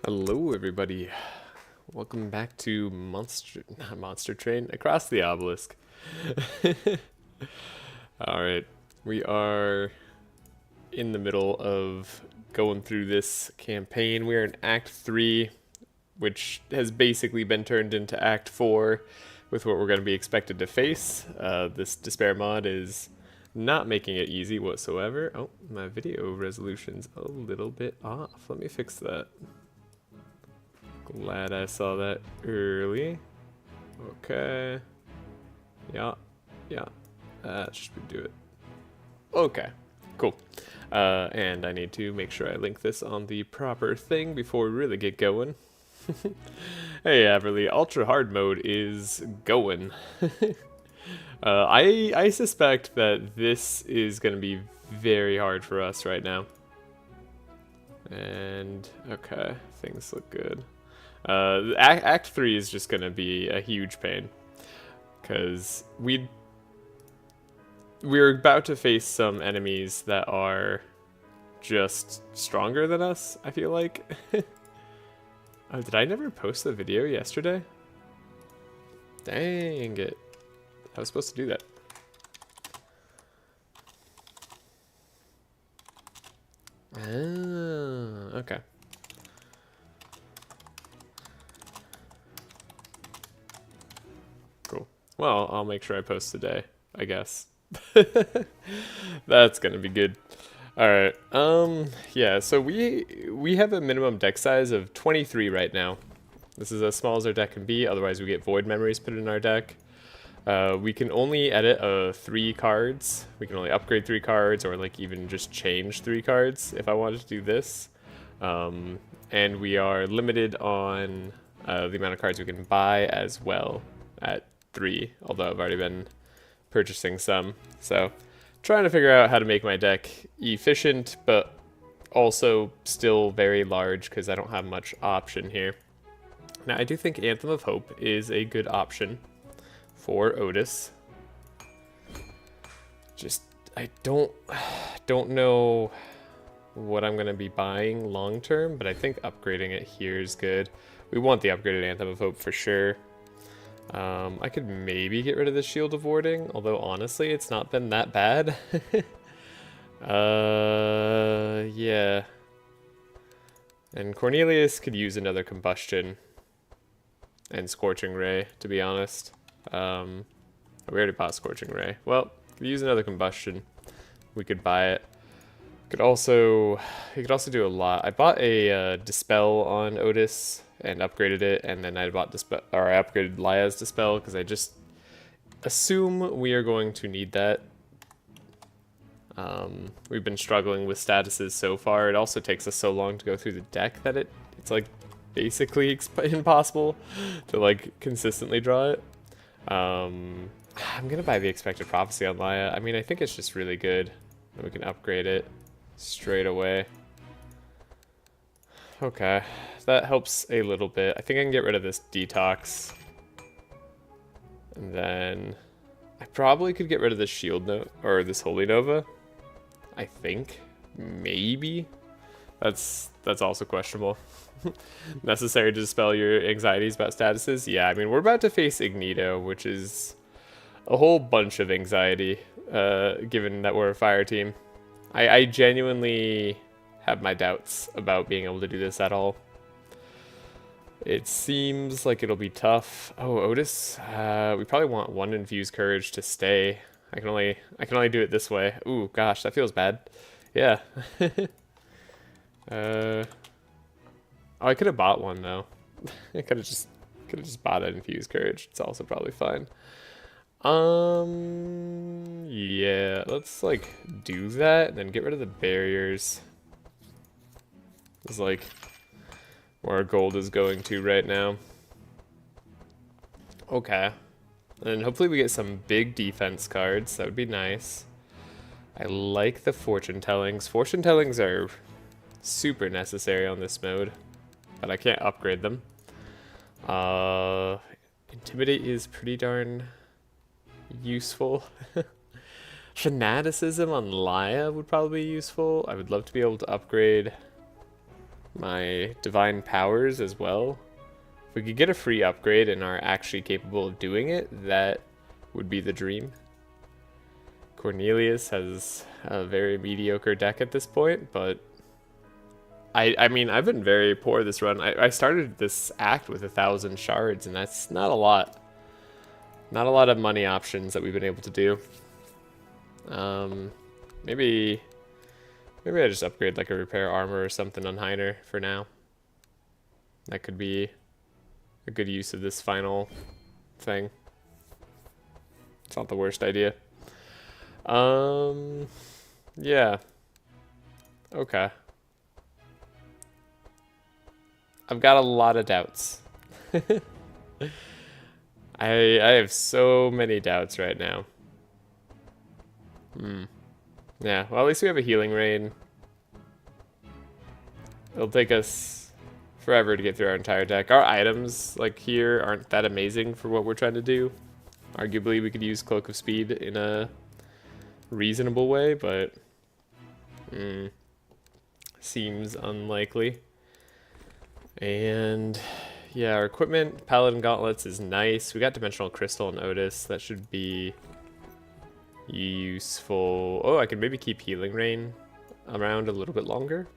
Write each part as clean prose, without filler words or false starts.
Hello, everybody. Welcome back to not Monster Train, Across the Obelisk. Alright, we are in the middle of going through this campaign. We're in Act 3, which has basically been turned into Act 4 with what we're going to be expected to face. This Despair mod is not making it easy whatsoever. Oh, my video resolution's a little bit off. Let me fix that. Glad I saw that early. Okay. Yeah. That should do it. Okay. Cool. And I need to make sure I link this on the proper thing before we really get going. Hey, Everly. Ultra hard mode is going. I suspect that this is going to be very hard for us right now. And okay, things look good. Act 3 is just gonna be a huge pain because we're about to face some enemies that are just stronger than us, I feel like. Oh, did I never post the video yesterday? Dang it. I was supposed to do that. Ah, okay. Well, I'll make sure I post today, I guess. That's gonna be good. Alright, yeah, so we have a minimum deck size of 23 right now. This is as small as our deck can be, otherwise we get void memories put in our deck. We can only edit 3 cards. We can only upgrade 3 cards, or like even just change 3 cards if I wanted to do this. And we are limited on the amount of cards we can buy as well at 3, although I've already been purchasing some. So trying to figure out how to make my deck efficient, but also still very large because I don't have much option here. Now I do think Anthem of Hope is a good option for Otis. Just I don't know what I'm gonna be buying long term, but I think upgrading it here is good. We want the upgraded Anthem of Hope for sure. I could maybe get rid of the Shield of Warding, although honestly it's not been that bad. Yeah. And Cornelius could use another Combustion and Scorching Ray, to be honest. We already bought Scorching Ray. Well, could use another Combustion. We could buy it. You could also do a lot. I bought a Dispel on Otis and upgraded it, and then I upgraded Laya's Dispel because I just assume we are going to need that. We've been struggling with statuses so far. It also takes us so long to go through the deck that it's like basically impossible to like consistently draw it. I'm gonna buy the Expected Prophecy on Laya. I mean, I think it's just really good, and we can upgrade it straight away. Okay, that helps a little bit. I think I can get rid of this Detox. And then I probably could get rid of this Shield Note, or this Holy Nova. I think. Maybe. That's also questionable. Necessary to dispel your anxieties about statuses? Yeah, I mean, we're about to face Ignito, which is a whole bunch of anxiety, given that we're a fire team. I genuinely have my doubts about being able to do this at all. It seems like it'll be tough. Oh, Otis, we probably want 1 Infused Courage to stay. I can only do it this way. Ooh, gosh, that feels bad. Yeah. Oh, I could have bought one though. I could have just bought an Infused Courage. It's also probably fine. Yeah, let's like do that and then get rid of the barriers. It's like where our gold is going to right now. Okay. And hopefully we get some big defense cards. That would be nice. I like the fortune tellings. Fortune tellings are super necessary on this mode, but I can't upgrade them. Intimidate is pretty darn useful. Fanaticism on Laya would probably be useful. I would love to be able to upgrade my divine powers as well. If we could get a free upgrade and are actually capable of doing it, that would be the dream. Cornelius has a very mediocre deck at this point, but I mean, I've been very poor this run. I started this act with 1,000 shards, and that's not a lot. Not a lot of money options that we've been able to do. Maybe I just upgrade like a repair armor or something on Heiner for now. That could be a good use of this final thing. It's not the worst idea. Yeah. Okay. I've got a lot of doubts. I have so many doubts right now. Yeah, well, at least we have a healing rain. It'll take us forever to get through our entire deck. Our items, like here, aren't that amazing for what we're trying to do. Arguably, we could use Cloak of Speed in a reasonable way, but seems unlikely. And yeah, our equipment, Paladin Gauntlets, is nice. We got Dimensional Crystal and Otis. That should be useful. Oh, I could maybe keep Healing Rain around a little bit longer.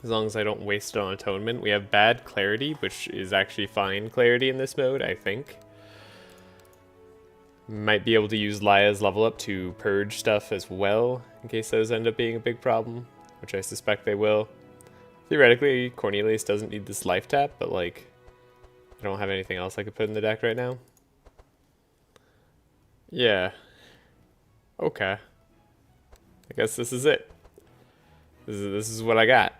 As long as I don't waste it on Atonement. We have bad Clarity, which is actually fine Clarity in this mode, I think. Might be able to use Laya's level up to purge stuff as well, in case those end up being a big problem, which I suspect they will. Theoretically, Cornelius doesn't need this life tap, but like, I don't have anything else I could put in the deck right now. Yeah. Okay. I guess this is it. This is what I got.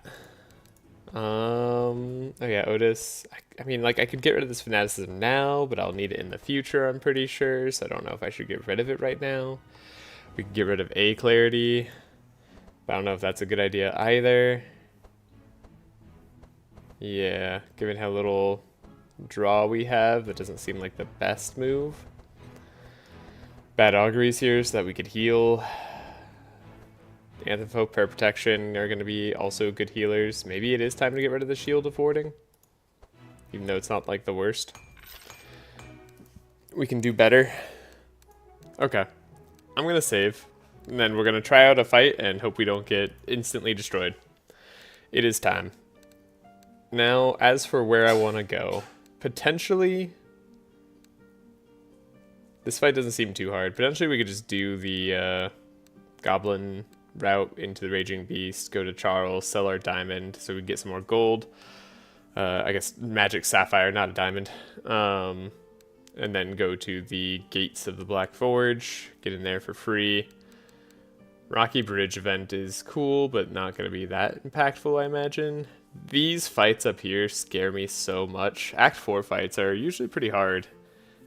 Oh yeah, Otis. I mean, like, I could get rid of this fanaticism now, but I'll need it in the future, I'm pretty sure, so I don't know if I should get rid of it right now. We could get rid of A Clarity, but I don't know if that's a good idea either. Yeah, given how little draw we have, that doesn't seem like the best move. Bad Auguries here so that we could heal. Anthem Folk, Prayer Protection are going to be also good healers. Maybe it is time to get rid of the Shield of Warding, even though it's not like the worst. We can do better. Okay, I'm going to save, and then we're going to try out a fight and hope we don't get instantly destroyed. It is time. Now, as for where I want to go, potentially, this fight doesn't seem too hard. Potentially we could just do the goblin route into the Raging Beast, go to Charles, sell our diamond so we get some more gold. I guess magic sapphire, not a diamond. And then go to the gates of the Black Forge, get in there for free. Rocky Bridge event is cool, but not going to be that impactful, I imagine. These fights up here scare me so much. Act 4 fights are usually pretty hard,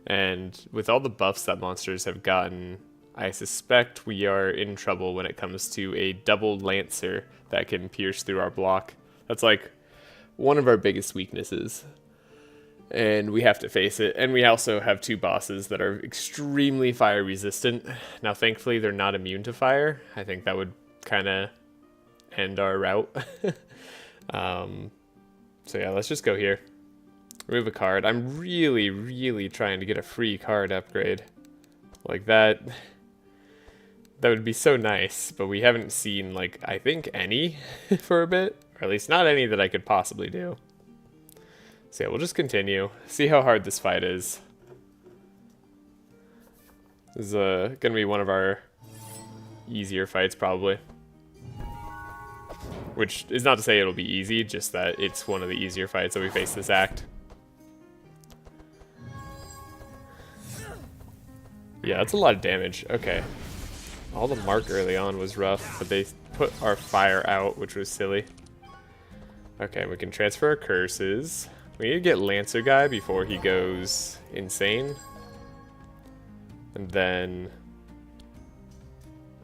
and with all the buffs that monsters have gotten, I suspect we are in trouble when it comes to a double Lancer that can pierce through our block. That's like one of our biggest weaknesses, and we have to face it. And we also have 2 bosses that are extremely fire resistant. Now thankfully they're not immune to fire. I think that would kind of end our route. So yeah, let's just go here. Remove a card. I'm really trying to get a free card upgrade. Like that would be so nice, but we haven't seen, like, I think any for a bit. Or at least not any that I could possibly do. So yeah, we'll just continue. See how hard this fight is. This is gonna be one of our easier fights, probably. Which is not to say it'll be easy, just that it's one of the easier fights that we face this act. Yeah, that's a lot of damage. Okay. All the mark early on was rough, but they put our fire out, which was silly. Okay, we can transfer our curses. We need to get Lancer Guy before he goes insane. And then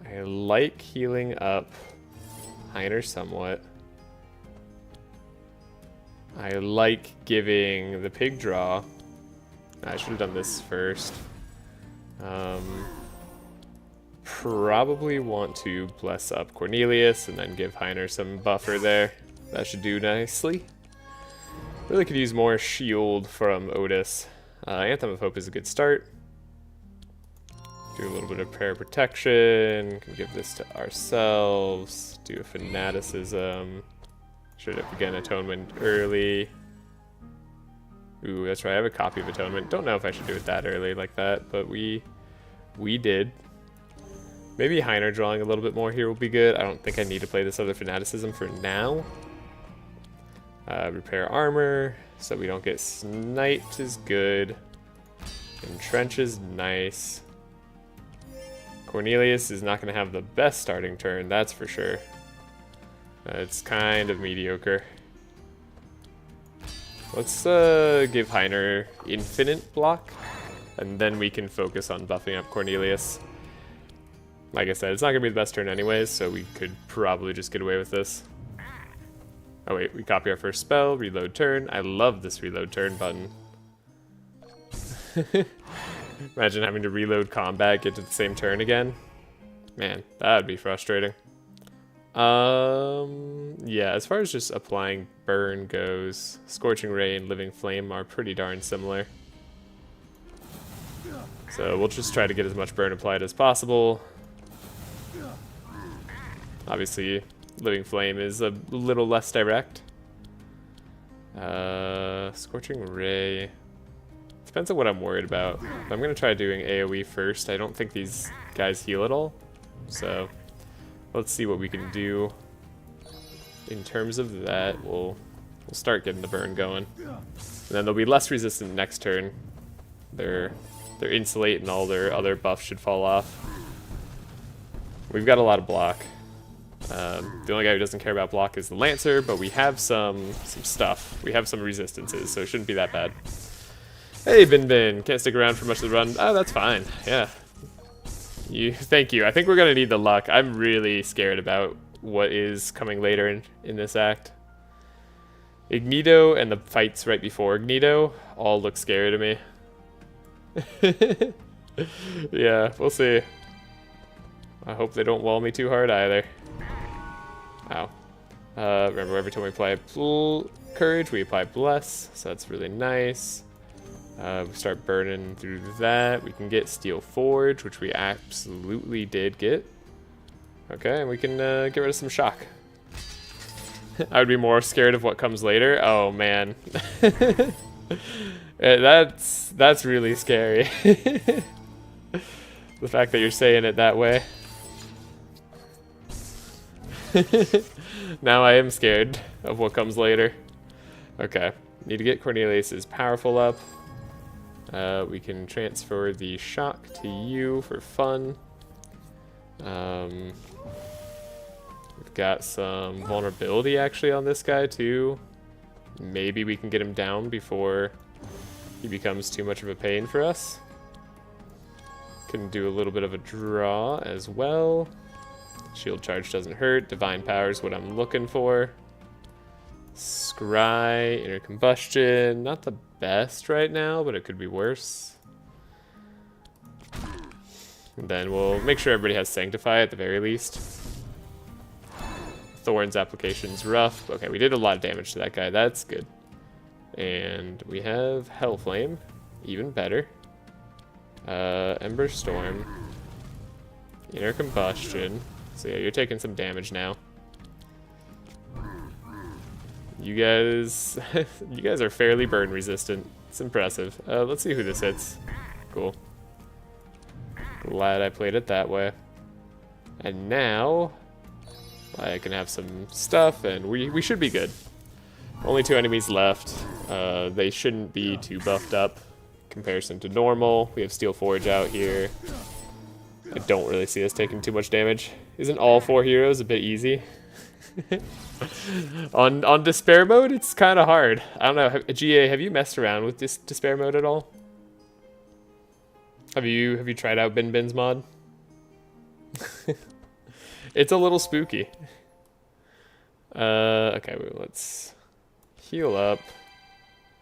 I like healing up Heiner somewhat. I like giving the pig draw. I should have done this first. Probably want to bless up Cornelius and then give Heiner some buffer there. That should do nicely. Really could use more shield from Otis. Anthem of Hope is a good start. Do a little bit of prayer protection. Can give this to ourselves. Do a fanaticism. Should up again atonement early. Ooh, that's right. I have a copy of atonement. Don't know if I should do it that early like that, but we did. Maybe Heiner drawing a little bit more here will be good. I don't think I need to play this other fanaticism for now. Repair armor so we don't get sniped is good. Entrench is nice. Cornelius is not going to have the best starting turn, that's for sure. It's kind of mediocre. Let's give Heiner infinite block, and then we can focus on buffing up Cornelius. Like I said, it's not going to be the best turn anyways, so we could probably just get away with this. Oh wait, we copy our first spell, reload turn. I love this reload turn button. Imagine having to reload combat, get to the same turn again. Man, that would be frustrating. Yeah, as far as just applying burn goes, Scorching Ray and Living Flame are pretty darn similar. So we'll just try to get as much burn applied as possible. Obviously, Living Flame is a little less direct. Scorching Ray. Depends on what I'm worried about. I'm going to try doing AoE first. I don't think these guys heal at all. So let's see what we can do. In terms of that, we'll start getting the burn going. And then they'll be less resistant next turn. Their insulate and all their other buffs should fall off. We've got a lot of block. The only guy who doesn't care about block is the Lancer, but we have some stuff. We have some resistances, so it shouldn't be that bad. Hey, Bin, can't stick around for much of the run. Oh, that's fine. Yeah. Thank you. I think we're gonna need the luck. I'm really scared about what is coming later in this act. Ignito and the fights right before Ignito all look scary to me. Yeah, we'll see. I hope they don't wall me too hard either. Ow. Remember, every time we apply Courage, we apply Bless, so that's really nice. We start burning through that. We can get Steel Forge, which we absolutely did get. Okay, and we can get rid of some Shock. I would be more scared of what comes later. Oh, man. That's really scary. The fact that you're saying it that way. Now I am scared of what comes later. Okay, need to get Cornelius's powerful up. We can transfer the Shock to you for fun. We've got some vulnerability actually on this guy too. Maybe we can get him down before he becomes too much of a pain for us. Can do a little bit of a draw as well. Shield charge doesn't hurt. Divine power is what I'm looking for. Scry, inner combustion, not the best right now, but it could be worse. And then we'll make sure everybody has Sanctify at the very least. Thorns application's rough. Okay, we did a lot of damage to that guy. That's good. And we have Hellflame, even better. Ember Storm, inner combustion. So yeah, you're taking some damage now. You guys, you guys are fairly burn resistant. It's impressive. Let's see who this hits. Cool. Glad I played it that way. And now I can have some stuff, and we should be good. Only 2 enemies left. They shouldn't be too buffed up in comparison to normal. We have Steel Forge out here. I don't really see us taking too much damage. Isn't all 4 heroes a bit easy? on despair mode, it's kind of hard. I don't know. GA, have you messed around with this despair mode at all? Have you tried out Bin's mod? It's a little spooky. Okay, let's heal up.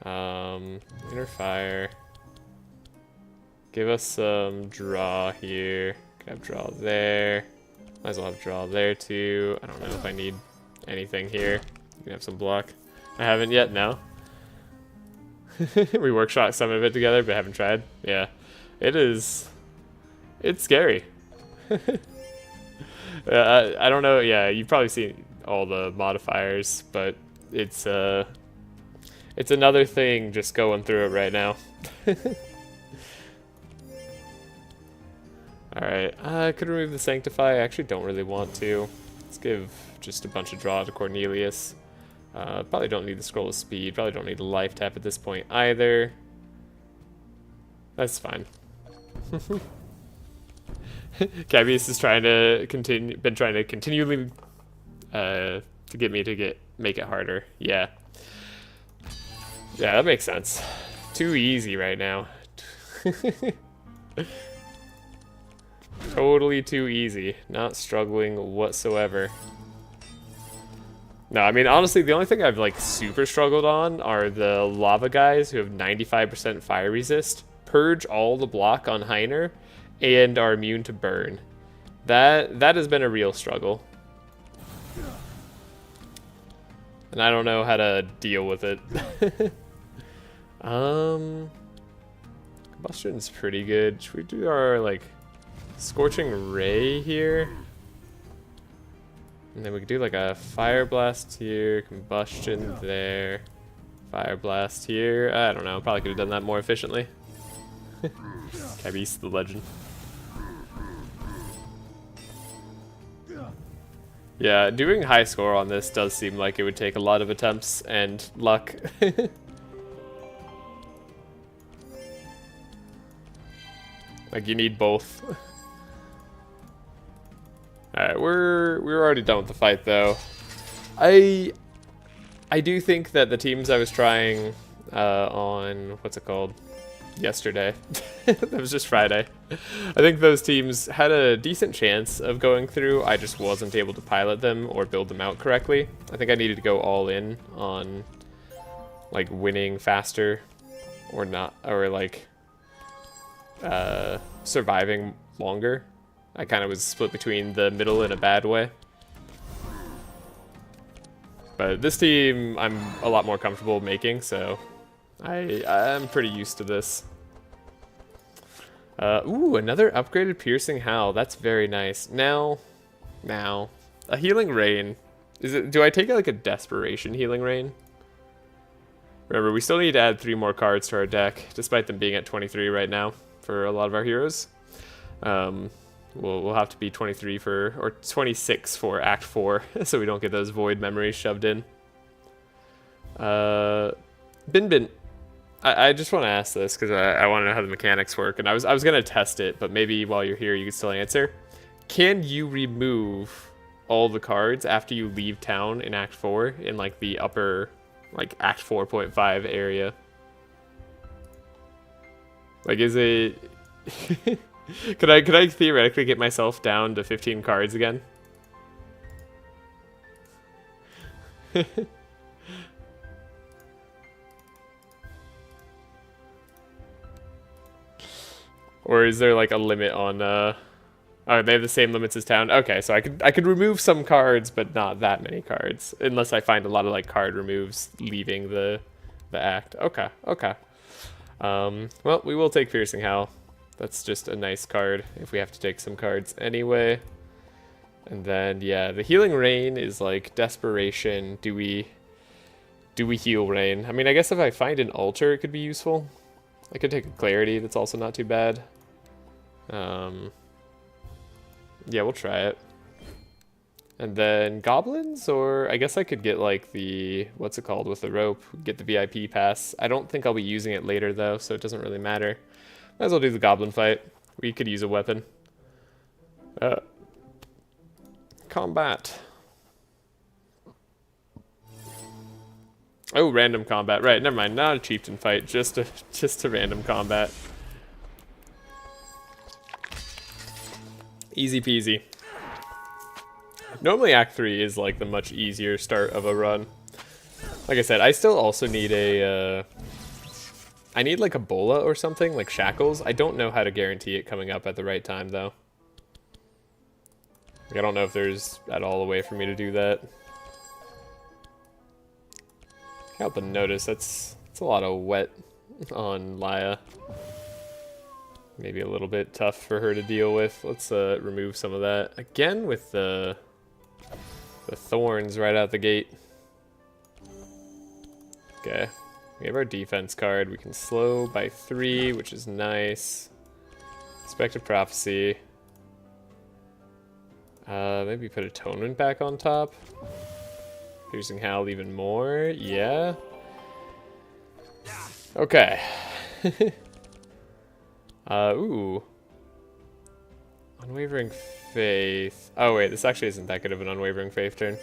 Inner fire. Give us some draw here. Can have draw there. Might as well have draw there too. I don't know if I need anything here. You can have some block. I haven't yet, no. We workshop some of it together, but haven't tried. Yeah. It's scary. I don't know, yeah, you've probably seen all the modifiers, but it's another thing just going through it right now. Alright, I could remove the Sanctify. I actually don't really want to. Let's give just a bunch of draw to Cornelius. Probably don't need the Scroll of Speed. Probably don't need the Life Tap at this point either. That's fine. Cabius is been trying to continually to get me to make it harder. Yeah. Yeah, that makes sense. Too easy right now. Totally too easy. Not struggling whatsoever. No, I mean, honestly, the only thing I've, like, super struggled on are the lava guys who have 95% fire resist, purge all the block on Heiner, and are immune to burn. That has been a real struggle. And I don't know how to deal with it. Combustion's pretty good. Should we do our, like, Scorching Ray here? And then we could do like a Fire Blast here, Combustion there, Fire Blast here. I don't know, probably could have done that more efficiently. Cabis the legend. Yeah, doing high score on this does seem like it would take a lot of attempts and luck. Like, you need both. Alright, we're already done with the fight, though. I do think that the teams I was trying on, what's it called? Yesterday. That was just Friday. I think those teams had a decent chance of going through. I just wasn't able to pilot them or build them out correctly. I think I needed to go all in on, like, winning faster or not, or like surviving longer. I kind of was split between the middle in a bad way. But this team I'm a lot more comfortable making, so I'm pretty used to this. Ooh, another upgraded Piercing Howl. That's very nice. Now, a Healing Rain. Do I take like a Desperation Healing Rain? Remember, we still need to add 3 more cards to our deck, despite them being at 23 right now for a lot of our heroes. We'll have to be 23 or 26 for Act 4, so we don't get those void memories shoved in. Bin. I just want to ask this because I want to know how the mechanics work, and I was gonna test it, but maybe while you're here you can still answer. Can you remove all the cards after you leave town in Act 4 in like the upper, like Act 4.5 area? Like, is it? Could I theoretically get myself down to 15 cards again? Or is there like a limit on oh, they have the same limits as town? Okay, so I could remove some cards, but not that many cards. Unless I find a lot of like card removes leaving the act. Okay. Well, we will take Piercing Howl. That's just a nice card if we have to take some cards anyway. And then, yeah, the Healing Rain is like Desperation. Do we Heal Rain? I mean, I guess if I find an altar, it could be useful. I could take a Clarity. That's also not too bad. Yeah, we'll try it. And then Goblins, or I guess I could get like the, what's it called, with the rope, get the VIP pass. I don't think I'll be using it later though, so it doesn't really matter. Might as well do the Goblin fight. We could use a weapon. Combat. Oh, random combat. Right, never mind. Not a chieftain fight, just a random combat. Easy peasy. Normally Act 3 is like the much easier start of a run. Like I said, I still also need a I need like a bola or something, like shackles. I don't know how to guarantee it coming up at the right time though. Like, I don't know if there's at all a way for me to do that. Help but notice that's a lot of wet on Laya. Maybe a little bit tough for her to deal with. Let's remove some of that. Again with the thorns right out the gate. Okay. We have our defense card. We can slow by 3, which is nice. Expected Prophecy. Maybe put Atonement back on top. Piercing Howl even more. Yeah. Okay. Ooh. Unwavering Faith. Oh wait, this actually isn't that good of an Unwavering Faith turn.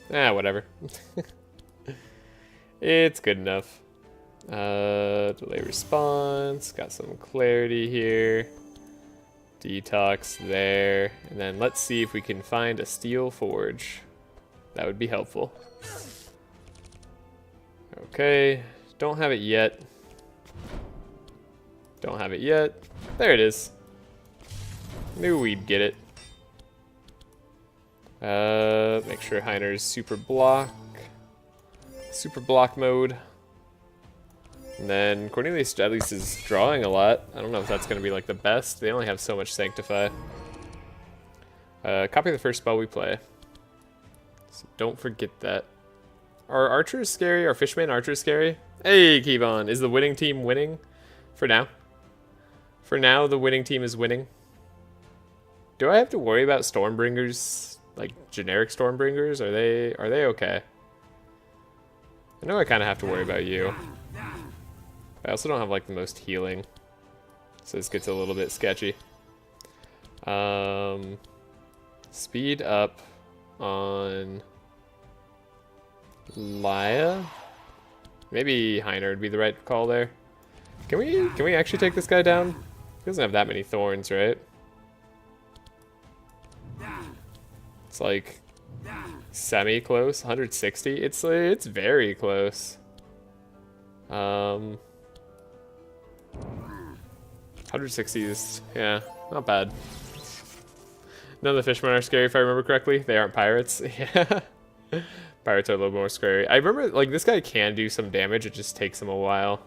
Whatever. It's good enough. Delay response. Got some clarity here. Detox there. And then let's see if we can find a steel forge. That would be helpful. Okay. Don't have it yet. Don't have it yet. There it is. Knew we'd get it. Make sure Heiner's super block mode. And then Cornelius at least is drawing a lot. I don't know if that's going to be like the best. They only have so much Sanctify. Copy the first spell we play. So don't forget that. Our archer is scary. Our fishman archer is scary. Hey, Kevon. Is the winning team winning? For now. For now, the winning team is winning. Do I have to worry about Stormbringers? Like generic Stormbringers? Are they okay? I know I kind of have to worry about you. I also don't have like the most healing, so this gets a little bit sketchy. Speed up on Laya. Maybe Heiner would be the right call there. Can we actually take this guy down? He doesn't have that many thorns, right? It's like semi-close, 160. It's very close. 160 is, yeah, not bad. None of the fishmen are scary if I remember correctly. They aren't pirates. Yeah. Pirates are a little more scary. I remember, like, this guy can do some damage. It just takes him a while.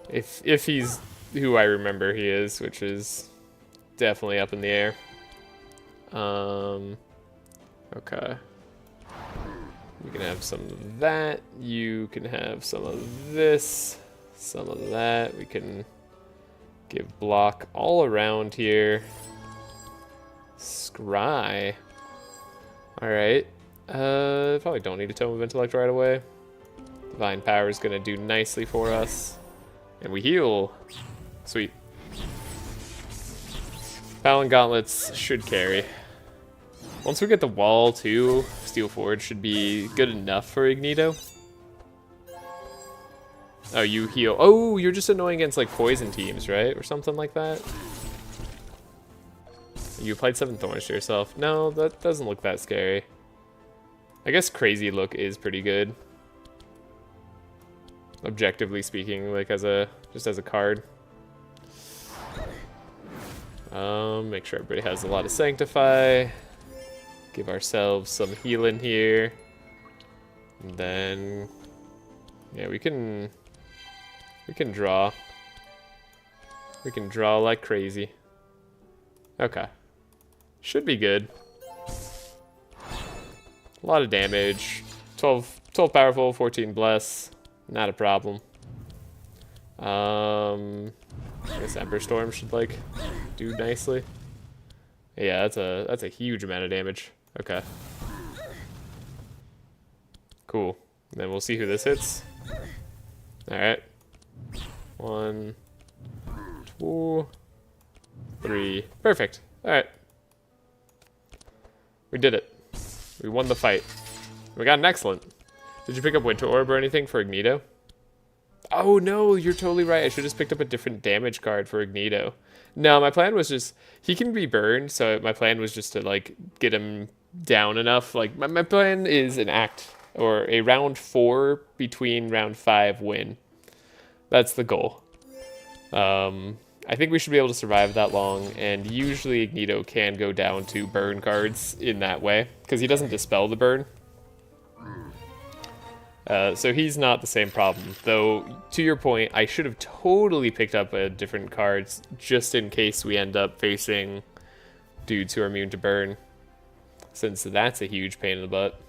If he's who I remember he is, which is definitely up in the air. Okay. You can have some of that. You can have some of this. Some of that. We can give block all around here. Scry. Alright. Probably don't need a Tome of Intellect right away. Divine Power is going to do nicely for us. And we heal. Sweet. Paladin Gauntlets should carry. Once we get the wall too, Steel Forge should be good enough for Ignito. Oh, you heal. Oh, you're just annoying against like poison teams, right? Or something like that. You applied 7 thorns to yourself. No, that doesn't look that scary. I guess Crazy Look is pretty good. Objectively speaking, like just as a card. Make sure everybody has a lot of Sanctify. Give ourselves some healing here. And then yeah, we can draw. We can draw like crazy. Okay. Should be good. A lot of damage. 12 powerful, 14 bless. Not a problem. I guess Ember Storm should like do nicely. Yeah, that's a huge amount of damage. Okay. Cool. And then we'll see who this hits. Alright. 1, 2, 3. Perfect. Alright. We did it. We won the fight. We got an excellent. Did you pick up Winter Orb or anything for Ignito? Oh no, you're totally right. I should have just picked up a different damage card for Ignito. No, my plan was just, he can be burned, so my plan was just to like get him down enough. Like my plan is an act or a round 4 between round 5 win. That's the goal. I think we should be able to survive that long, and usually Ignito can go down to burn cards in that way, because he doesn't dispel the burn. So he's not the same problem. Though, to your point, I should have totally picked up a different cards just in case we end up facing dudes who are immune to burn, since that's a huge pain in the butt.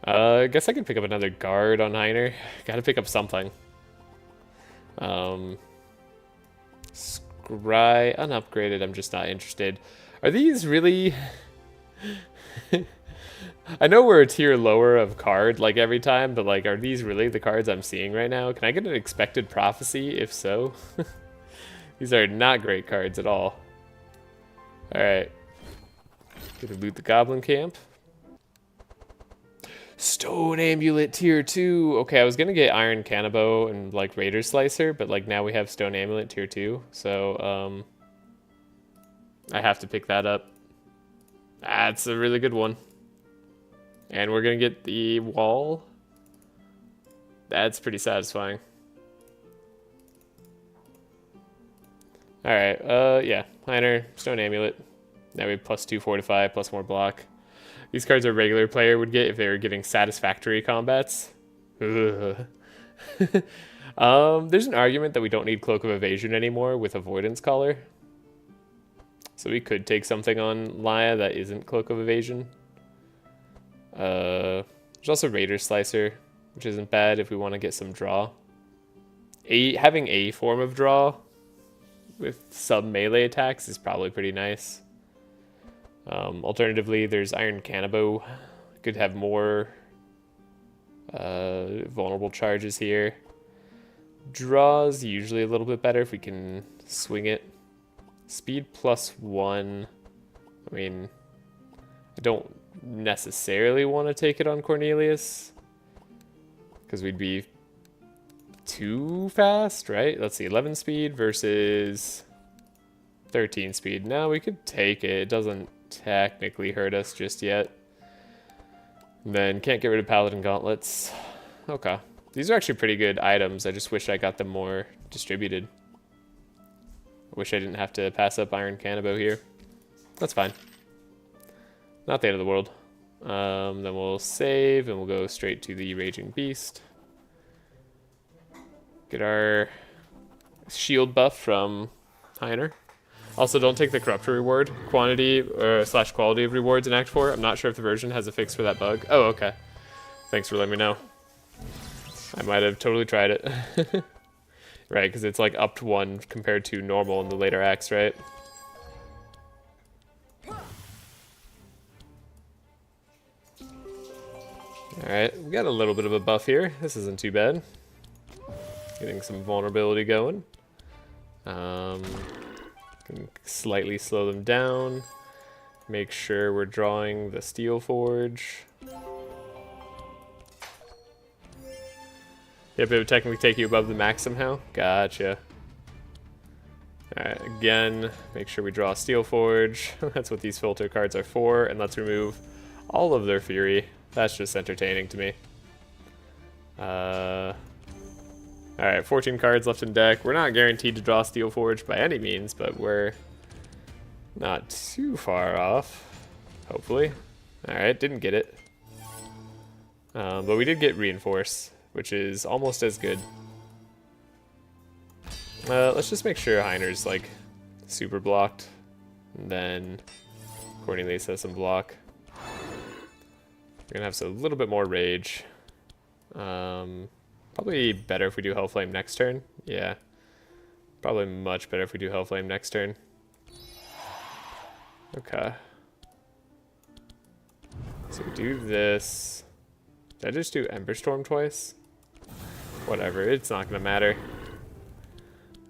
I guess I could pick up another guard on Heiner. Gotta pick up something. Scry, unupgraded, I'm just not interested. Are these really... I know we're a tier lower of card, like, every time, but, like, are these really the cards I'm seeing right now? Can I get an expected prophecy, if so? These are not great cards at all. Alright. Gonna loot the goblin camp. Stone Amulet tier 2. Okay, I was gonna get Iron Cannonbow and, like, Raider Slicer, but, like, now we have Stone Amulet tier 2, so, I have to pick that up. That's a really good one. And we're gonna get the wall. That's pretty satisfying. Alright, yeah. Heiner, Stone Amulet. Now we have +2 fortify, plus more block. These cards a regular player would get if they were getting satisfactory combats. There's an argument that we don't need Cloak of Evasion anymore with Avoidance Collar. So we could take something on Laya that isn't Cloak of Evasion. There's also Raider Slicer, which isn't bad if we want to get some draw. Having a form of draw with some melee attacks is probably pretty nice. Alternatively, there's Iron Cannonbow. Could have more vulnerable charges here. Draw's usually a little bit better if we can swing it. Speed +1. I mean, I don't necessarily want to take it on Cornelius because we'd be too fast, right? Let's see, 11 speed versus 13 speed. No, we could take it. It doesn't technically hurt us just yet. Then can't get rid of Paladin Gauntlets. Okay. These are actually pretty good items. I just wish I got them more distributed. I wish I didn't have to pass up Iron Cannonbow here. That's fine. Not the end of the world. Then we'll save and we'll go straight to the Raging Beast. Get our shield buff from Heiner. Also, don't take the Corruptor reward. Quantity / quality of rewards in Act 4. I'm not sure if the version has a fix for that bug. Oh, okay. Thanks for letting me know. I might have totally tried it. Right, because it's like up to 1 compared to normal in the later acts, right? Alright, we got a little bit of a buff here. This isn't too bad. Getting some vulnerability going. Can slightly slow them down. Make sure we're drawing the Steel Forge. Yep, it would technically take you above the max somehow. Gotcha. Alright, again, make sure we draw a Steel Forge. That's what these filter cards are for. And let's remove all of their Fury. That's just entertaining to me. Alright, 14 cards left in deck. We're not guaranteed to draw Steel Forge by any means, but we're not too far off, hopefully. Alright, didn't get it. But we did get Reinforce, which is almost as good. Let's just make sure Heiner's, like, super blocked. And then Cornelius has some block. We're gonna have a little bit more rage. Probably better if we do Hellflame next turn. Yeah. Probably much better if we do Hellflame next turn. Okay. So we do this. Did I just do Emberstorm twice? Whatever, it's not gonna matter.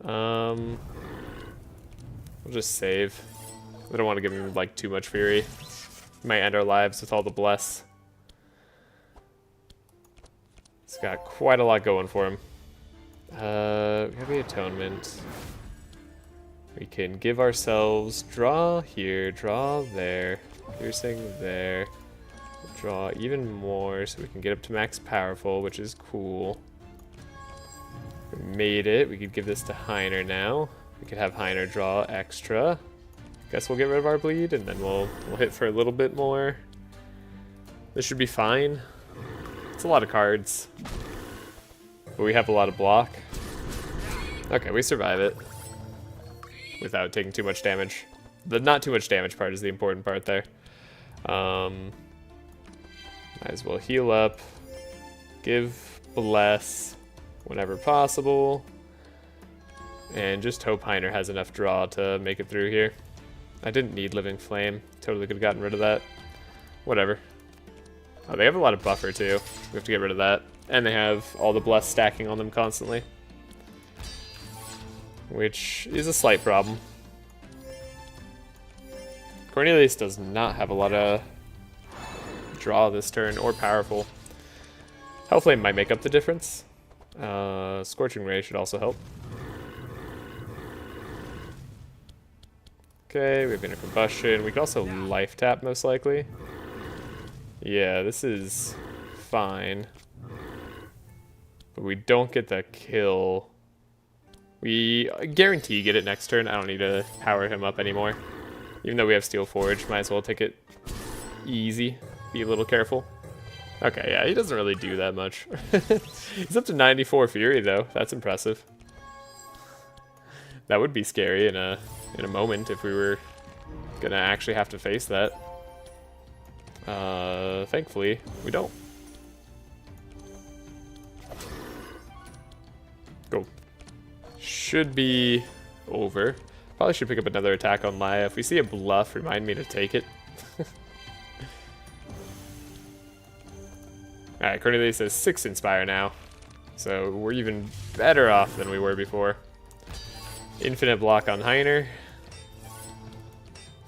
We'll just save. I don't want to give him like too much fury. Might end our lives with all the bless. It's got quite a lot going for him. We have the Atonement. We can give ourselves draw here, draw there, piercing there, draw even more so we can get up to max powerful, which is cool. We made it. We could give this to Heiner now. We could have Heiner draw extra. Guess we'll get rid of our bleed and then we'll hit for a little bit more. This should be fine. It's a lot of cards. But we have a lot of block. Okay, we survive it. Without taking too much damage. The not too much damage part is the important part there. Might as well heal up. Give Bless whenever possible. And just hope Heiner has enough draw to make it through here. I didn't need Living Flame. Totally could have gotten rid of that. Whatever. Oh, they have a lot of buffer too. We have to get rid of that. And they have all the Bless stacking on them constantly. Which is a slight problem. Cornelius does not have a lot of draw this turn, or powerful. Hellflame might make up the difference. Scorching Ray should also help. Okay, we have Inner Combustion. We can also Life Tap, most likely. Yeah, this is fine. But we don't get the kill. We guarantee get it next turn. I don't need to power him up anymore. Even though we have Steel Forge, might as well take it easy. Be a little careful. Okay, yeah, he doesn't really do that much. He's up to 94 Fury, though. That's impressive. That would be scary in a moment if we were gonna actually have to face that. Thankfully, we don't. Go. Should be over. Probably should pick up another attack on Laya. If we see a bluff, remind me to take it. Alright, Cornelius says 6 Inspire now. So we're even better off than we were before. Infinite block on Heiner.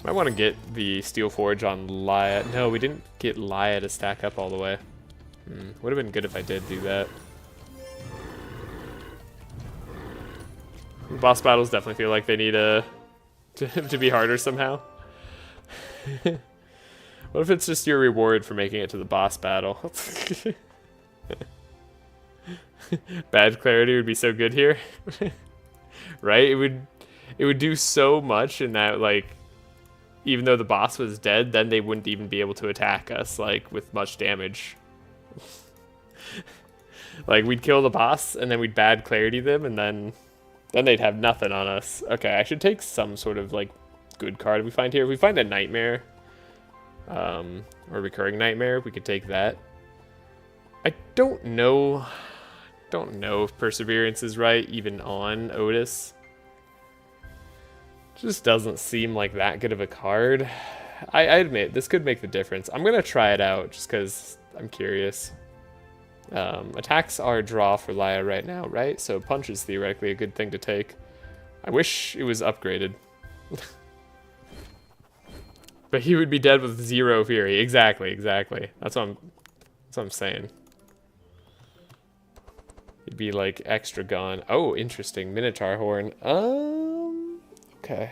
Might want to get the Steel Forge on Laya. No, we didn't get Laya to stack up all the way. Would have been good if I did do that. Boss battles definitely feel like they need to be harder somehow. What if it's just your reward for making it to the boss battle? Bad clarity would be so good here. Right? It would do so much in that, like, even though the boss was dead, then they wouldn't even be able to attack us, like, with much damage. Like, we'd kill the boss, and then we'd bad clarity them, and then they'd have nothing on us. Okay, I should take some sort of, like, good card we find here. If we find a Nightmare, or Recurring Nightmare, we could take that. I don't know if Perseverance is right, even on Otis. Just doesn't seem like that good of a card. I admit, this could make the difference. I'm gonna try it out, just because I'm curious. Attacks are draw for Laya right now, right? So punch is theoretically a good thing to take. I wish it was upgraded. But he would be dead with 0 Fury. Exactly. That's what I'm saying. He'd be like extra gone. Oh, interesting. Minotaur Horn. Okay.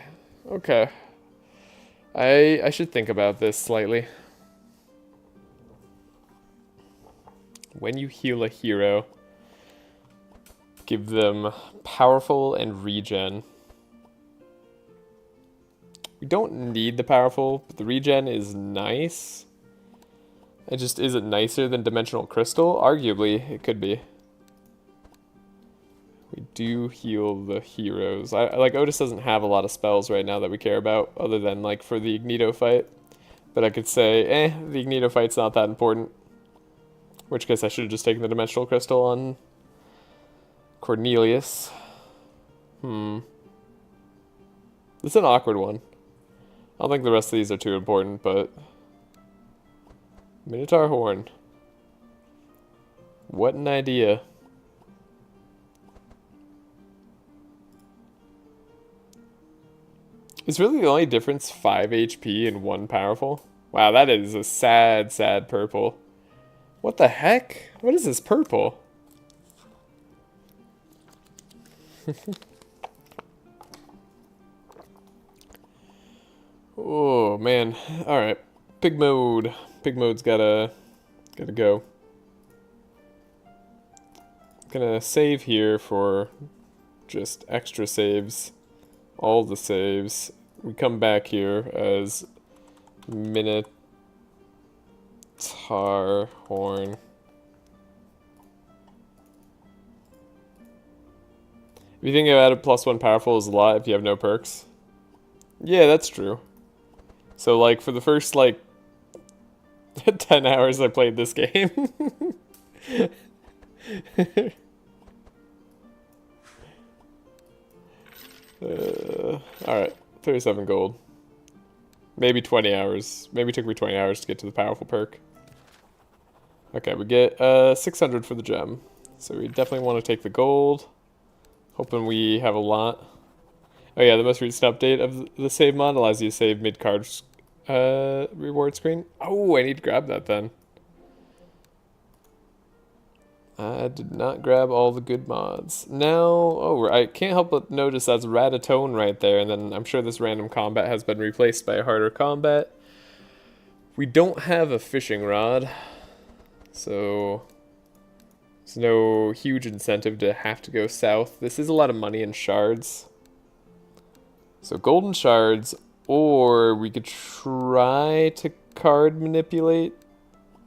I should think about this slightly. When you heal a hero, give them powerful and regen. We don't need the powerful, but the regen is nice. It just isn't nicer than Dimensional Crystal. Arguably, it could be. We do heal the heroes. Like, Otis doesn't have a lot of spells right now that we care about, other than, like, for the Ignito fight. But I could say, the Ignito fight's not that important. In which case I should have just taken the Dimensional Crystal on Cornelius. This is an awkward one. I don't think the rest of these are too important, but Minotaur Horn. What an idea. Is really the only difference 5 HP and 1 powerful? Wow, that is a sad, sad purple. What the heck? What is this purple? Oh man. Alright. Pig mode. Pig mode's gotta go. Gonna save here for just extra saves. All the saves. We come back here as Minotaur Horn. If you think you added +1 powerful is a lot if you have no perks. Yeah, that's true. So like for the first like 10 hours I played this game. Alright, 37 gold. Maybe 20 hours. Maybe it took me 20 hours to get to the powerful perk. Okay, we get 600 for the gem. So we definitely want to take the gold. Hoping we have a lot. Oh yeah, the most recent update of the save mod allows you to save mid-card reward screen. Oh, I need to grab that then. I did not grab all the good mods. Now, oh, I can't help but notice that's Ratatone right there, and then I'm sure this random combat has been replaced by a harder combat. We don't have a fishing rod, so there's no huge incentive to have to go south. This is a lot of money in shards. So golden shards, or we could try to card manipulate.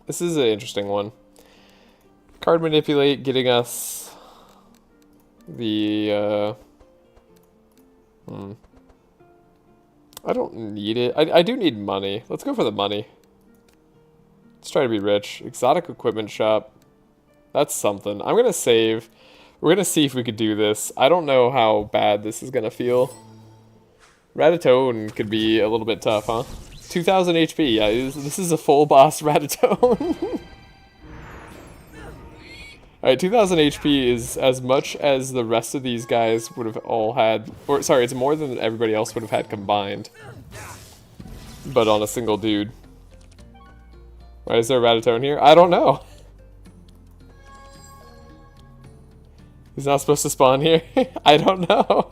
This is an interesting one. Card manipulate getting us the I don't need it. I do need money. Let's go for the money. Let's try to be rich. Exotic equipment shop. That's something. I'm gonna save. We're gonna see if we could do this. I don't know how bad this is gonna feel. Ratatone could be a little bit tough, huh? 2000 HP. Yeah, this is a full boss Ratatone. Alright, 2000 HP is as much as the rest of these guys would have all had, or sorry, it's more than everybody else would have had combined. But on a single dude. Why is there a Ratatone here? I don't know. He's not supposed to spawn here? I don't know.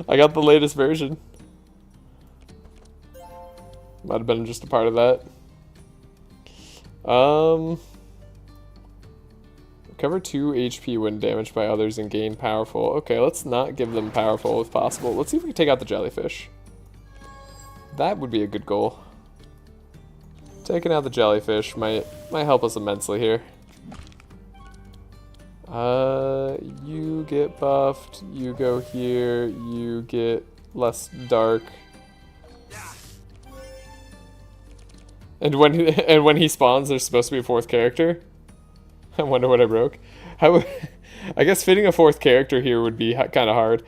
I got the latest version. Might have been just a part of that. Recover 2 HP when damaged by others and gain powerful. Okay, let's not give them powerful if possible. Let's see if we can take out the jellyfish. That would be a good goal. Taking out the jellyfish might help us immensely here. You get buffed, you go here, you get less dark. And when he spawns, there's supposed to be a 4th character. I wonder what I broke. I guess fitting a 4th character here would be kind of hard.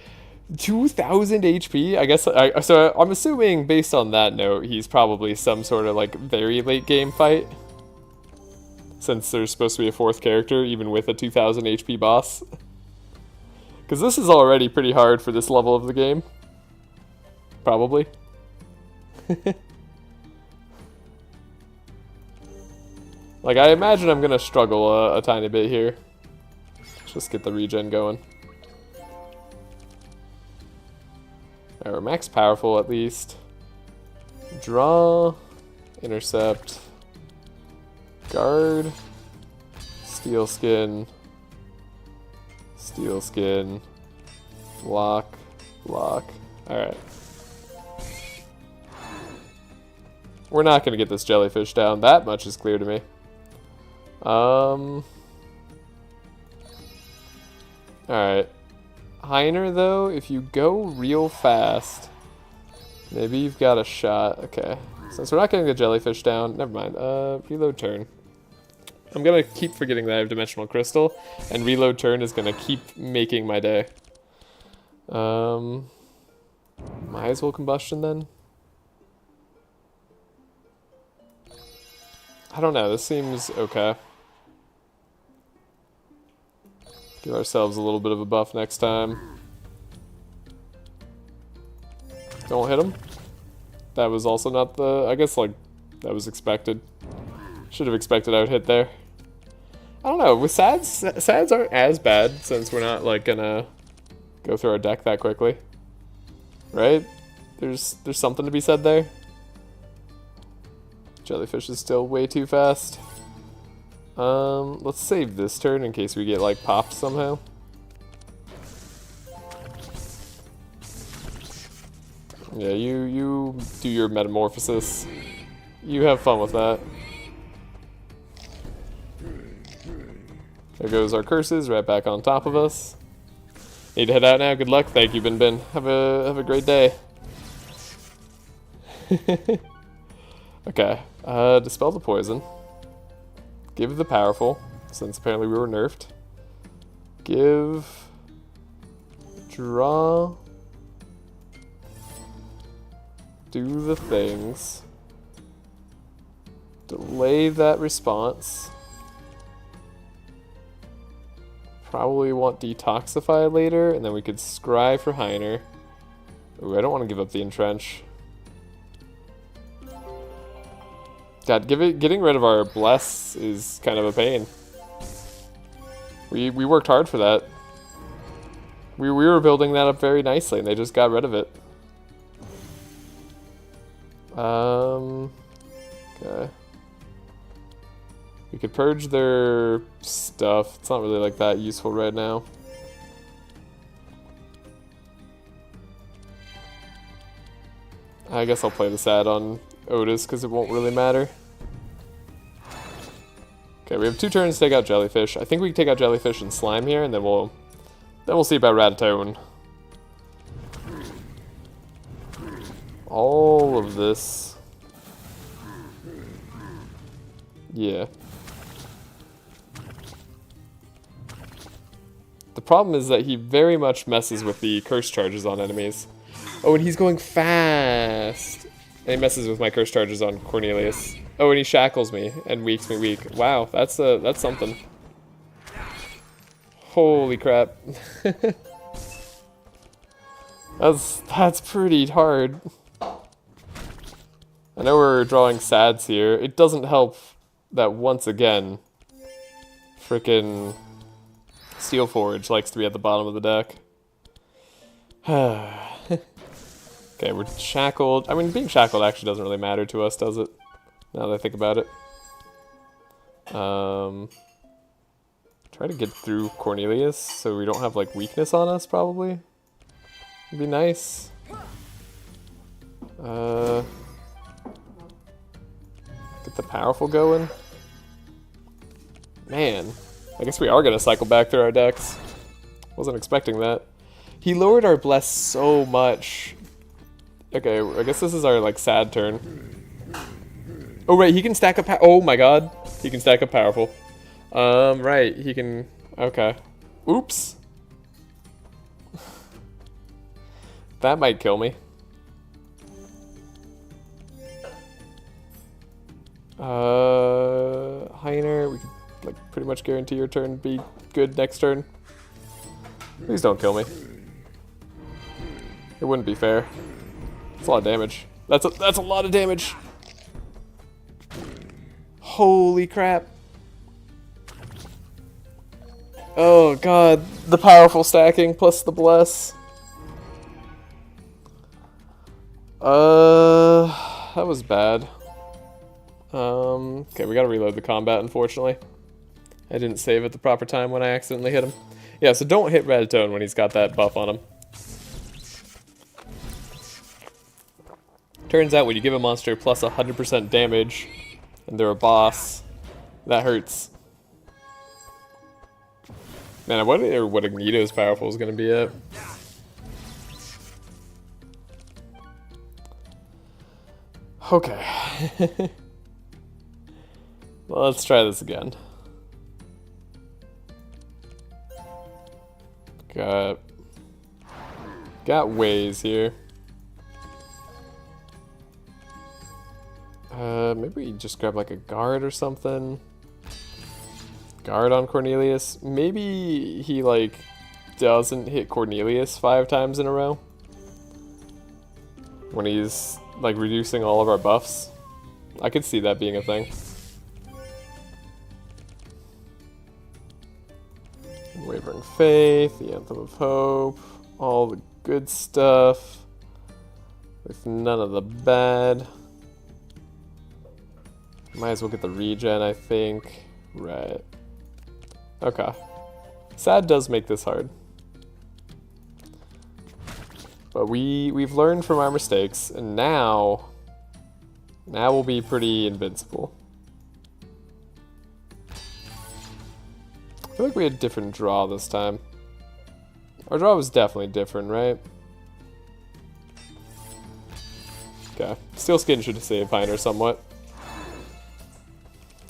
2000 HP? I guess so I'm assuming based on that note, he's probably some sort of like very late game fight. Since there's supposed to be a 4th character, even with a 2000 HP boss. Because this is already pretty hard for this level of the game. Probably. Like, I imagine I'm gonna struggle a tiny bit here. Just get the regen going. Alright, we're max powerful at least. Draw. Intercept. Guard. Steel skin. Steel skin. Block. Block. Alright. We're not gonna get this jellyfish down. That much is clear to me. Alright. Heiner, though, if you go real fast, maybe you've got a shot. Okay. Since we're not getting the jellyfish down, never mind. Reload turn. I'm gonna keep forgetting that I have Dimensional Crystal, and reload turn is gonna keep making my day. Might as well combustion then. I don't know, this seems okay. Give ourselves a little bit of a buff next time. Don't hit him. That was also not the... I guess, like, that was expected. Should have expected I would hit there. I don't know, with sads aren't as bad since we're not, like, gonna go through our deck that quickly. Right? There's something to be said there. Jellyfish is still way too fast. Let's save this turn in case we get, like, popped somehow. Yeah, you do your metamorphosis. You have fun with that. There goes our curses right back on top of us. Need to head out now. Good luck. Thank you, Bin Bin. Have a great day. Okay. Dispel the poison. Give the powerful, since apparently we were nerfed. Give. Draw. Do the things. Delay that response. Probably want Detoxify later, and then we could Scry for Heiner. Ooh, I don't want to give up the Entrench. God, getting rid of our Bless is kind of a pain. We worked hard for that. We were building that up very nicely, and they just got rid of it. Okay. We could purge their stuff. It's not really like that useful right now. I guess I'll play this ad on Otis because it won't really matter. Okay, we have 2 turns to take out Jellyfish. I think we can take out Jellyfish and Slime here, and then we'll see about Ratatone. All of this. Yeah. The problem is that he very much messes with the curse charges on enemies. Oh, and he's going fast! And he messes with my curse charges on Cornelius. Oh, and he shackles me and weaks me weak. Wow, that's something. Holy crap. That's pretty hard. I know we're drawing sads here. It doesn't help that once again, frickin' Steelforge likes to be at the bottom of the deck. Okay, we're shackled. I mean, being shackled actually doesn't really matter to us, does it? Now that I think about it. Try to get through Cornelius so we don't have, like, weakness on us, probably. Would be nice. Get the powerful going. Man, I guess we are gonna cycle back through our decks. Wasn't expecting that. He lowered our bless so much. Okay, I guess this is our, like, sad turn. Oh, right, he can stack up. Oh my god, he can stack up powerful. Right, he can. Okay. Oops. That might kill me. Heiner, we can, like, pretty much guarantee your turn be good next turn. Please don't kill me. It wouldn't be fair. That's a lot of damage. That's a lot of damage. Holy crap. Oh god, the powerful stacking plus the bless. That was bad. Okay, we gotta reload the combat, unfortunately. I didn't save at the proper time when I accidentally hit him. Yeah, so don't hit Ratatone when he's got that buff on him. Turns out when you give a monster plus 100% damage, and they're a boss, that hurts. Man, I wonder what Agnito's powerful is going to be at. Okay. Well, let's try this again. Got ways here. Maybe we just grab like a guard or something. Guard on Cornelius. Maybe he like doesn't hit Cornelius 5 times in a row when he's like reducing all of our buffs. I could see that being a thing. Wavering Faith, the Anthem of Hope, all the good stuff with none of the bad. Might as well get the regen, I think. Right. Okay. Sad does make this hard. But we've learned from our mistakes, and now we'll be pretty invincible. I feel like we had a different draw this time. Our draw was definitely different, right? Okay. Steel Skin should save Heiner somewhat.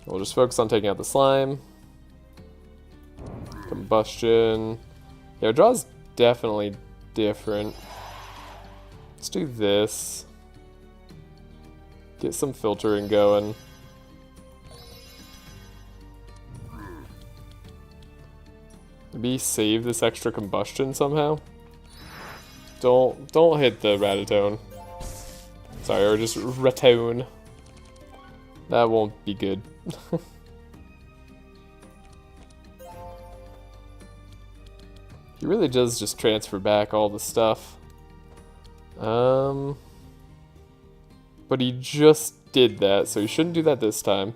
We'll just focus on taking out the slime. Combustion. Yeah, our draw's definitely different. Let's do this. Get some filtering going. Maybe save this extra combustion somehow. Don't hit the Ratatone. Sorry, or just Ratatone. That won't be good. He really does just transfer back all the stuff. But he just did that, so he shouldn't do that this time.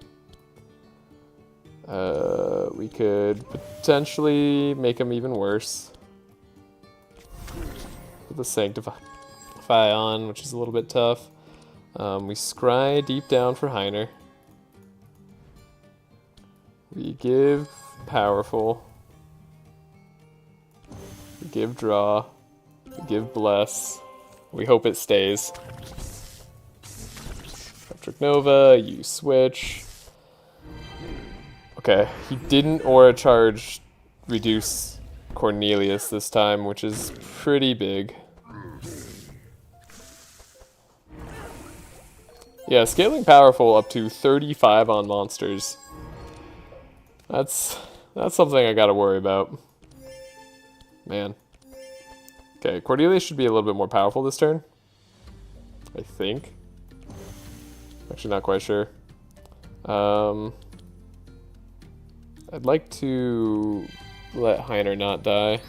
We could potentially make him even worse. Put the Sanctify on, which is a little bit tough. We scry deep down for Heiner. We give Powerful. We give Draw. We give Bless. We hope it stays. Electric Nova, you switch. Okay, he didn't Aura Charge reduce Cornelius this time, which is pretty big. Yeah, scaling Powerful up to 35 on monsters. That's something I gotta worry about. Man. Okay, Cornelius should be a little bit more powerful this turn. I think. Actually not quite sure. I'd like to let Heiner not die.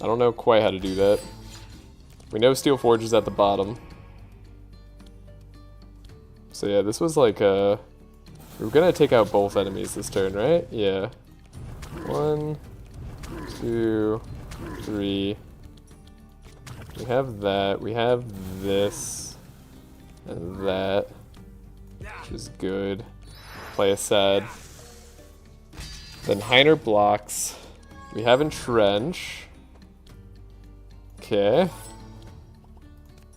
I don't know quite how to do that. We know Steel Forge is at the bottom. So yeah, this was like a... We're gonna take out both enemies this turn, right? Yeah. 1, 2, 3. We have that. We have this. And that. Which is good. Play a sad. Then Heiner blocks. We have Entrench. Okay.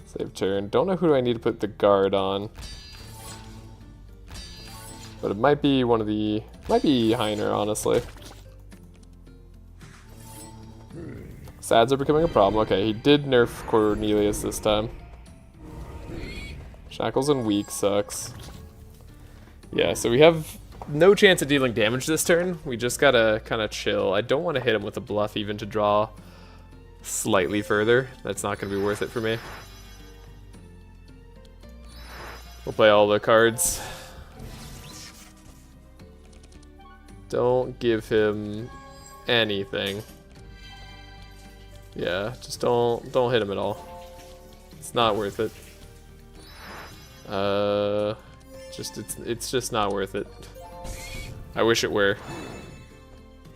Save turn. Don't know who I need to put the guard on. But it might be one of the... Might be Heiner, honestly. Sads are becoming a problem. Okay, he did nerf Cornelius this time. Shackles and Weak sucks. Yeah, so we have no chance of dealing damage this turn. We just gotta kind of chill. I don't want to hit him with a bluff even to draw slightly further. That's not going to be worth it for me. We'll play all the cards. Don't give him anything. Yeah, just don't hit him at all. It's not worth it. It's just not worth it. I wish it were.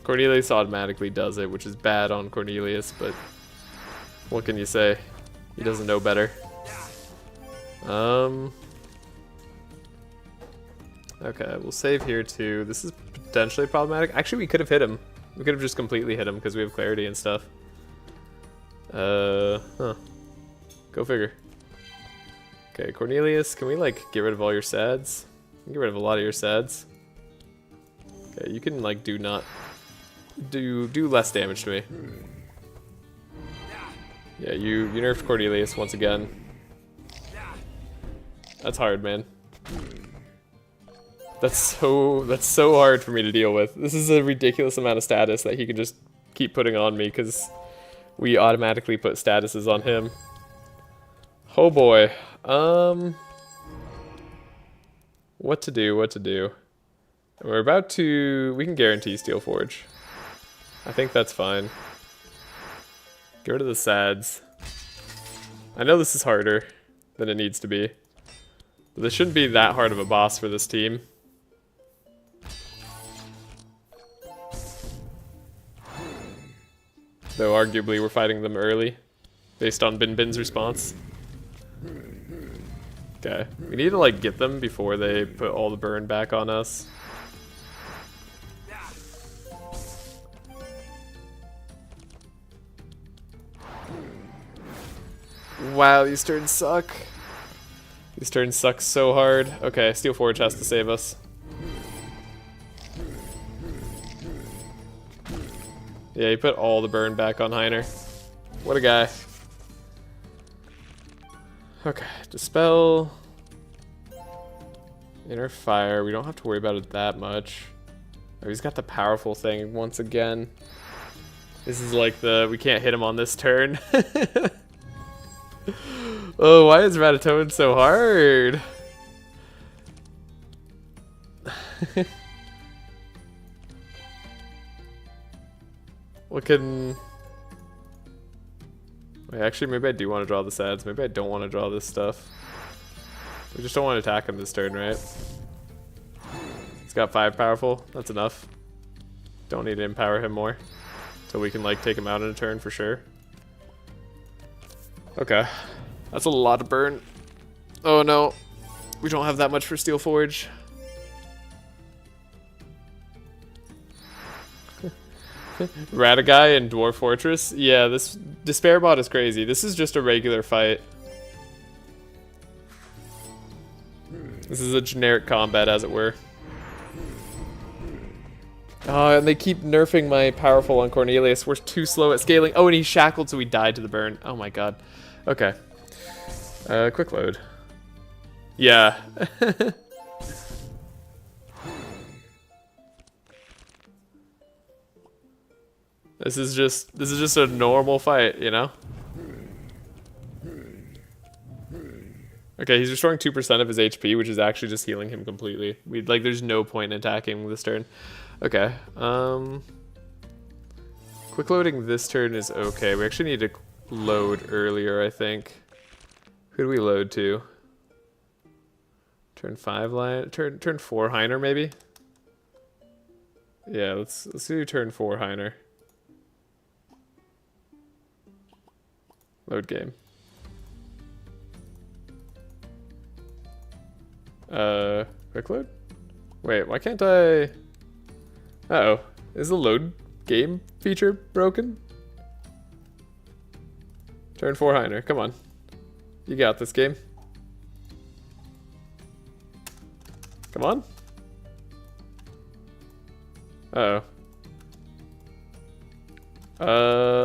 Cornelius automatically does it, which is bad on Cornelius, but what can you say? He doesn't know better. Okay, we'll save here too. This is potentially problematic. Actually, we could have hit him. We could have just completely hit him because we have clarity and stuff. Go figure. Okay, Cornelius, can we like get rid of all your sads? Get rid of a lot of your sads. Okay, you can like do less damage to me. Yeah, you nerfed Cornelius once again. That's hard, man. That's so hard for me to deal with. This is a ridiculous amount of status that he can just keep putting on me because we automatically put statuses on him. Oh boy. What to do? We're about to... We can guarantee Steel Forge. I think that's fine. Get rid of the sads. I know this is harder than it needs to be. But this shouldn't be that hard of a boss for this team. Though arguably we're fighting them early, based on Bin's response. Okay, we need to like get them before they put all the burn back on us. Wow, these turns suck. These turns suck so hard. Okay, Steel Forge has to save us. Yeah, he put all the burn back on Heiner. What a guy. Okay, Dispel. Inner Fire. We don't have to worry about it that much. Oh, he's got the powerful thing once again. This is like the, we can't hit him on this turn. Oh, why is Ratatone so hard? What can... Wait, actually, maybe I do want to draw the ads. Maybe I don't want to draw this stuff. We just don't want to attack him this turn, right? He's got 5 powerful. That's enough. Don't need to empower him more. So we can, like, take him out in a turn for sure. Okay. That's a lot of burn. Oh, no. We don't have that much for Steel Forge. Rataguy and Dwarf Fortress? Yeah, this Despair mod is crazy. This is just a regular fight. This is a generic combat, as it were. Oh, and they keep nerfing my powerful on Cornelius. We're too slow at scaling. Oh, and he's shackled, so he died to the burn. Oh my god. Okay. Quick load. Yeah. This is just a normal fight, you know? Okay, he's restoring 2% of his HP, which is actually just healing him completely. There's no point in attacking this turn. Okay. Quick loading this turn is okay. We actually need to load earlier, I think. Who do we load to? Turn 5 line, turn 4 Heiner maybe? Yeah, let's do turn 4 Heiner. Load game. Quick load? Wait, why can't I? Uh-oh. Is the load game feature broken? Turn 4 Heiner, come on. You got this game. Come on. Uh-oh.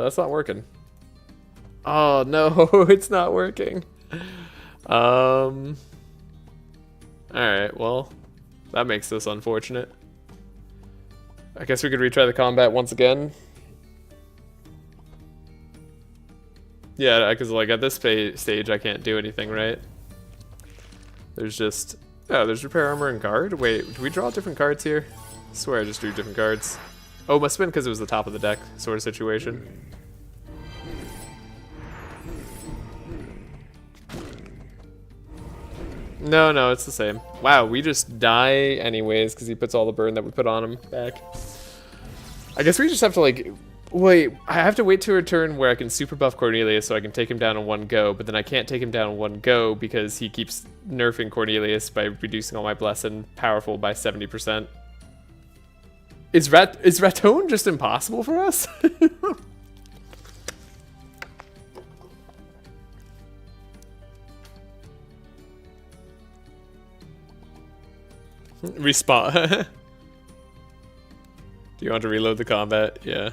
That's not working. Oh no, it's not working. Alright, well, that makes this unfortunate. I guess we could retry the combat once again. Yeah, because like at this stage I can't do anything, right? There's just... Oh, there's repair armor and guard? Wait, do we draw different cards here? I swear I just drew different cards. Oh, must have been because it was the top of the deck sort of situation. No, no, it's the same. Wow, we just die anyways because he puts all the burn that we put on him back. I guess we just have to like... Wait, I have to wait to a turn where I can super buff Cornelius so I can take him down in one go, but then I can't take him down in one go because he keeps nerfing Cornelius by reducing all my blessing powerful by 70%. Is Ratatone just impossible for us? Respawn. Do you want to reload the combat? Yeah.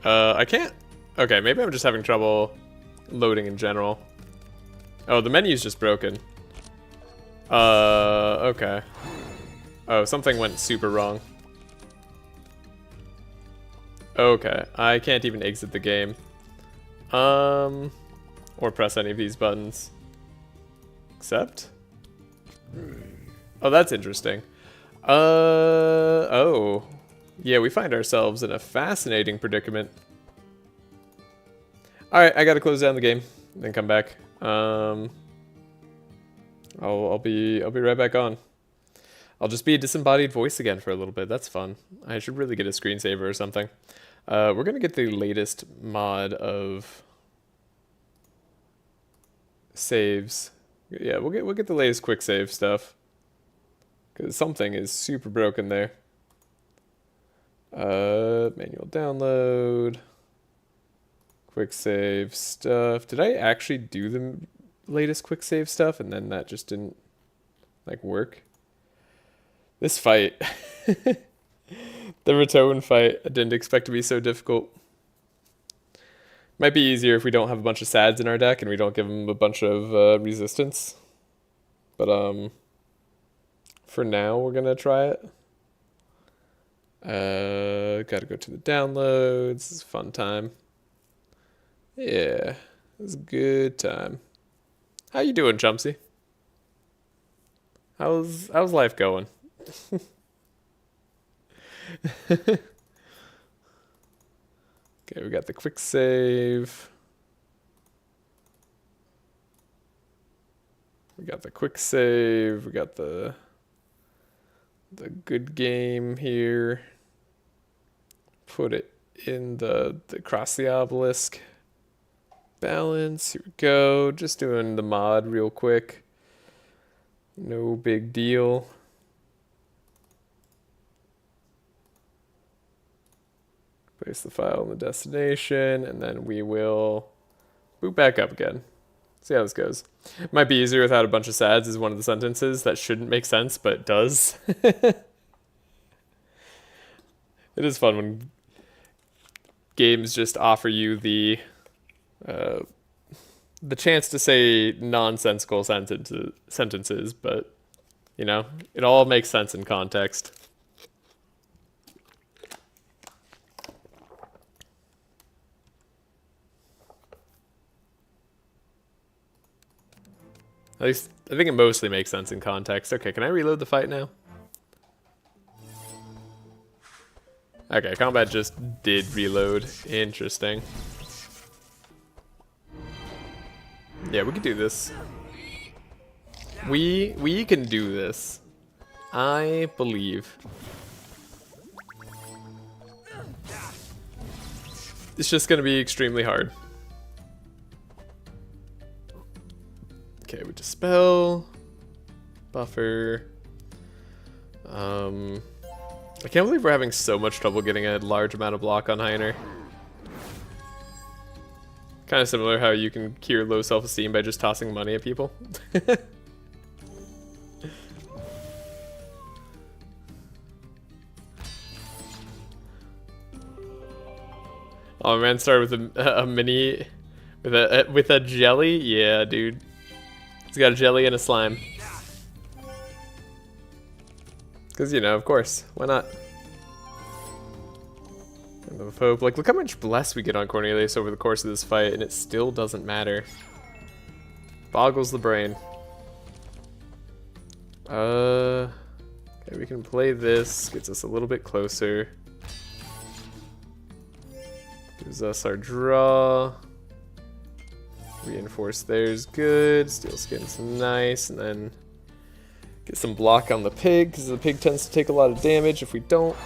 I can't. Okay, maybe I'm just having trouble loading in general. Oh, the menu's just broken. Okay. Oh, something went super wrong. Okay, I can't even exit the game. Or press any of these buttons. Accept? Oh, that's interesting. Oh. Yeah, we find ourselves in a fascinating predicament. Alright, I gotta close down the game, then come back. I'll be right back on. I'll just be a disembodied voice again for a little bit. That's fun. I should really get a screensaver or something. We're gonna get the latest mod of saves. Yeah, we'll get the latest quick save stuff. Cause something is super broken there. Manual download. Quick save stuff. Did I actually do the latest quick save stuff and then that just didn't like work? This fight. The Ratatone fight, I didn't expect to be so difficult. Might be easier if we don't have a bunch of sads in our deck and we don't give them a bunch of resistance. But for now we're gonna try it. Gotta go to the downloads. This is a fun time. Yeah, it's a good time. How you doing, Chumpsy? How's life going? Okay, we got the quick save. We got the quick save. We got the good game here. Put it in the cross the obelisk. Balance. Here we go. Just doing the mod real quick. No big deal. Place the file in the destination, and then we will boot back up again. See how this goes. Might be easier without a bunch of sads is one of the sentences that shouldn't make sense, but does. It is fun when games just offer you the chance to say nonsensical sentences, but you know, it all makes sense in context. At least, I think it mostly makes sense in context. Okay, can I reload the fight now? Okay, combat just did reload. Interesting. Yeah, we can do this. We can do this. I believe. It's just gonna be extremely hard. Okay, we dispel, buffer. I can't believe we're having so much trouble getting a large amount of block on Heiner. Kind of similar how you can cure low self-esteem by just tossing money at people. Oh man, started with a mini, with a jelly. Yeah, dude. He's got a jelly and a slime. Because, you know, of course. Why not? End of hope. Like, look how much bless we get on Cornelius over the course of this fight, and it still doesn't matter. Boggles the brain. Okay, we can play this. Gets us a little bit closer. Gives us our draw. Reinforce there's good. Steel skin's nice. And then get some block on the pig, because the pig tends to take a lot of damage if we don't.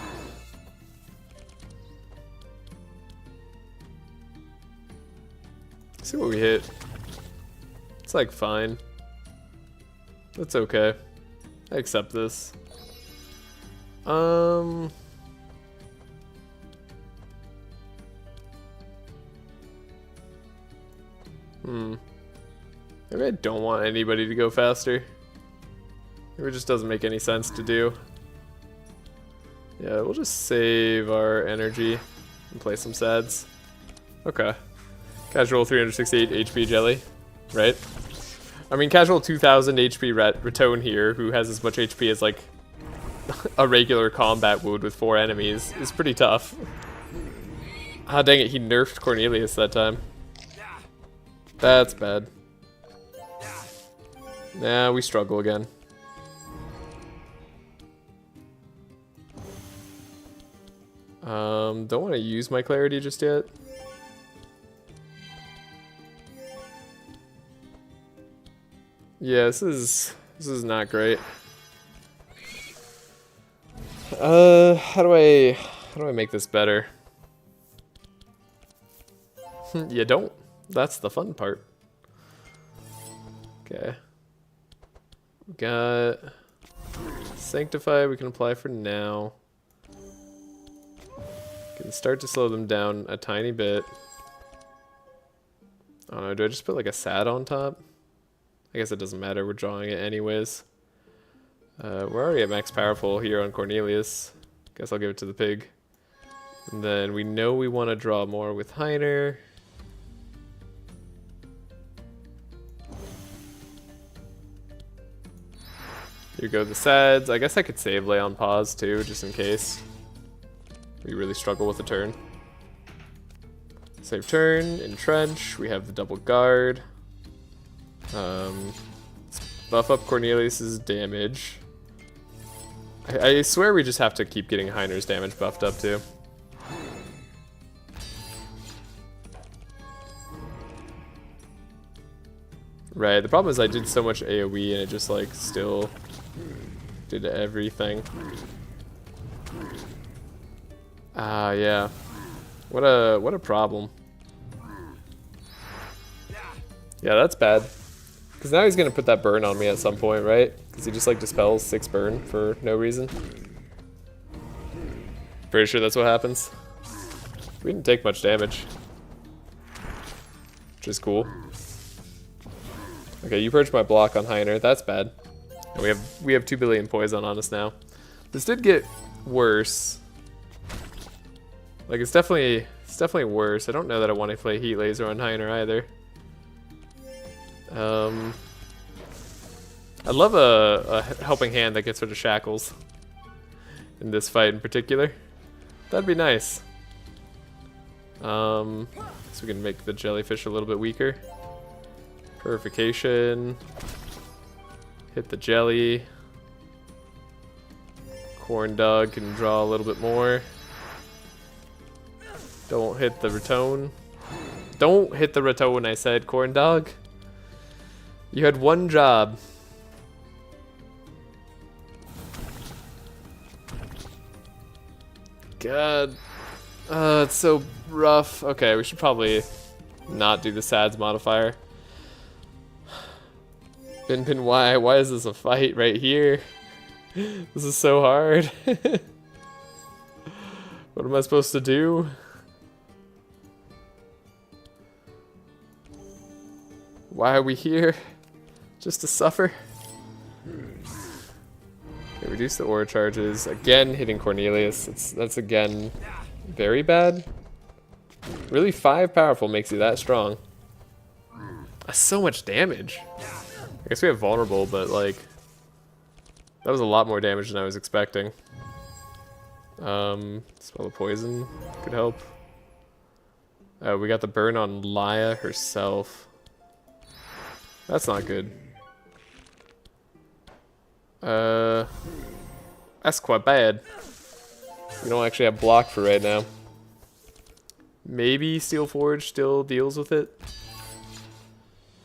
See what we hit. It's like fine. That's okay. I accept this. Maybe I don't want anybody to go faster. Maybe it just doesn't make any sense to do. Yeah, we'll just save our energy and play some sads. Okay. Casual 368 HP jelly, right? I mean, casual 2000 HP Ratatone here, who has as much HP as like a regular combat would with 4 enemies, is pretty tough. Ah, dang it, he nerfed Cornelius that time. That's bad. Nah, we struggle again. Don't want to use my clarity just yet. Yeah, this is not great. How do I make this better? You don't. That's the fun part. Okay. We got Sanctify, we can apply for now. Can start to slow them down a tiny bit. I don't know, do I just put like a sad on top? I guess it doesn't matter, we're drawing it anyways. We're already at max powerful here on Cornelius. Guess I'll give it to the pig. And then we know we want to draw more with Heiner. Here go the sads. I guess I could save lay on pause too, just in case we really struggle with the turn. Save turn, entrench, we have the double guard. Let's buff up Cornelius's damage. I swear we just have to keep getting Heiner's damage buffed up too. Right, the problem is I did so much AoE and it just like still did everything. Ah, yeah. What a problem. Yeah, that's bad. Because now he's gonna put that burn on me at some point, right? Because he just like dispels 6 burn for no reason. Pretty sure that's what happens. We didn't take much damage, which is cool. Okay, you purged my block on Heiner. That's bad. And we have 2 billion poison on us now. This did get worse. Like it's definitely worse. I don't know that I want to play Heat Laser on Heiner either. I'd love a helping hand that gets rid of shackles in this fight in particular. That'd be nice. So we can make the jellyfish a little bit weaker. Purification. Hit the jelly. Corn dog can draw a little bit more. Don't hit the Ratatone. Don't hit the Ratatone, I said, corn dog. You had one job. God. It's so rough. Okay, we should probably not do the SADS modifier. Pin, why? Why is this a fight right here? This is so hard. What am I supposed to do? Why are we here? Just to suffer? Okay, reduce the aura charges. Again, hitting Cornelius. That's again very bad. Really, 5 powerful makes you that strong. That's so much damage. I guess we have vulnerable, but like that was a lot more damage than I was expecting. Spell the poison could help. We got the burn on Laya herself. That's not good. That's quite bad. We don't actually have block for right now. Maybe Steel Forge still deals with it.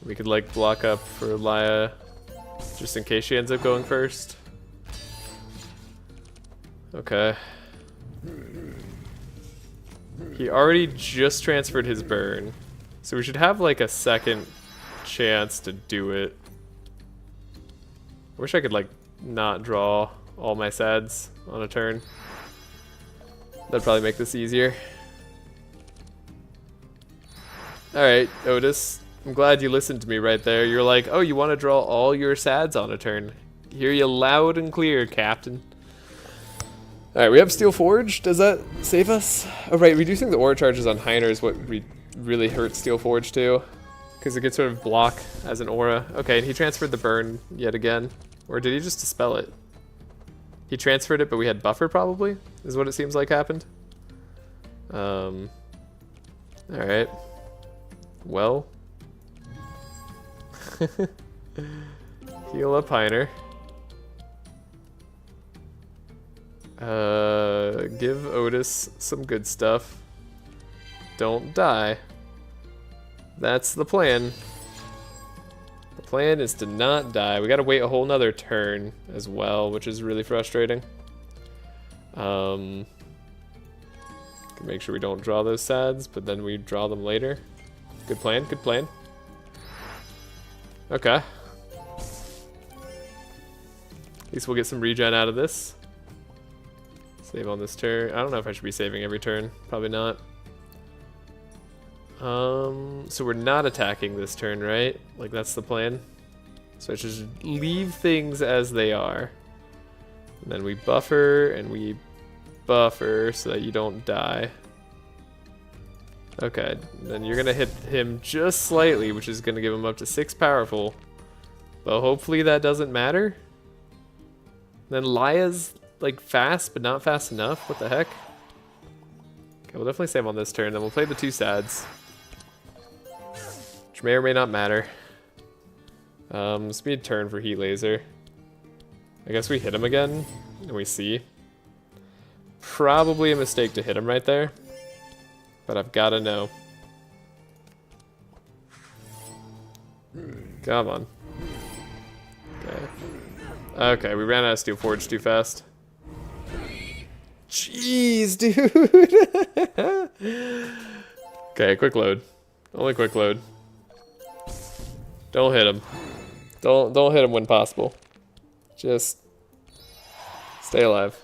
We could like block up for Laya just in case she ends up going first. Okay. He already just transferred his burn, so we should have like a second chance to do it. I wish I could like not draw all my sads on a turn. That'd probably make this easier. Alright, Otis. I'm glad you listened to me right there. You're like, oh, you want to draw all your sads on a turn. Hear you loud and clear, Captain. Alright, we have Steel Forge. Does that save us? Oh, right, reducing the aura charges on Heiner is what really hurts Steel Forge too. Because it gets sort of block as an aura. Okay, and he transferred the burn yet again. Or did he just dispel it? He transferred it, but we had buffer probably, is what it seems like happened. Alright. Well. Heal up Heiner. Give Otis some good stuff. Don't die. That's the plan. The plan is to not die. We gotta wait a whole nother turn as well, which is really frustrating. Can make sure we don't draw those sads, but then we draw them later. Good plan, good plan. Okay. At least we'll get some regen out of this. Save on this turn. I don't know if I should be saving every turn. Probably not. So we're not attacking this turn, right? Like, that's the plan. So I should just leave things as they are. And then we buffer and we buffer so that you don't die. Okay, then you're gonna hit him just slightly, which is gonna give him up to 6 powerful. But hopefully that doesn't matter. Then Laya's like fast, but not fast enough. What the heck? Okay, we'll definitely save on this turn. Then we'll play the 2 sads, which may or may not matter. Speed turn for Heat Laser. I guess we hit him again, and we see. Probably a mistake to hit him right there, but I've got to know. Come on. Okay. Okay, we ran out of Steel Forge too fast. Jeez, dude. Okay, quick load. Only quick load. Don't hit him. Don't hit him when possible. Just stay alive.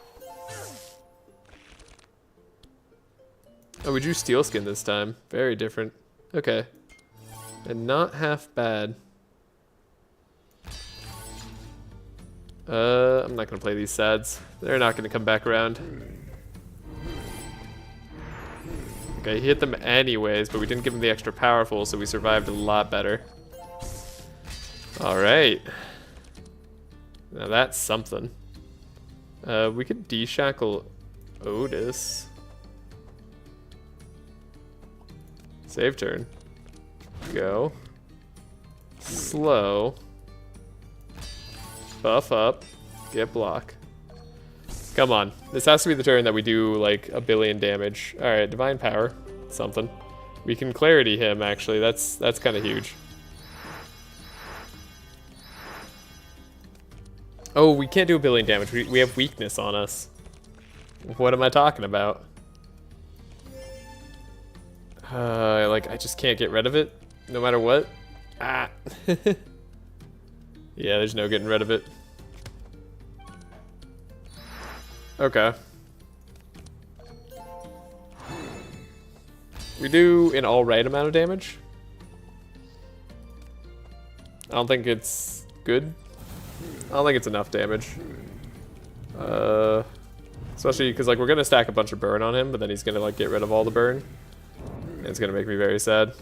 Oh, we drew Steel Skin this time. Very different. Okay. And not half bad. I'm not gonna play these sads. They're not gonna come back around. Okay, he hit them anyways, but we didn't give him the extra powerful, so we survived a lot better. Alright. Now that's something. We could deshackle Otis. Save turn. Go. Slow. Buff up. Get block. Come on. This has to be the turn that we do like 1 billion damage. Alright, Divine Power. Something. We can Clarity him, actually. That's kind of huge. Oh, we can't do 1 billion damage. We have weakness on us. What am I talking about? Like, I just can't get rid of it, no matter what. Ah. Yeah, there's no getting rid of it. Okay. We do an alright amount of damage. I don't think it's good. I don't think it's enough damage. Especially because, like, we're gonna stack a bunch of burn on him, but then he's gonna, like, get rid of all the burn. And it's gonna make me very sad.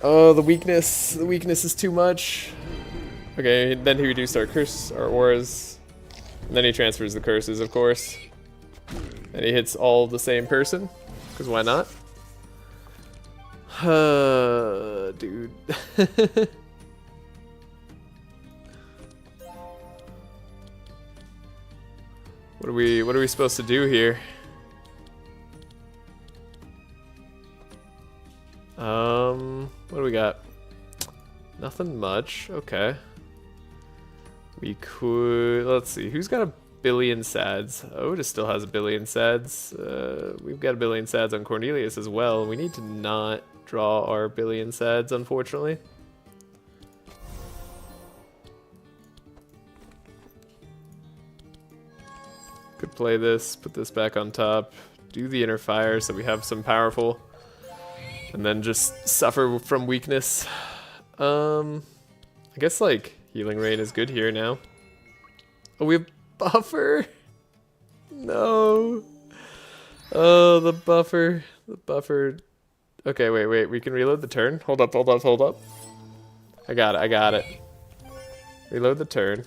Oh, the weakness. The weakness is too much. Okay, then he reduced our curse, our auras. And then he transfers the curses, of course. And he hits all the same person. Because why not? Dude. What are we supposed to do here? What do we got? Nothing much. Okay. We could, let's see, who's got 1 billion sads? Otis still has 1 billion sads. We've got 1 billion sads on Cornelius as well. We need to not draw our 1 billion sads, unfortunately. Could play this, put this back on top, do the inner fire so we have some powerful, and then just suffer from weakness. I guess like Healing Rain is good here now. Oh, we have buffer. No. Oh, the buffer. The buffer. Okay, wait. We can reload the turn. Hold up. I got it. Reload the turn.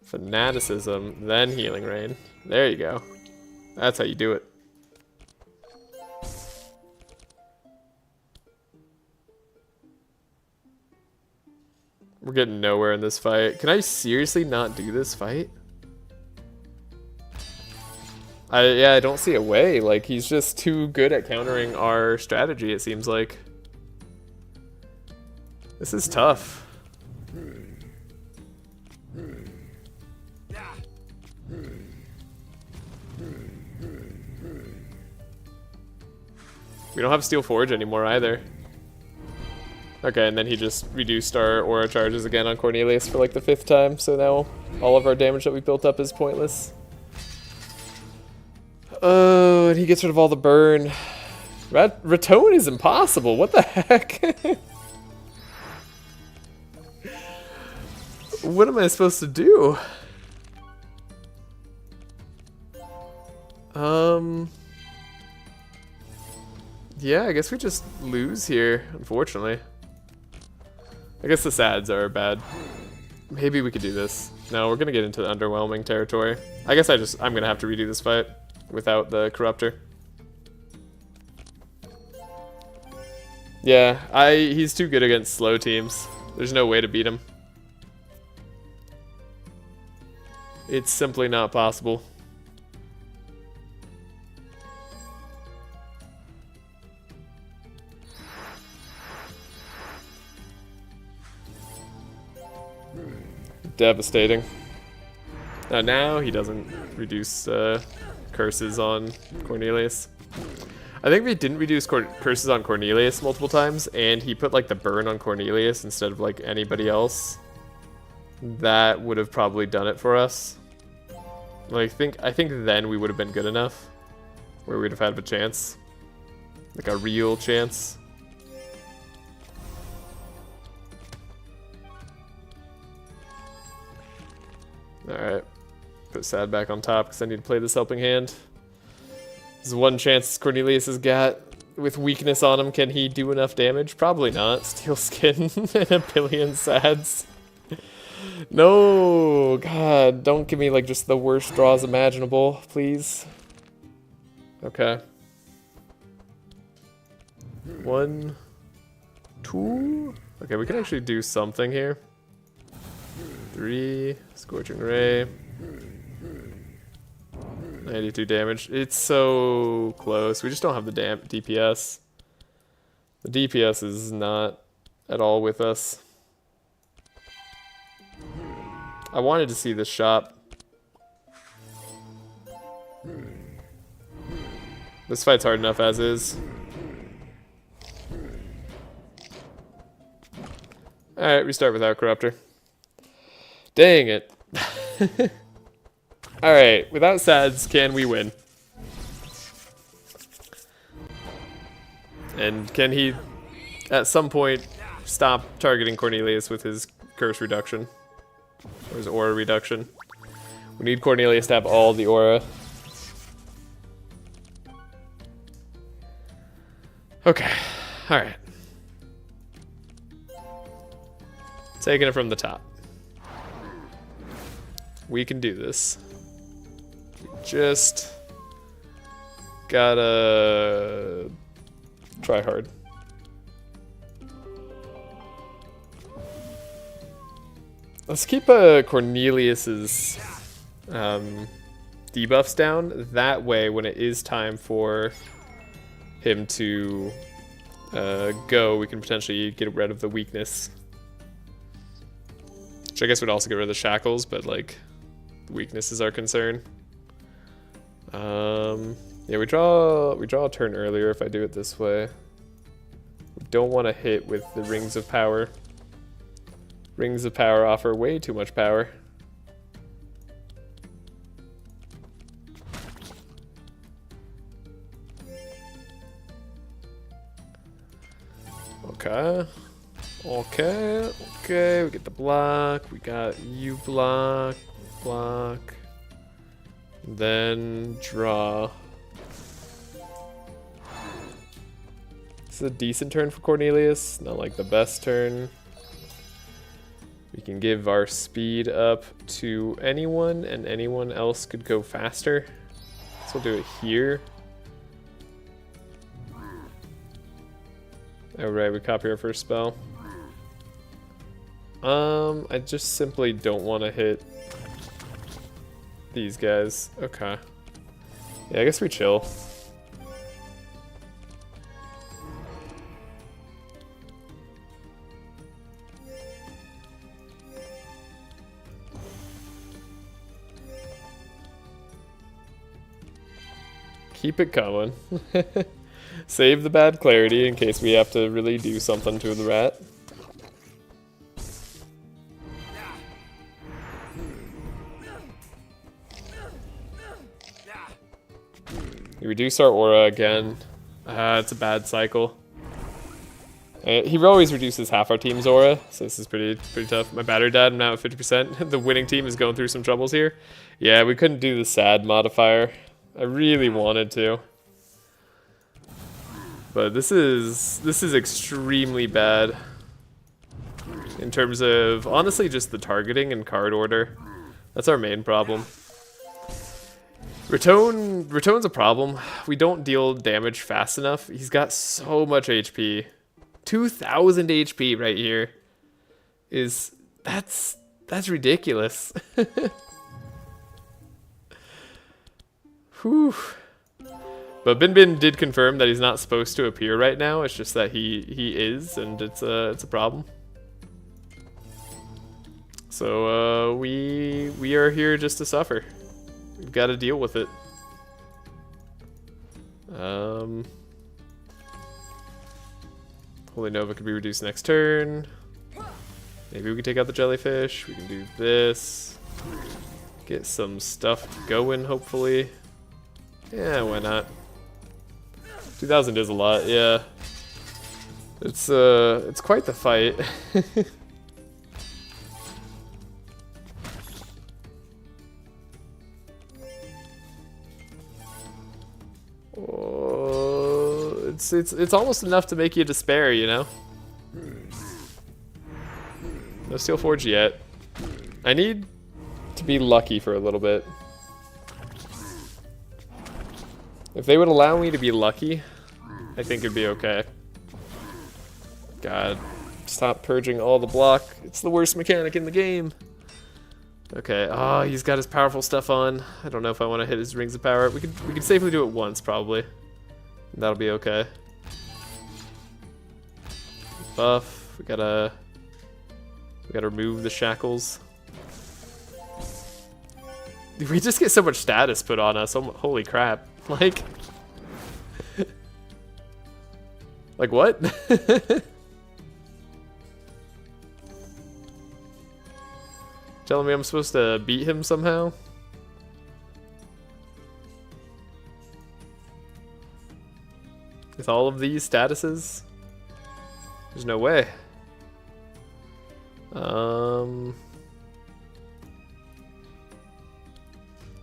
Fanaticism, then Healing Rain. There you go. That's how you do it. We're getting nowhere in this fight. Can I seriously not do this fight? Yeah, I don't see a way. Like, he's just too good at countering our strategy, it seems like. This is tough. We don't have Steel Forge anymore either. Okay, and then he just reduced our aura charges again on Cornelius for like the 5th time, so now all of our damage that we built up is pointless. Oh, and he gets rid of all the burn. Ratatone is impossible. What the heck? What am I supposed to do? Yeah, I guess we just lose here, unfortunately. I guess the sads are bad. Maybe we could do this. No, we're gonna get into the underwhelming territory. I guess I'm gonna have to redo this fight without the corruptor. Yeah, he's too good against slow teams. There's no way to beat him. It's simply not possible. Devastating. Now he doesn't reduce curses on Cornelius. I think if he didn't reduce curses on Cornelius multiple times, and he put like the burn on Cornelius instead of like anybody else, that would have probably done it for us. Like, I think then we would have been good enough, where we'd have had a chance, like a real chance. Alright, put Sad back on top because I need to play this helping hand. This is one chance Cornelius has got. With weakness on him, can he do enough damage? Probably not. Steel skin and a billion sads. No, God, don't give me like just the worst draws imaginable, please. Okay. 1, 2. Okay, we can actually do something here. 3, Scorching Ray. 92 damage. It's so close. We just don't have the damn DPS. The DPS is not at all with us. I wanted to see this shop. This fight's hard enough as is. Alright, restart without Corruptor. Dang it. Alright, without Sads, can we win? And can he, at some point, stop targeting Cornelius with his curse reduction? Or his aura reduction? We need Cornelius to have all the aura. Okay, alright. Taking it from the top. We can do this. Just gotta try hard. Let's keep Cornelius's debuffs down. That way, when it is time for him to go, we can potentially get rid of the weakness. Which I guess would also get rid of the shackles, but like, the weakness is our concern. Yeah, we draw a turn earlier if I do it this way. We don't want to hit with the Rings of Power. Rings of Power offer way too much power. Okay. Okay, okay, we get the block, we got you block, block, then draw. This is a decent turn for Cornelius, not like the best turn. We can give our speed up to anyone, and anyone else could go faster. So we'll do it here. Alright, we copy our first spell. I just simply don't want to hit these guys. Okay. Yeah, I guess we chill. Keep it coming. Save the bad clarity in case we have to really do something to the rat. We reduce our aura again. It's a bad cycle. He always reduces half our team's aura, so this is pretty tough. My battery died, I'm now at 50%. The winning team is going through some troubles here. Yeah, we couldn't do the sad modifier. I really wanted to. But this is extremely bad. In terms of, honestly, just the targeting and card order. That's our main problem. Ratone's a problem. We don't deal damage fast enough. He's got so much HP. 2,000 HP right here. That's ridiculous. Whew. But Bin Bin did confirm that he's not supposed to appear right now. It's just that he is, and it's a problem. So we are here just to suffer. We've got to deal with it. Holy Nova could be reduced next turn. Maybe we can take out the jellyfish. We can do this. Get some stuff going, hopefully. Yeah, why not? 2,000 is a lot, yeah. It's quite the fight. It's almost enough to make you despair, you know? No Steel Forge yet. I need to be lucky for a little bit. If they would allow me to be lucky, I think it'd be okay. God, stop purging all the block. It's the worst mechanic in the game. Okay, he's got his powerful stuff on. I don't know if I want to hit his rings of power. We could safely do it once, probably. That'll be okay. Buff. We gotta remove the shackles. We just get so much status put on us. Holy crap! Like what? Telling me I'm supposed to beat him somehow? With all of these statuses? There's no way.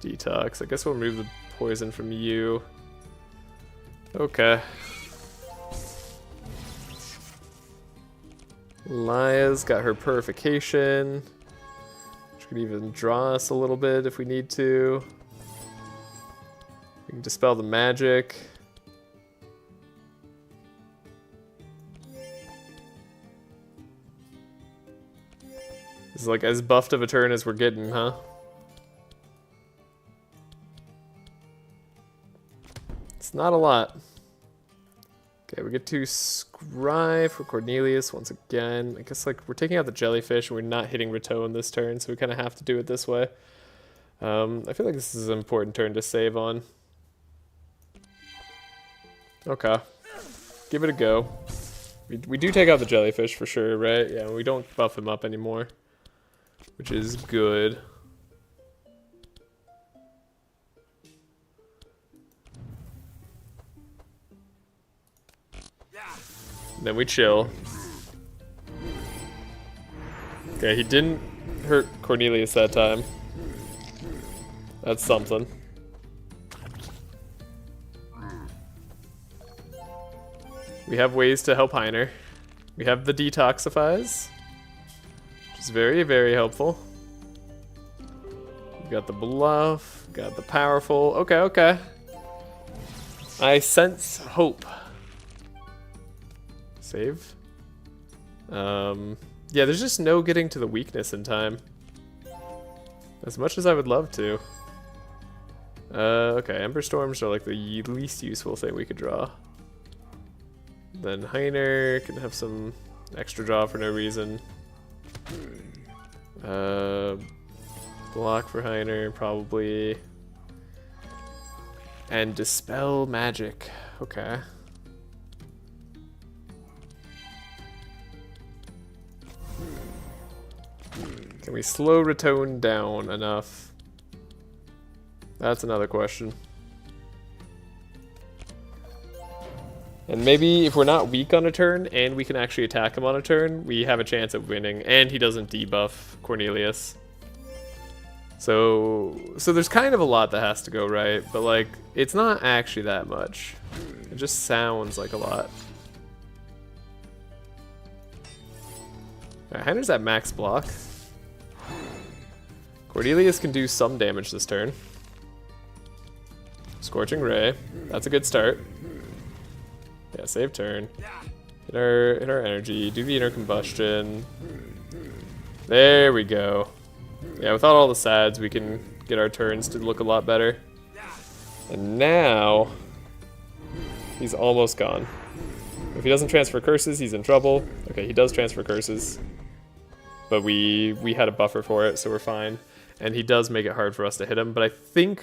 Detox. I guess we'll remove the poison from you. Okay. Laya's got her purification. She could even draw us a little bit if we need to. We can dispel the magic. This is like as buffed of a turn as we're getting, huh? It's not a lot. Okay, we get to scry for Cornelius once again. I guess like we're taking out the jellyfish and we're not hitting Ratatone this turn, so we kind of have to do it this way. I feel like this is an important turn to save on. Okay. Give it a go. We do take out the jellyfish for sure, right? Yeah, we don't buff him up anymore, which is good. Then we chill. Okay, he didn't hurt Cornelius that time. That's something. We have ways to help Heiner. We have the detoxifies, which is very, very helpful. We got the bluff, got the powerful. Okay, okay. I sense hope. Save. Yeah, there's just no getting to the weakness in time. As much as I would love to. Okay, Ember Storms are like the least useful thing we could draw. Then Heiner can have some extra draw for no reason. Block for Heiner, probably. And Dispel Magic. Okay. Can we slow Ratatone down enough? That's another question. And maybe if we're not weak on a turn and we can actually attack him on a turn, we have a chance of winning. And he doesn't debuff Cornelius. So there's kind of a lot that has to go right, but like, it's not actually that much. It just sounds like a lot. Alright, Heiner's at max block. Cornelius can do some damage this turn. Scorching Ray. That's a good start. Yeah, save turn. Hit our energy. Do the inner combustion. There we go. Yeah, without all the sads, we can get our turns to look a lot better. And now, he's almost gone. If he doesn't transfer curses, he's in trouble. Okay, he does transfer curses. But we had a buffer for it, so we're fine. And he does make it hard for us to hit him, but I think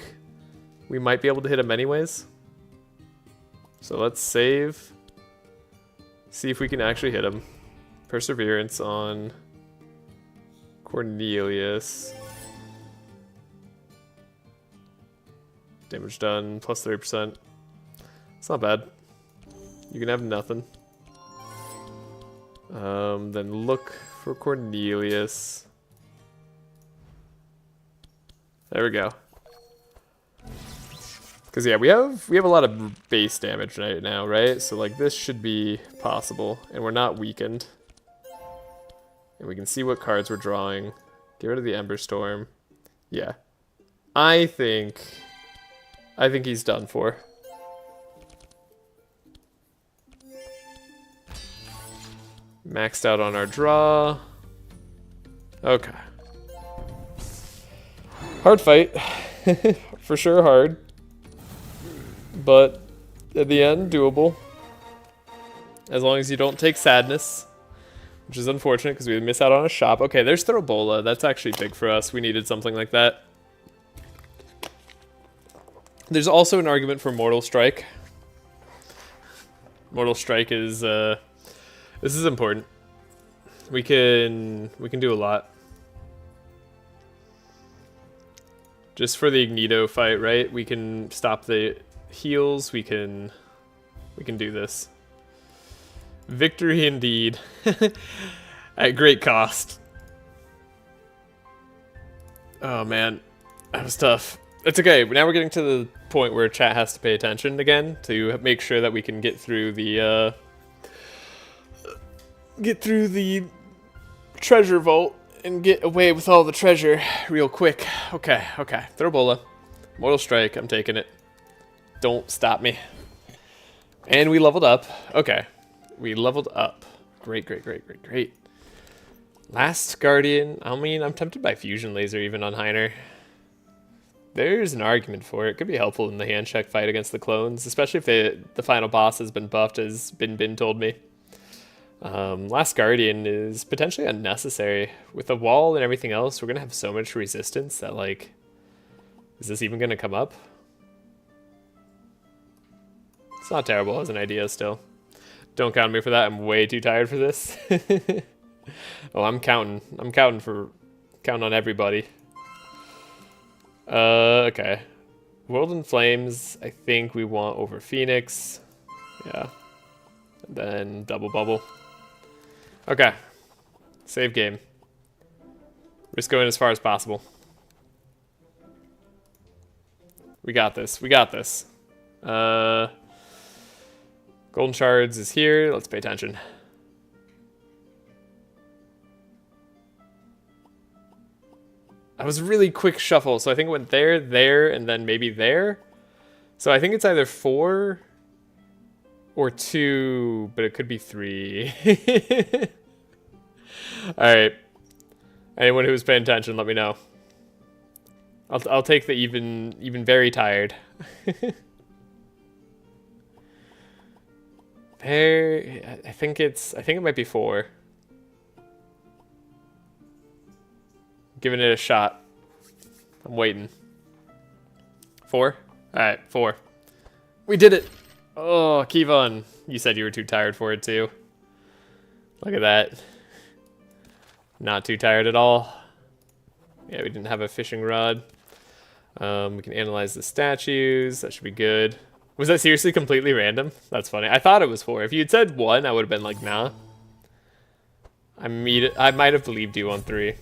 we might be able to hit him anyways. So let's save. See if we can actually hit him. Perseverance on Cornelius. Damage done, plus 30%. It's not bad. You can have nothing. Then look for Cornelius. There we go. Because yeah, we have a lot of base damage right now, right? So like this should be possible, and we're not weakened. And we can see what cards we're drawing. Get rid of the Ember Storm. Yeah. I think he's done for. Maxed out on our draw. Okay. Hard fight. For sure hard. But at the end, doable. As long as you don't take sadness. Which is unfortunate because we would miss out on a shop. Okay, there's Throbola. That's actually big for us. We needed something like that. There's also an argument for Mortal Strike. Mortal Strike is this is important. We can do a lot. Just for the Ignito fight, right? We can stop the heals. We can do this. Victory indeed. At great cost. Oh man, that was tough. It's okay. Now we're getting to the point where chat has to pay attention again to make sure that we can get through the treasure vault and get away with all the treasure real quick. Okay. Throbola. Mortal Strike. I'm taking it. Don't stop me. And we leveled up. Okay. We leveled up. Great. Last Guardian. I mean, I'm tempted by Fusion Laser even on Heiner. There's an argument for it. Could be helpful in the hand check fight against the clones, especially if the final boss has been buffed, as Bin told me. Last Guardian is potentially unnecessary. With the wall and everything else, we're going to have so much resistance that, like, is this even going to come up? It's not terrible as an idea still. Don't count me for that. I'm way too tired for this. Oh, I'm counting. I'm counting on everybody. Okay. World in Flames, I think we want over Phoenix. Yeah. And then double bubble. Okay. Save game. Risk going as far as possible. We got this. Golden Shards is here. Let's pay attention. That was a really quick shuffle, so I think it went there, and then maybe there. So I think it's either 4 or 2, but it could be 3. Alright. Anyone who's paying attention, let me know. I'll take the even very tired. There, I think it might be 4. Giving it a shot. I'm waiting. 4? Alright, 4. We did it! Oh, Kevon, you said you were too tired for it too. Look at that. Not too tired at all. Yeah, we didn't have a fishing rod. We can analyze the statues. That should be good. Was that seriously completely random? That's funny. I thought it was 4. If you'd said 1, I would have been like, nah. I might have believed you on 3.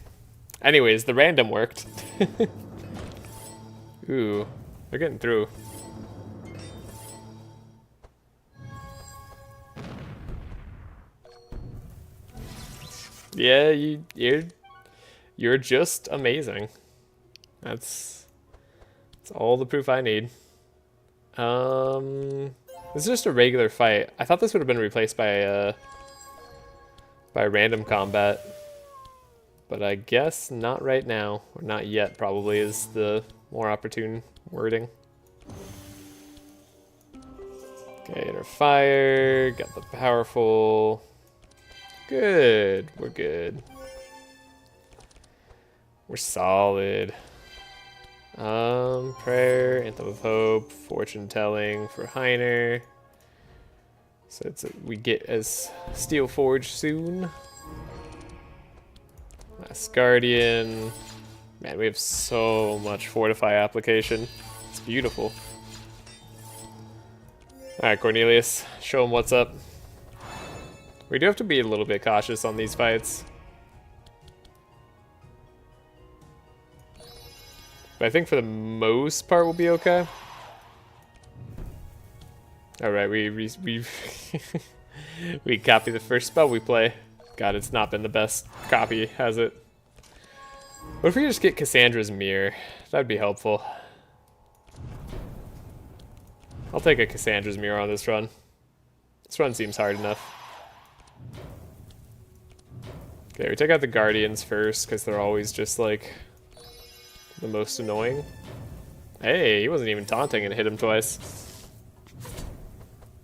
Anyways, the random worked. Ooh, they're getting through. Yeah, you're just amazing. That's all the proof I need. This is just a regular fight. I thought this would have been replaced by random combat, but I guess not right now, or not yet. Probably is the more opportune wording. Okay, inner fire. Got the powerful. Good. We're good. We're solid. Prayer, Anthem of Hope, Fortune Telling for Heiner. So we get as Steel Forge soon. Last Guardian. Man, we have so much Fortify application. It's beautiful. Alright, Cornelius, show him what's up. We do have to be a little bit cautious on these fights. But I think for the most part we'll be okay. Alright, we we copy the first spell we play. God, it's not been the best copy, has it? What if we just get Cassandra's Mirror? That'd be helpful. I'll take a Cassandra's Mirror on this run. This run seems hard enough. Okay, we take out the Guardians first, because they're always just, like, the most annoying. Hey, he wasn't even taunting and hit him twice.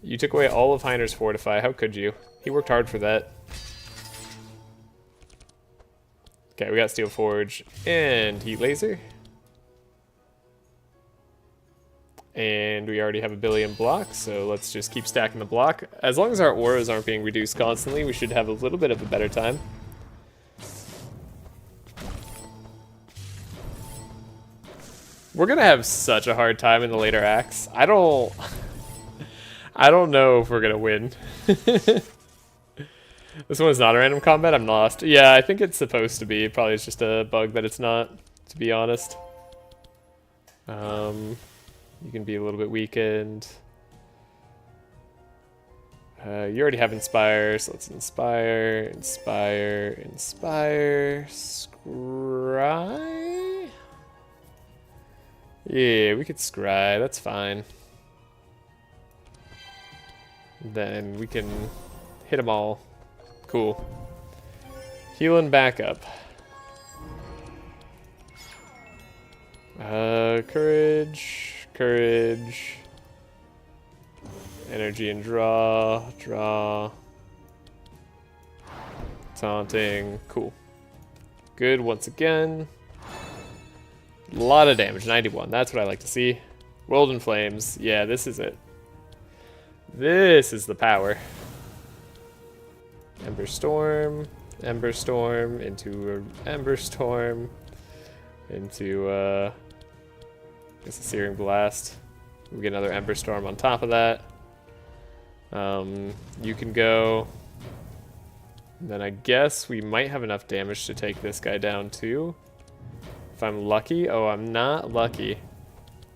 You took away all of Heiner's Fortify. How could you? He worked hard for that. Okay, we got Steel Forge and Heat Laser. And we already have a billion blocks, so let's just keep stacking the block. As long as our auras aren't being reduced constantly, we should have a little bit of a better time. We're gonna have such a hard time in the later acts. I don't know if we're gonna win. This one's not a random combat, I'm lost. Yeah, I think it's supposed to be. Probably it's just a bug that it's not, to be honest. You can be a little bit weakened. You already have Inspire, so let's Inspire, Inspire, Inspire, Scry? Yeah, we could Scry, that's fine. Then we can hit them all. Cool. Healing back up. Courage, courage. Energy and draw, draw. Taunting, cool. Good once again. A lot of damage, 91, that's what I like to see. World in Flames, yeah, this is it. This is the power. Ember Storm into Ember Storm, into I guess a Searing Blast. We get another Ember Storm on top of that. You can go. And then I guess we might have enough damage to take this guy down too. If I'm lucky. Oh, I'm not lucky.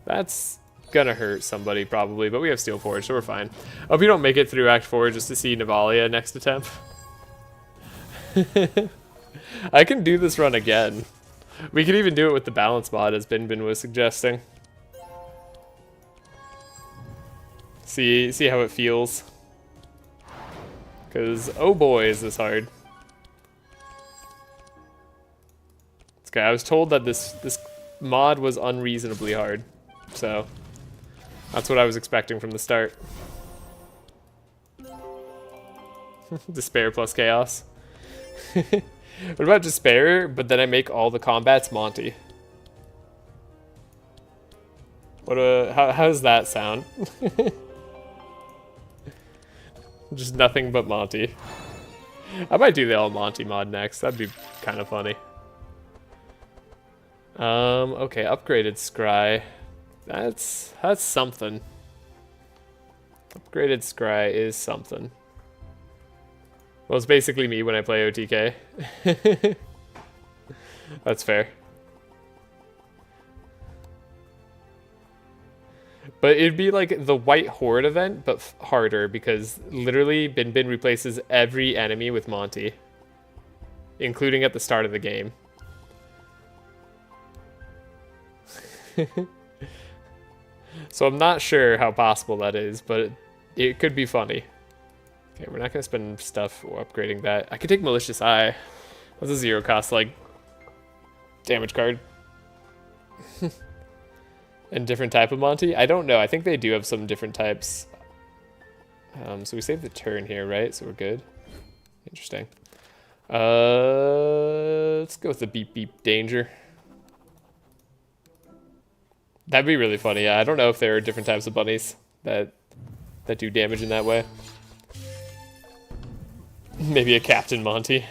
That's gonna hurt somebody probably, but we have Steel Forge, so we're fine. I hope you don't make it through Act 4 just to see Navalia next attempt. I can do this run again. We could even do it with the balance mod, as Bin was suggesting. See how it feels. Because, oh boy, is this hard. Okay, I was told that this mod was unreasonably hard. So, that's what I was expecting from the start. Despair plus Chaos. What about Despair, but then I make all the combats Monty? What how does that sound? Just nothing but Monty. I might do the all Monty mod next. That'd be kind of funny. Okay, upgraded Scry. That's something. Upgraded Scry is something. Well, it's basically me when I play OTK. That's fair. But it'd be like the White Horde event, but harder, because literally Bin Bin replaces every enemy with Monty, including at the start of the game. So I'm not sure how possible that is, but it could be funny. Okay, we're not going to spend stuff upgrading that. I could take Malicious Eye. That's a 0 cost, like, damage card. And different type of Monty? I don't know. I think they do have some different types. So we saved the turn here, right? So we're good. Interesting. Let's go with the Beep Beep Danger. That'd be really funny. Yeah, I don't know if there are different types of bunnies that do damage in that way. Maybe a Captain Monty.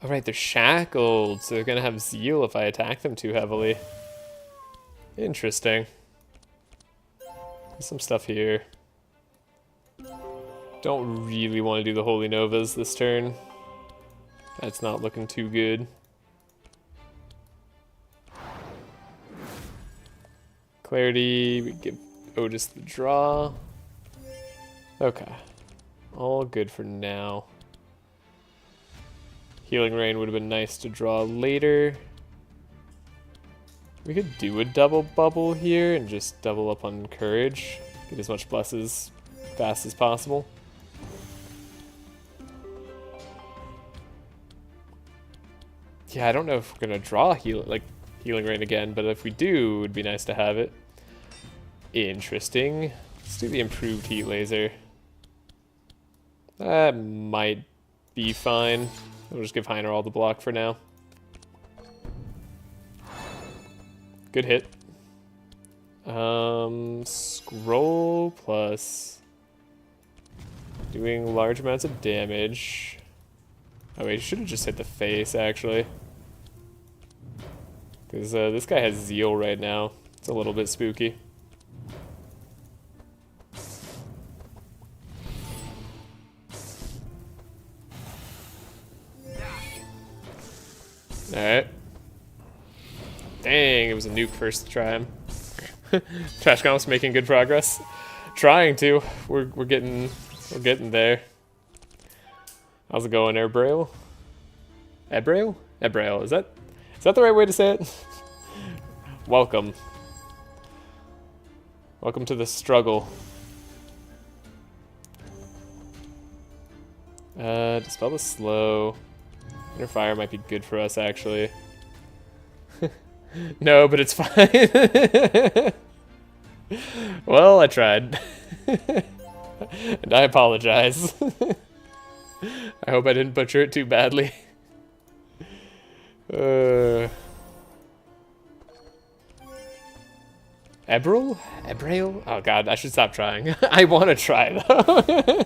Alright, they're shackled, so they're gonna have Zeal if I attack them too heavily. Interesting. There's some stuff here. Don't really want to do the Holy Novas this turn. That's not looking too good. Clarity, we give Otis the draw. Okay. All good for now. Healing Rain would have been nice to draw later. We could do a double bubble here and just double up on Courage. Get as much blesses fast as possible. Yeah, I don't know if we're gonna draw Healing Rain again, but if we do, it would be nice to have it. Interesting. Let's do the improved Heat Laser. That might be fine. We'll just give Heiner all the block for now. Good hit. Scroll plus doing large amounts of damage. Oh wait, should have just hit the face actually. Because this guy has Zeal right now. It's a little bit spooky. Alright. Dang, it was a nuke first try. Trashe Comp's making good progress. Trying to. We're getting there. How's it going, Ebrail? Ebrail? Ebrail, is that the right way to say it? Welcome. Welcome to the struggle. Dispel the slow. Inner Fire might be good for us, actually. No, but it's fine. Well, I tried. And I apologize. I hope I didn't butcher it too badly. Ebrail? Ebrail? Oh god, I should stop trying. I want to try, though.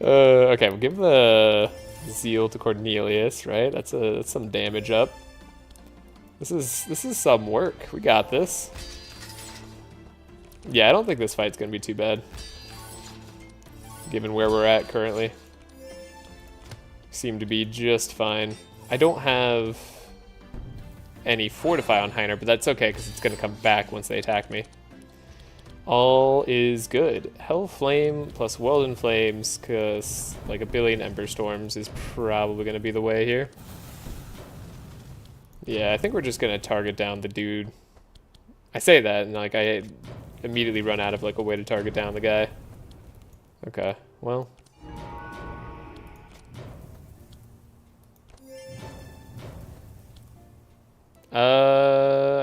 Okay, we'll give the Zeal to Cornelius, right? That's some damage up. This is some work. We got this. Yeah, I don't think this fight's gonna be too bad, given where we're at currently. Seem to be just fine. I don't have any Fortify on Heiner, but that's okay because it's gonna come back once they attack me. All is good. Hell Flame plus World in Flames, because like a billion Ember Storms is probably going to be the way here. Yeah, I think we're just going to target down the dude. I say that, and like I immediately run out of like a way to target down the guy. Okay, well.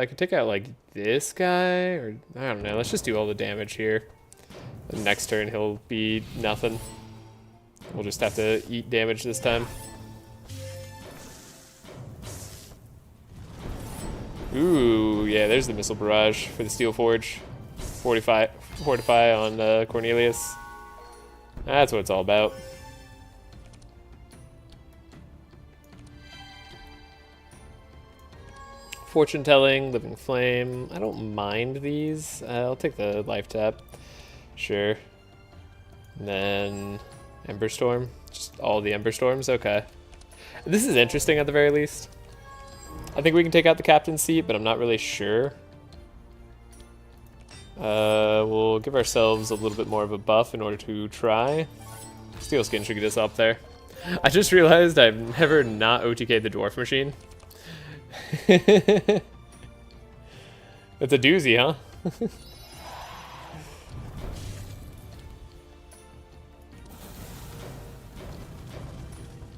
I could take out like this guy, or I don't know. Let's just do all the damage here. The next turn he'll be nothing. We'll just have to eat damage this time. Ooh, yeah, there's the Missile Barrage for the Steel Forge. Fortify on Cornelius. That's what it's all about. Fortune telling, living flame. I don't mind these. I'll take the life tap. Sure. And then Ember Storm. Just all the Ember Storms. Okay. This is interesting at the very least. I think we can take out the captain's seat, but I'm not really sure. We'll give ourselves a little bit more of a buff in order to try. Steel Skin should get us up there. I just realized I've never not OTK'd the Dwarf Machine. It's a doozy, huh?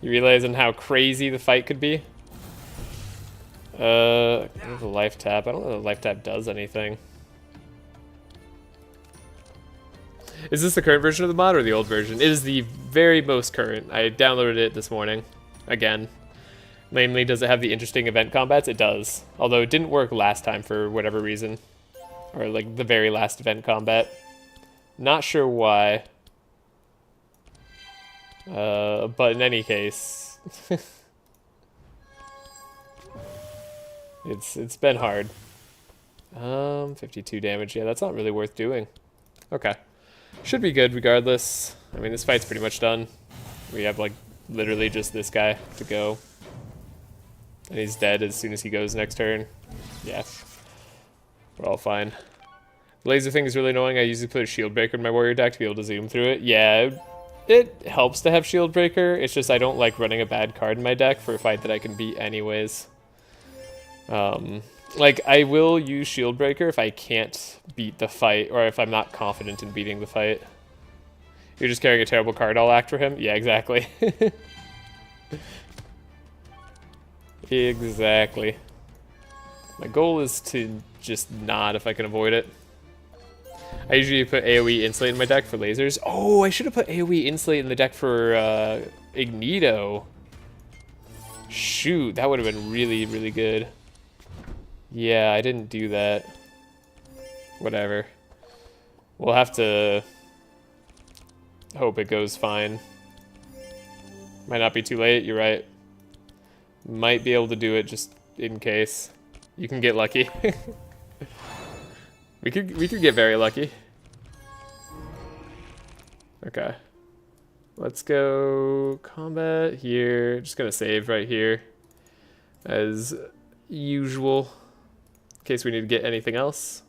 You realizing how crazy the fight could be? The life tap. I don't know if the life tap does anything. Is this the current version of the mod or the old version? It is the very most current. I downloaded it this morning. Again. Namely, does it have the interesting event combats? It does. Although it didn't work last time for whatever reason. Or like the very last event combat. Not sure why. But in any case, it's been hard. 52 damage. Yeah, that's not really worth doing. Okay. Should be good regardless. I mean, this fight's pretty much done. We have like literally just this guy to go. And he's dead as soon as he goes next turn. Yeah. We're all fine. The laser thing is really annoying. I usually put a shield breaker in my warrior deck to be able to zoom through it. Yeah, it helps to have shield breaker. It's just I don't like running a bad card in my deck for a fight that I can beat anyways. Like, I will use shield breaker if I can't beat the fight, or if I'm not confident in beating the fight. You're just carrying a terrible card, I'll act for him? Yeah, exactly. Exactly. My goal is to just not if I can avoid it. I usually put AoE Insulate in my deck for lasers. Oh, I should have put AoE Insulate in the deck for Ignito. Shoot, that would have been really, really good. Yeah, I didn't do that. Whatever. We'll have to hope it goes fine. Might not be too late, you're right. Might be able to do it just in case. You can get lucky. we could get very lucky. Okay. Let's go combat here. Just gonna save right here. As usual. In case we need to get anything else.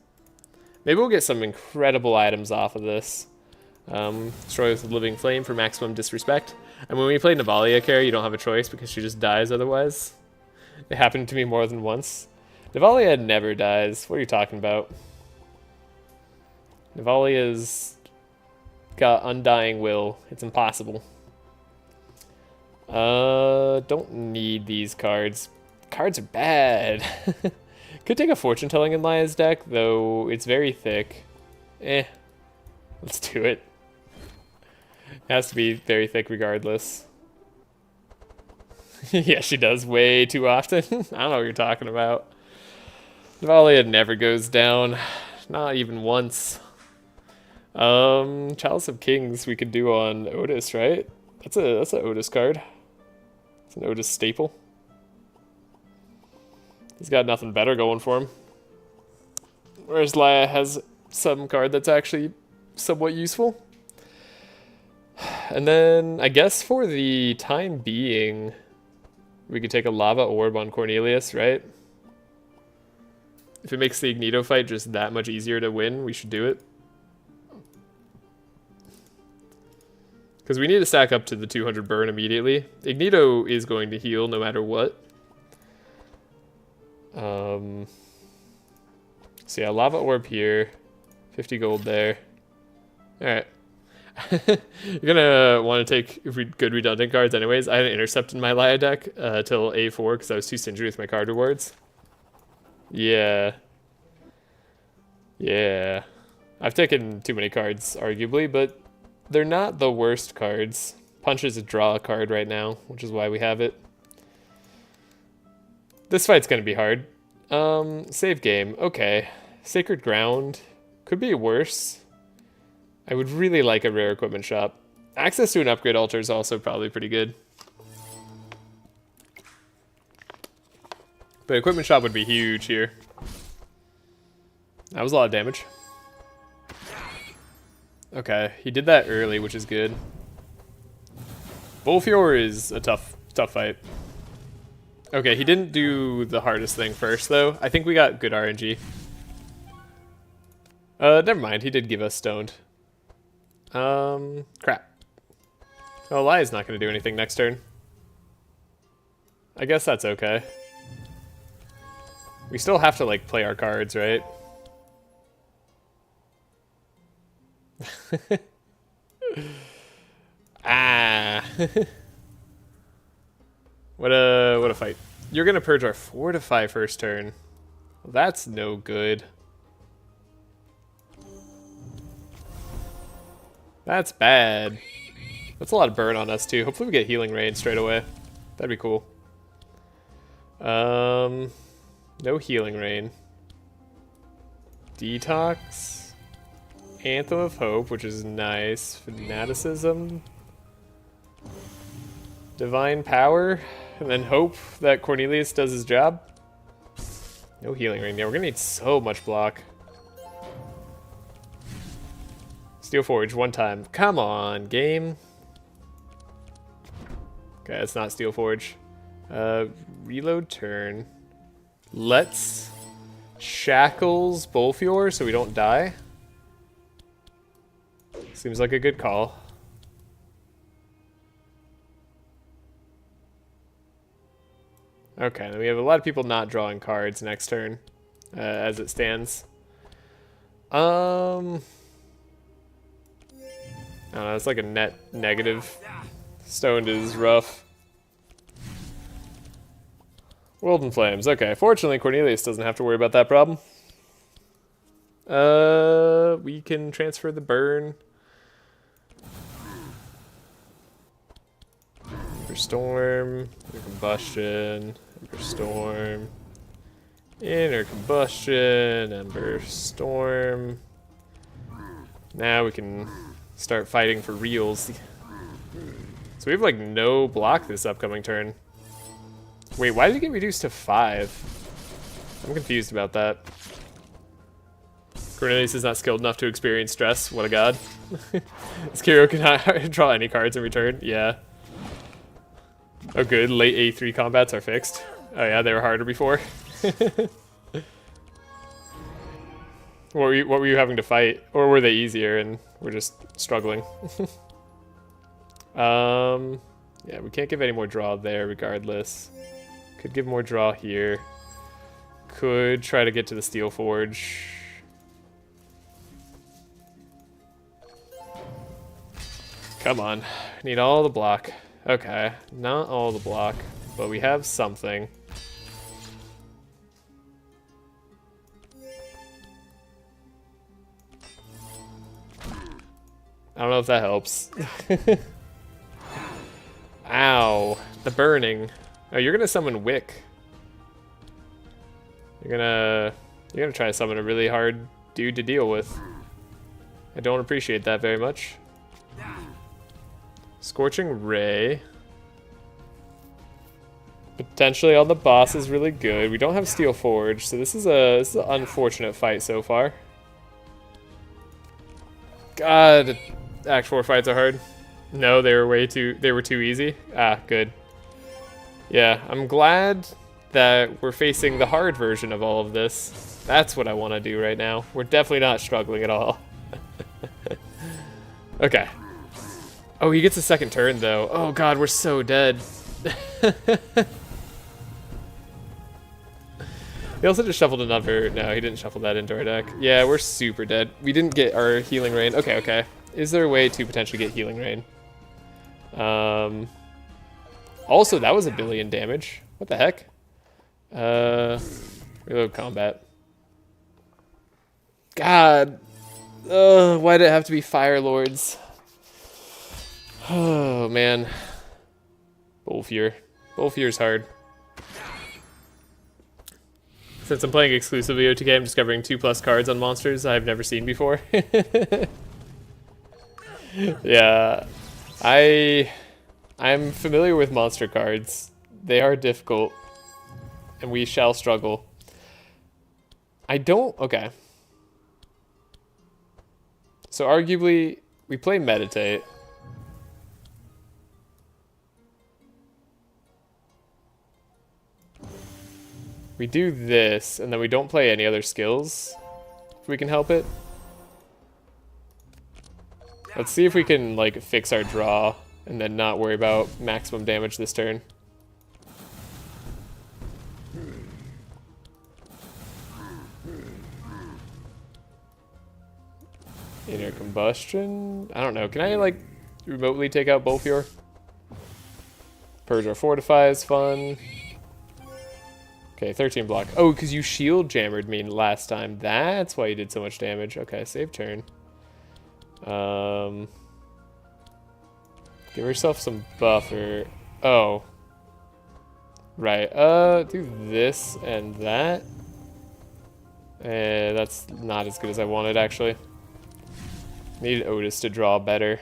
Maybe we'll get some incredible items off of this. Destroy with Living Flame for maximum disrespect. And when we play Navalia Care, you don't have a choice because she just dies otherwise. It happened to me more than once. Navalia never dies. What are you talking about? Navalia's got undying will. It's impossible. Don't need these cards. Cards are bad. Could take a fortune telling in Laya's deck, though it's very thick. Let's do it. It has to be very thick regardless. Yeah, she does way too often. I don't know what you're talking about. Navalia never goes down. Not even once. Chalice of Kings we could do on Otis, right? That's a Otis card. It's an Otis staple. He's got nothing better going for him. Whereas Laya has some card that's actually somewhat useful. And then, I guess for the time being, we could take a Lava Orb on Cornelius, right? If it makes the Ignito fight just that much easier to win, we should do it. Because we need to stack up to the 200 burn immediately. Ignito is going to heal no matter what. So yeah, Lava Orb here. 50 gold there. Alright. You're gonna want to take good redundant cards anyways. I had an Intercept in my Laya deck till A4 because I was too stingy with my card rewards. Yeah. Yeah. I've taken too many cards, arguably, but they're not the worst cards. Punch is a draw card right now, which is why we have it. This fight's gonna be hard. Save game. Okay. Sacred Ground. Could be worse. I would really like a rare equipment shop. Access to an upgrade altar is also probably pretty good. But equipment shop would be huge here. That was a lot of damage. Okay, he did that early, which is good. Bolfior is a tough fight. Okay, he didn't do the hardest thing first, though. I think we got good RNG. Never mind, he did give us stoned. Crap. Oh, Elia's not going to do anything next turn. I guess that's okay. We still have to, like, play our cards, right? Ah. What a fight. You're gonna purge our Fortify first turn. Well, that's no good. That's bad. That's a lot of burn on us too. Hopefully we get Healing Rain straight away. That'd be cool. No Healing Rain. Detox. Anthem of Hope, which is nice. Fanaticism. Divine Power. And then hope that Cornelius does his job. No Healing Rain. Yeah, we're gonna need so much block. Steel Forge one time. Come on, game. Okay, it's not Steel Forge. Reload turn. Let's Shackles Bolfior so we don't die. Seems like a good call. Okay, then we have a lot of people not drawing cards next turn, as it stands. I don't know, it's like a net negative. Stoned is rough. World in Flames. Okay, fortunately Cornelius doesn't have to worry about that problem. We can transfer the burn. Ember Storm, Inner Combustion, Ember Storm, Inner Combustion, Ember Storm. Now we can start fighting for reals. So we have like no block this upcoming turn. Wait, why did it get reduced to 5? I'm confused about that. Cornelius is not skilled enough to experience stress. What a god. This hero cannot draw any cards in return. Yeah. Oh good, late A3 combats are fixed. Oh yeah, they were harder before. What were you having to fight? Or were they easier and we're just struggling? Yeah, we can't give any more draw there regardless. Could give more draw here. Could try to get to the Steel Forge. Come on, need all the block. Okay, not all the block, but we have something. I don't know if that helps. Ow, the burning. Oh, you're gonna summon Wick. You're gonna try to summon a really hard dude to deal with. I don't appreciate that very much. Scorching Ray. Potentially on the boss is really good. We don't have Steel Forge, so this is an unfortunate fight so far. God, Act 4 fights are hard. No, they were too easy. Ah, good. Yeah, I'm glad that we're facing the hard version of all of this. That's what I want to do right now. We're definitely not struggling at all. Okay. Oh, he gets a second turn, though. Oh, God, we're so dead. He also just shuffled another... No, he didn't shuffle that into our deck. Yeah, we're super dead. We didn't get our Healing Rain. Okay, okay. Is there a way to potentially get Healing Rain? Also, that was 1 billion damage. What the heck? Reload combat. God. Why did it have to be Fire Lords? Oh, man. Bolfior. Bolfior's hard. Since I'm playing exclusively OTK, I'm discovering 2+ cards on monsters I've never seen before. Yeah. I'm familiar with monster cards. They are difficult. and we shall struggle. I don't... Okay. So arguably, we play Meditate. We do this, and then we don't play any other skills, if we can help it. Let's see if we can, like, fix our draw, and then not worry about maximum damage this turn. Inner combustion? I don't know. Can I, like, remotely take out Bolfior? Purge or Fortify is fun. Okay, 13 block. Oh, because you shield jammered me last time. That's why you did so much damage. Okay, save turn. Give yourself some buffer. Oh. Right. Do this and that. That's not as good as I wanted, actually. Need Otis to draw better.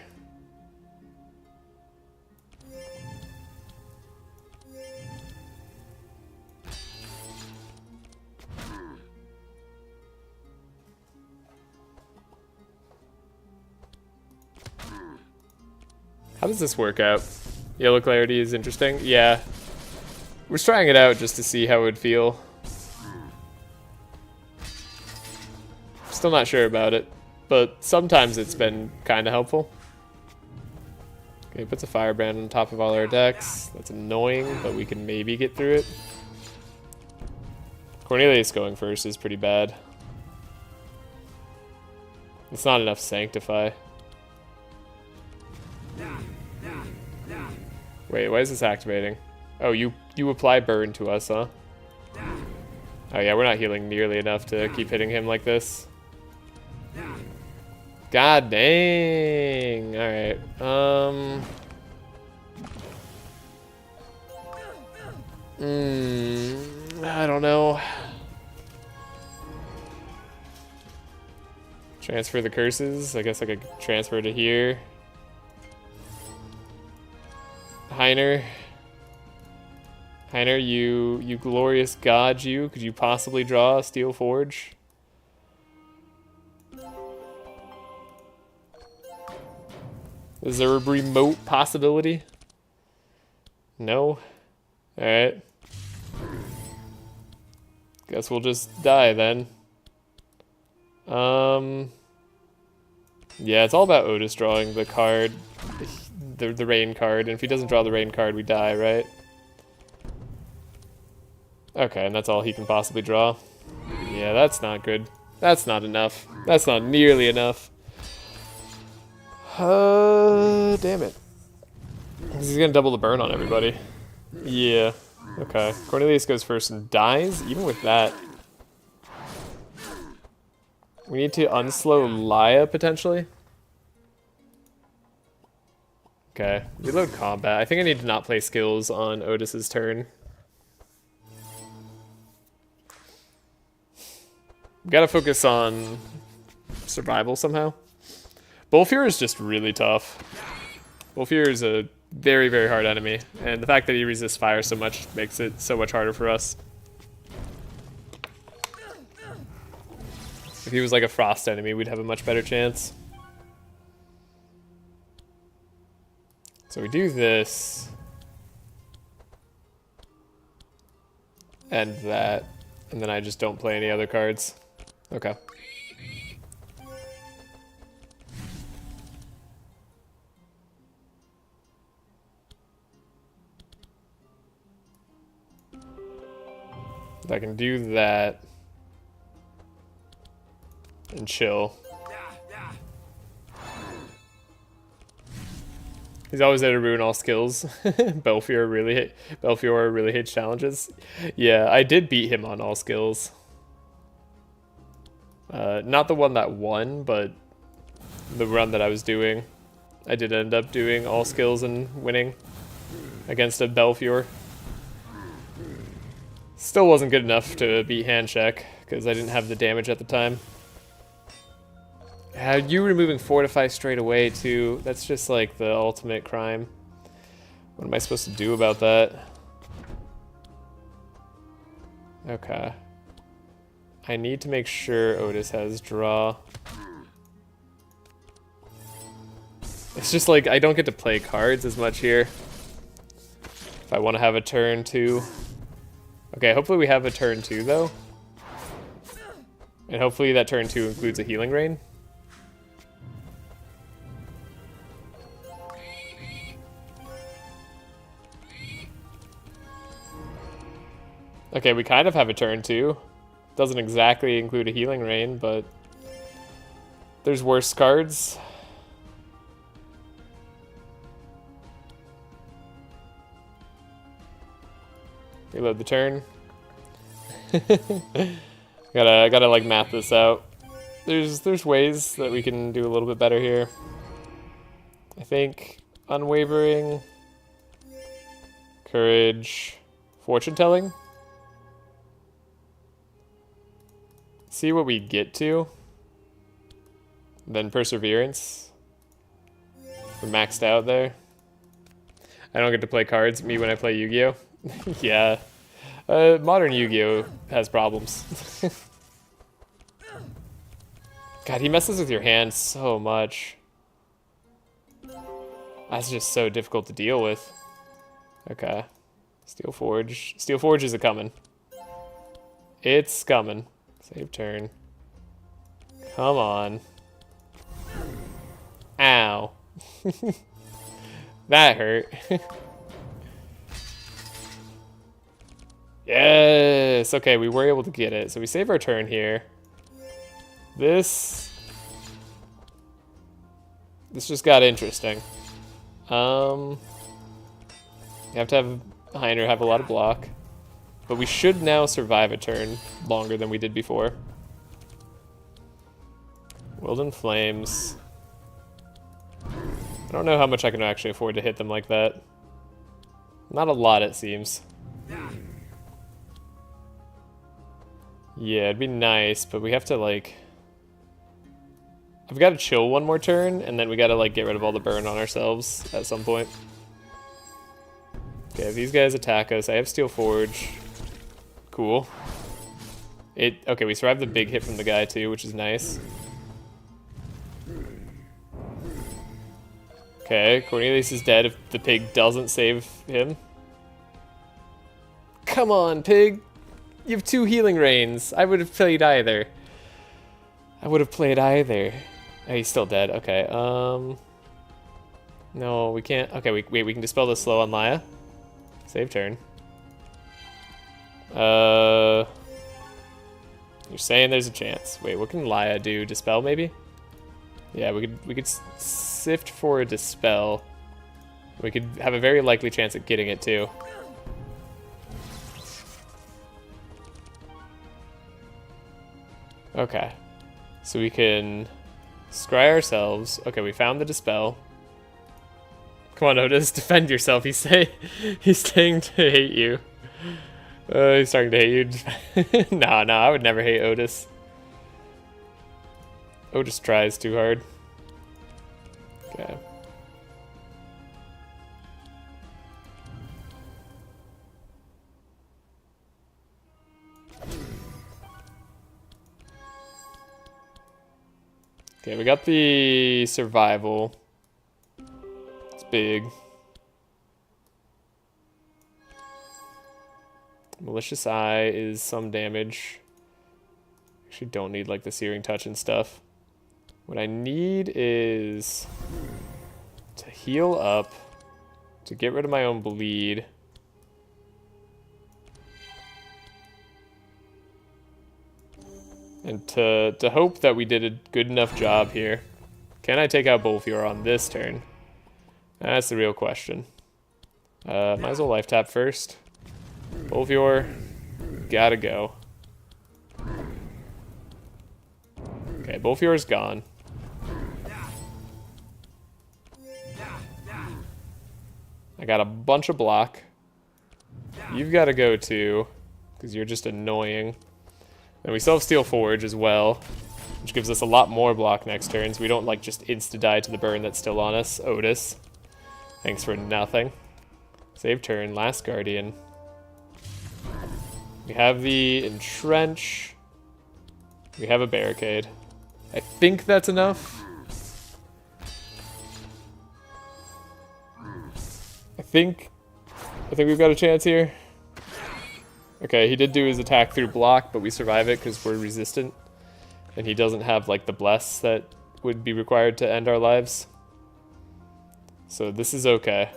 How does this work out? Yellow clarity is interesting. Yeah. We're trying it out just to see how it would feel. Still not sure about it, but sometimes it's been kind of helpful. Okay, puts a firebrand on top of all our decks. That's annoying, but we can maybe get through it. Cornelius going first is pretty bad. It's not enough Sanctify. Wait, why is this activating? Oh, you apply burn to us, huh? Oh yeah, we're not healing nearly enough to keep hitting him like this. God dang! Alright, I don't know. Transfer the curses? I guess I could transfer to here. Heiner, you glorious god, you. Could you possibly draw a Steel Forge? Is there a remote possibility? No? Alright. Guess we'll just die then. Yeah, it's all about Otis drawing the card. The rain card, and if he doesn't draw the rain card, we die, right? Okay, and that's all he can possibly draw. Yeah, that's not good. That's not enough. That's not nearly enough. Damn it. He's gonna double the burn on everybody. Yeah. Okay. Cornelius goes first and dies, even with that. We need to unslow Laya, potentially. Okay, reload combat. I think I need to not play skills on Otis's turn. Gotta focus on survival somehow. Bolfior is just really tough. Bolfior is a very, very hard enemy, and the fact that he resists fire so much makes it so much harder for us. If he was like a frost enemy, we'd have a much better chance. So we do this. And that. And then I just don't play any other cards. Okay. I can do that. And chill. He's always there to ruin all skills. Belfior really hates challenges. Yeah, I did beat him on all skills. Not the one that won, but the run that I was doing. I did end up doing all skills and winning against a Belfior. Still wasn't good enough to beat Handcheck, because I didn't have the damage at the time. You removing Fortify straight away, too. That's just like the ultimate crime. What am I supposed to do about that? Okay. I need to make sure Otis has draw. It's just like I don't get to play cards as much here. If I want to have a turn 2. Okay, hopefully we have a turn 2 though. And hopefully that turn 2 includes a healing rain. Okay, we kind of have a turn 2. Doesn't exactly include a healing rain, but there's worse cards. Reload the turn. gotta like map this out. There's ways that we can do a little bit better here. I think unwavering, courage, fortune telling. See what we get to. Then perseverance. We're maxed out there. I don't get to play cards. Me when I play Yu-Gi-Oh. Yeah. Modern Yu-Gi-Oh has problems. God, he messes with your hand so much. That's just so difficult to deal with. Okay. Steel Forge. Steel Forge is a-coming. It's coming. Save turn. Come on. Ow. That hurt. Yes! Okay, we were able to get it. So we save our turn here. This just got interesting. You have to have Heiner have a lot of block. But we should now survive a turn longer than we did before. Wilden Flames. I don't know how much I can actually afford to hit them like that. Not a lot, it seems. Yeah, it'd be nice, but we have to, like... I've got to chill one more turn, and then we got to, like, get rid of all the burn on ourselves at some point. Okay, if these guys attack us, I have Steel Forge. Cool. Okay, we survived the big hit from the guy, too, which is nice. Okay, Cornelius is dead if the pig doesn't save him. Come on, pig! You have 2 healing rains. I would have played either. Oh, he's still dead. Okay, no, we can't. Okay, wait, we can dispel the slow on Laya. Save turn. You're saying there's a chance. Wait, what can Laya do? Dispel, maybe? Yeah, we could sift for a dispel. We could have a very likely chance at getting it, too. Okay. So we can scry ourselves. Okay, we found the dispel. Come on, Otis, defend yourself. He's starting to hate you. He's starting to hate you. No, I would never hate Otis. Otis tries too hard. Okay. Okay, we got the survival. It's big. Malicious Eye is some damage. Actually don't need like the Searing Touch and stuff. What I need is to heal up, to get rid of my own bleed. And to hope that we did a good enough job here. Can I take out Bolfior on this turn? That's the real question. Might as well life tap first. Bolfior, gotta go. Okay, Bolfior's gone. I got a bunch of block. You've got to go too, because you're just annoying. And we still have Steel Forge as well, which gives us a lot more block next turn, so we don't like just insta-die to the burn that's still on us. Otis, thanks for nothing. Save turn, last Guardian. We have the entrench. We have a barricade. I think that's enough. I think we've got a chance here. Okay, he did do his attack through block, but we survive it because we're resistant. And he doesn't have, like, the bless that would be required to end our lives. So this is okay.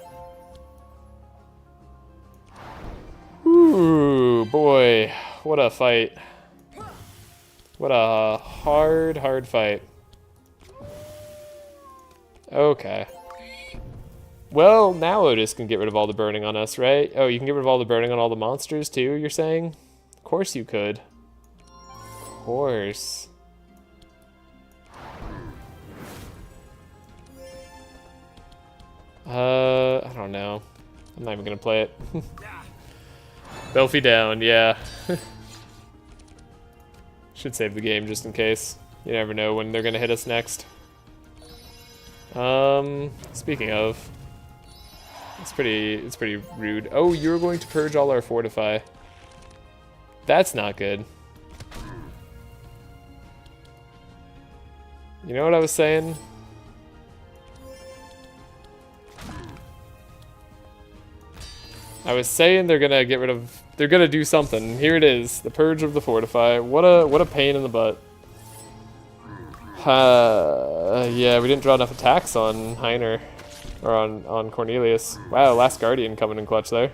Ooh, boy. What a fight. What a hard, hard fight. Okay. Well, now Otis can get rid of all the burning on us, right? Oh, you can get rid of all the burning on all the monsters too, you're saying? Of course you could. Of course. I don't know. I'm not even gonna play it. Belfie down, yeah. Should save the game just in case. You never know when they're gonna hit us next. Speaking of, it's pretty rude. Oh, you're going to purge all our fortify. That's not good. You know what I was saying? I was saying they're gonna get rid of. They're gonna do something. Here it is, the purge of the fortify. What a pain in the butt. Yeah, we didn't draw enough attacks on Heiner, or on Cornelius. Wow, last Guardian coming in clutch there.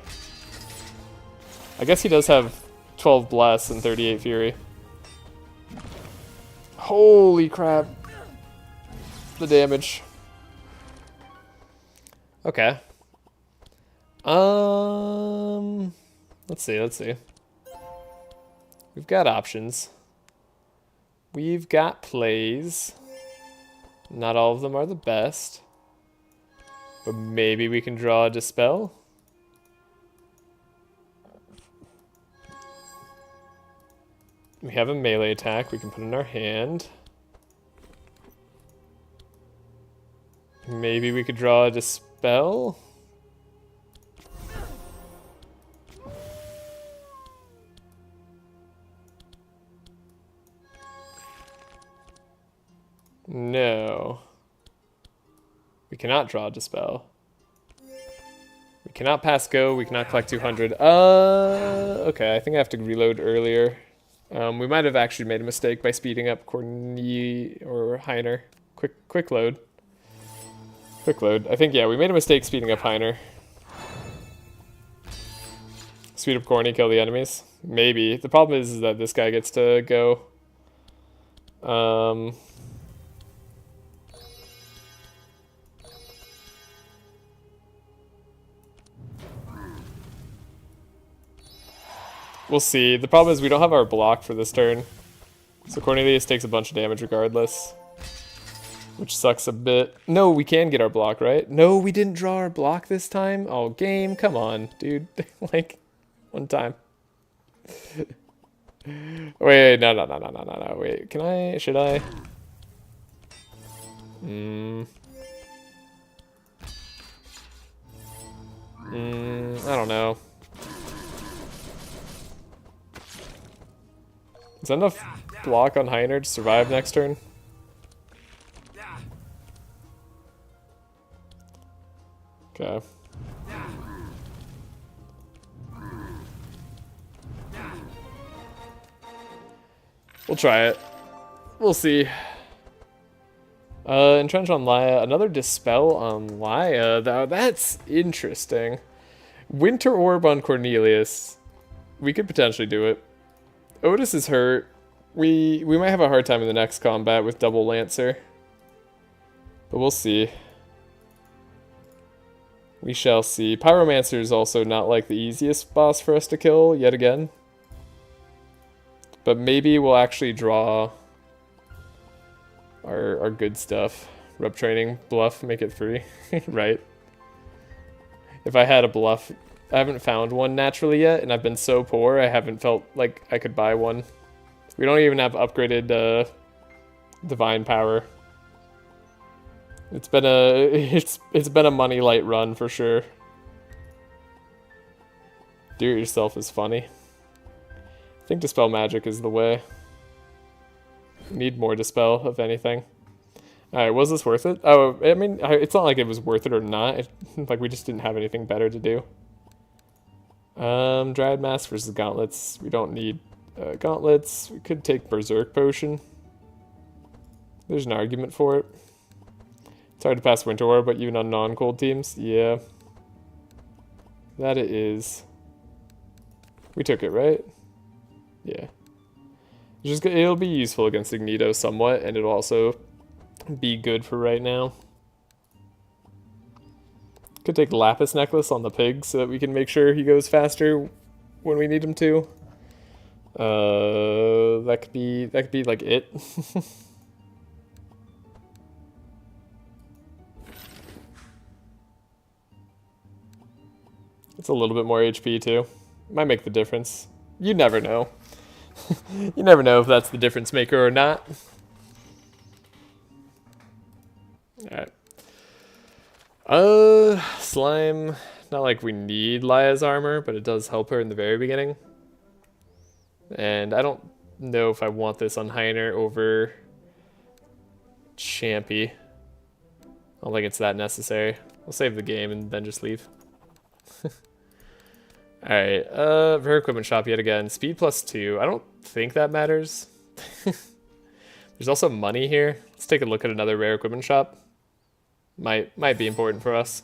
I guess he does have 12 Bless and 38 Fury. Holy crap. The damage. Okay. Let's see. We've got options. We've got plays. Not all of them are the best. But maybe we can draw a Dispel. We have a melee attack we can put in our hand. Maybe we could draw a Dispel. No. We cannot draw a Dispel. We cannot pass go, we cannot collect 200. Okay, I think I have to reload earlier. We might have actually made a mistake by speeding up Corny or Heiner. Quick load. Quick load. I think, yeah, we made a mistake speeding up Heiner. Speed up Corny, kill the enemies. Maybe. The problem is that this guy gets to go. We'll see. The problem is we don't have our block for this turn. So Cornelius takes a bunch of damage regardless. Which sucks a bit. No, we can get our block, right? No, we didn't draw our block this time? Oh, game, come on, dude. Like, one time. Wait, no, wait. Can I, should I? I don't know. Is that enough block on Heiner to survive next turn? Okay. We'll try it. We'll see. Entrench on Laya. Another Dispel on Laya. That's interesting. Winter Orb on Cornelius. We could potentially do it. Otis is hurt. We might have a hard time in the next combat with double Lancer. But we'll see. We shall see. Pyromancer is also not like the easiest boss for us to kill yet again. But maybe we'll actually draw our good stuff. Rub training, bluff, make it free. Right? If I had a bluff, I haven't found one naturally yet, and I've been so poor I haven't felt like I could buy one. We don't even have upgraded divine power. It's been a money light run for sure. Do it yourself is funny. think Dispel Magic is the way. Need more Dispel, if anything. Alright, was this worth it? Oh, I mean, it's not like it was worth it or not. Like, we just didn't have anything better to do. Dryad Mask versus Gauntlets. We don't need Gauntlets. We could take Berserk Potion. There's an argument for it. It's hard to pass Winter War, but even on non-cold teams, yeah. That it is. We took it, right? Yeah. It'll be useful against Igneto somewhat, and it'll also be good for right now. Could take Lapis Necklace on the pig so that we can make sure he goes faster when we need him to. That could be like it. It's a little bit more HP too. Might make the difference. You never know. You never know if that's the difference maker or not. Alright. Slime. Not like we need Laya's armor, but it does help her in the very beginning. And I don't know if I want this on Heiner over Champy. I don't think it's that necessary. We'll save the game and then just leave. Alright, rare equipment shop yet again. Speed +2. I don't think that matters. There's also money here. Let's take a look at another rare equipment shop. Might be important for us.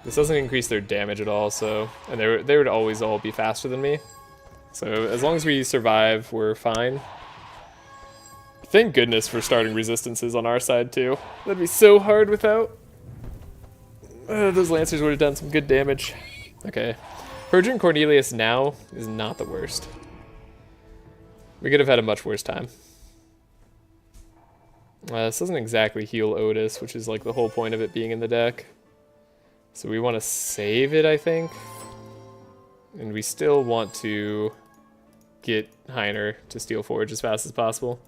This doesn't increase their damage at all, so... And they would always all be faster than me. So as long as we survive, we're fine. Thank goodness for starting resistances on our side, too. That'd be so hard without. Those Lancers would have done some good damage. Okay. Purging Cornelius now is not the worst. We could have had a much worse time. This doesn't exactly heal Otis, which is like the whole point of it being in the deck. So we want to save it, I think. And we still want to get Heiner to Steel Forge as fast as possible.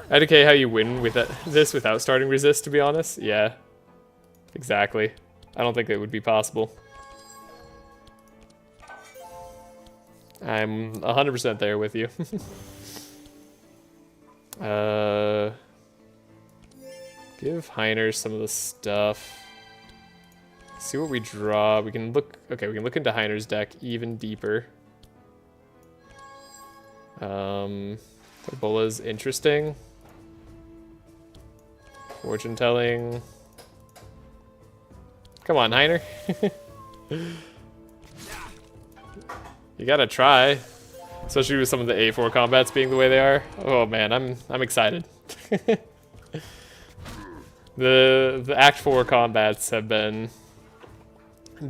IDK how you win with this without starting resist, to be honest. Yeah. Exactly. I don't think it would be possible. I'm 100% there with you. Give Heiner some of the stuff. See what we draw. We can look. Okay, we can look into Heiner's deck even deeper. Tabola's interesting. Fortune telling. Come on, Heiner. You gotta try. Especially with some of the A4 combats being the way they are. Oh man, I'm excited. The Act 4 combats have been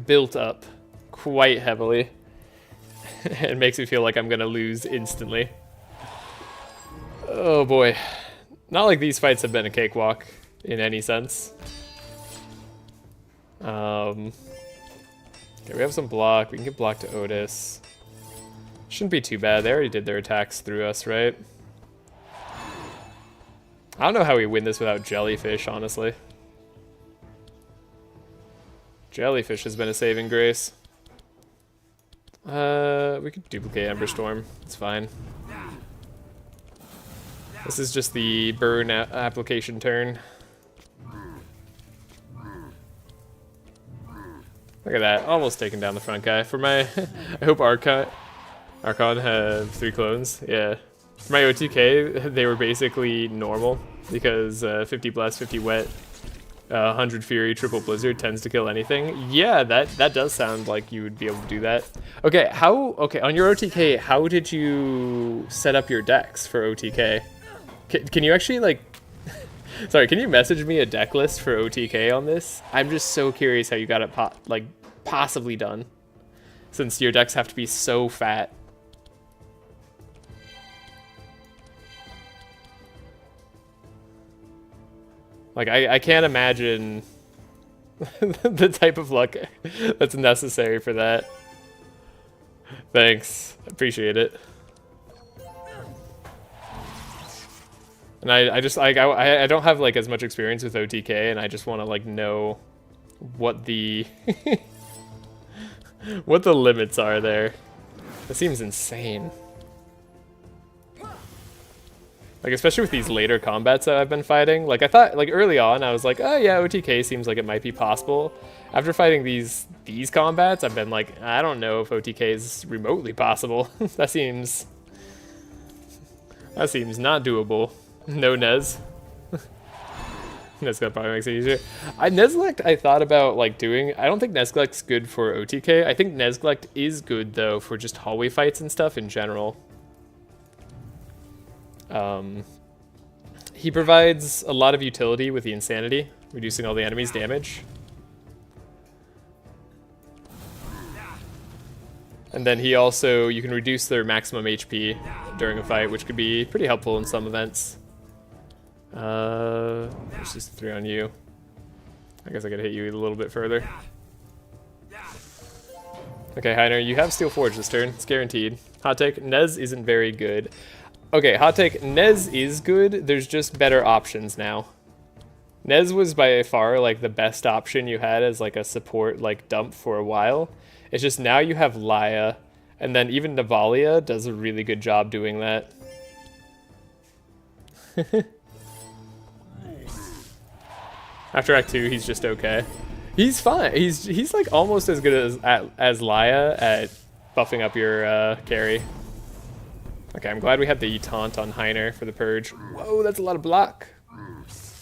built up quite heavily. It makes me feel like I'm gonna lose instantly. Oh boy. Not like these fights have been a cakewalk in any sense. Okay, we have some block. We can get block to Otis. Shouldn't be too bad. They already did their attacks through us, right? I don't know how we win this without Jellyfish, honestly. Jellyfish has been a saving grace. We could duplicate Emberstorm. It's fine. This is just the burn application turn. Look at that, almost taking down the front guy. For my, I hope Archon have 3 clones. Yeah. For my OTK, they were basically normal because 50 Blast, 50 Wet, 100 Fury, Triple Blizzard tends to kill anything. Yeah, that does sound like you would be able to do that. Okay, on your OTK, how did you set up your decks for OTK? Can you actually like? Sorry, can you message me a deck list for OTK on this? I'm just so curious how you got it possibly done, since your decks have to be so fat. Like, I can't imagine the type of luck that's necessary for that. Thanks, appreciate it. And I don't have like as much experience with OTK, and I just want to like know what the what the limits are there. That seems insane. Like, especially with these later combats that I've been fighting. Like, I thought, like, early on, I was like, oh yeah, OTK seems like it might be possible. After fighting these combats, I've been like, I don't know if OTK is remotely possible. That seems not doable. No Nez. Nesglect probably makes it easier. Nesglect I thought about like doing. I don't think Nesglect's good for OTK. I think Nesglect is good though for just hallway fights and stuff in general. He provides a lot of utility with the Insanity, reducing all the enemy's damage. And then he also, you can reduce their maximum HP during a fight, which could be pretty helpful in some events. There's just 3 on you. I guess I gotta hit you a little bit further. Okay, Heiner, you have Steel Forge this turn. It's guaranteed. Hot take, Nez isn't very good. Okay, hot take, Nez is good. There's just better options now. Nez was by far like the best option you had as like a support like dump for a while. It's just now you have Laya, and then even Navalia does a really good job doing that. After Act 2, he's just okay. He's fine. He's like almost as good as Laya at buffing up your carry. Okay, I'm glad we had the taunt on Heiner for the purge. Whoa, that's a lot of block.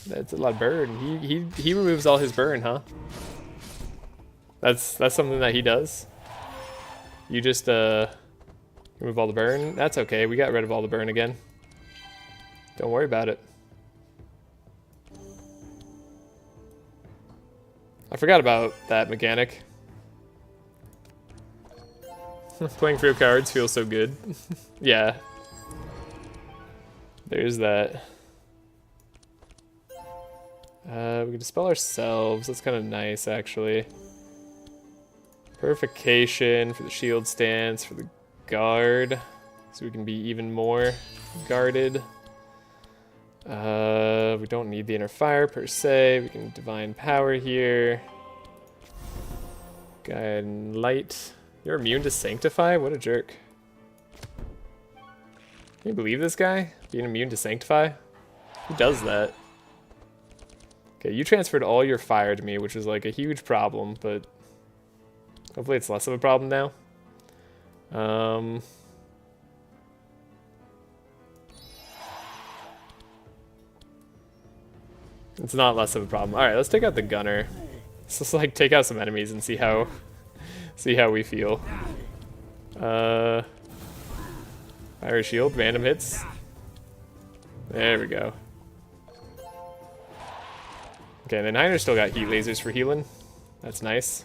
That's a lot of burn. He removes all his burn, huh? That's something that he does. You just remove all the burn. That's okay. We got rid of all the burn again. Don't worry about it. I forgot about that mechanic. Playing for your cards feels so good. Yeah. There's that. We can dispel ourselves. That's kind of nice, actually. Purification for the shield stance, for the guard. So we can be even more guarded. We don't need the inner fire per se. We can divine power here. Guide and light. You're immune to sanctify? What a jerk. Can you believe this guy? Being immune to sanctify? Who does that? Okay, you transferred all your fire to me, which was like a huge problem, but hopefully it's less of a problem now. It's not less of a problem. Alright, let's take out the gunner. Let's just like take out some enemies and see how we feel. Fire shield, random hits. There we go. Okay, and then Heiner still got heat lasers for healing. That's nice.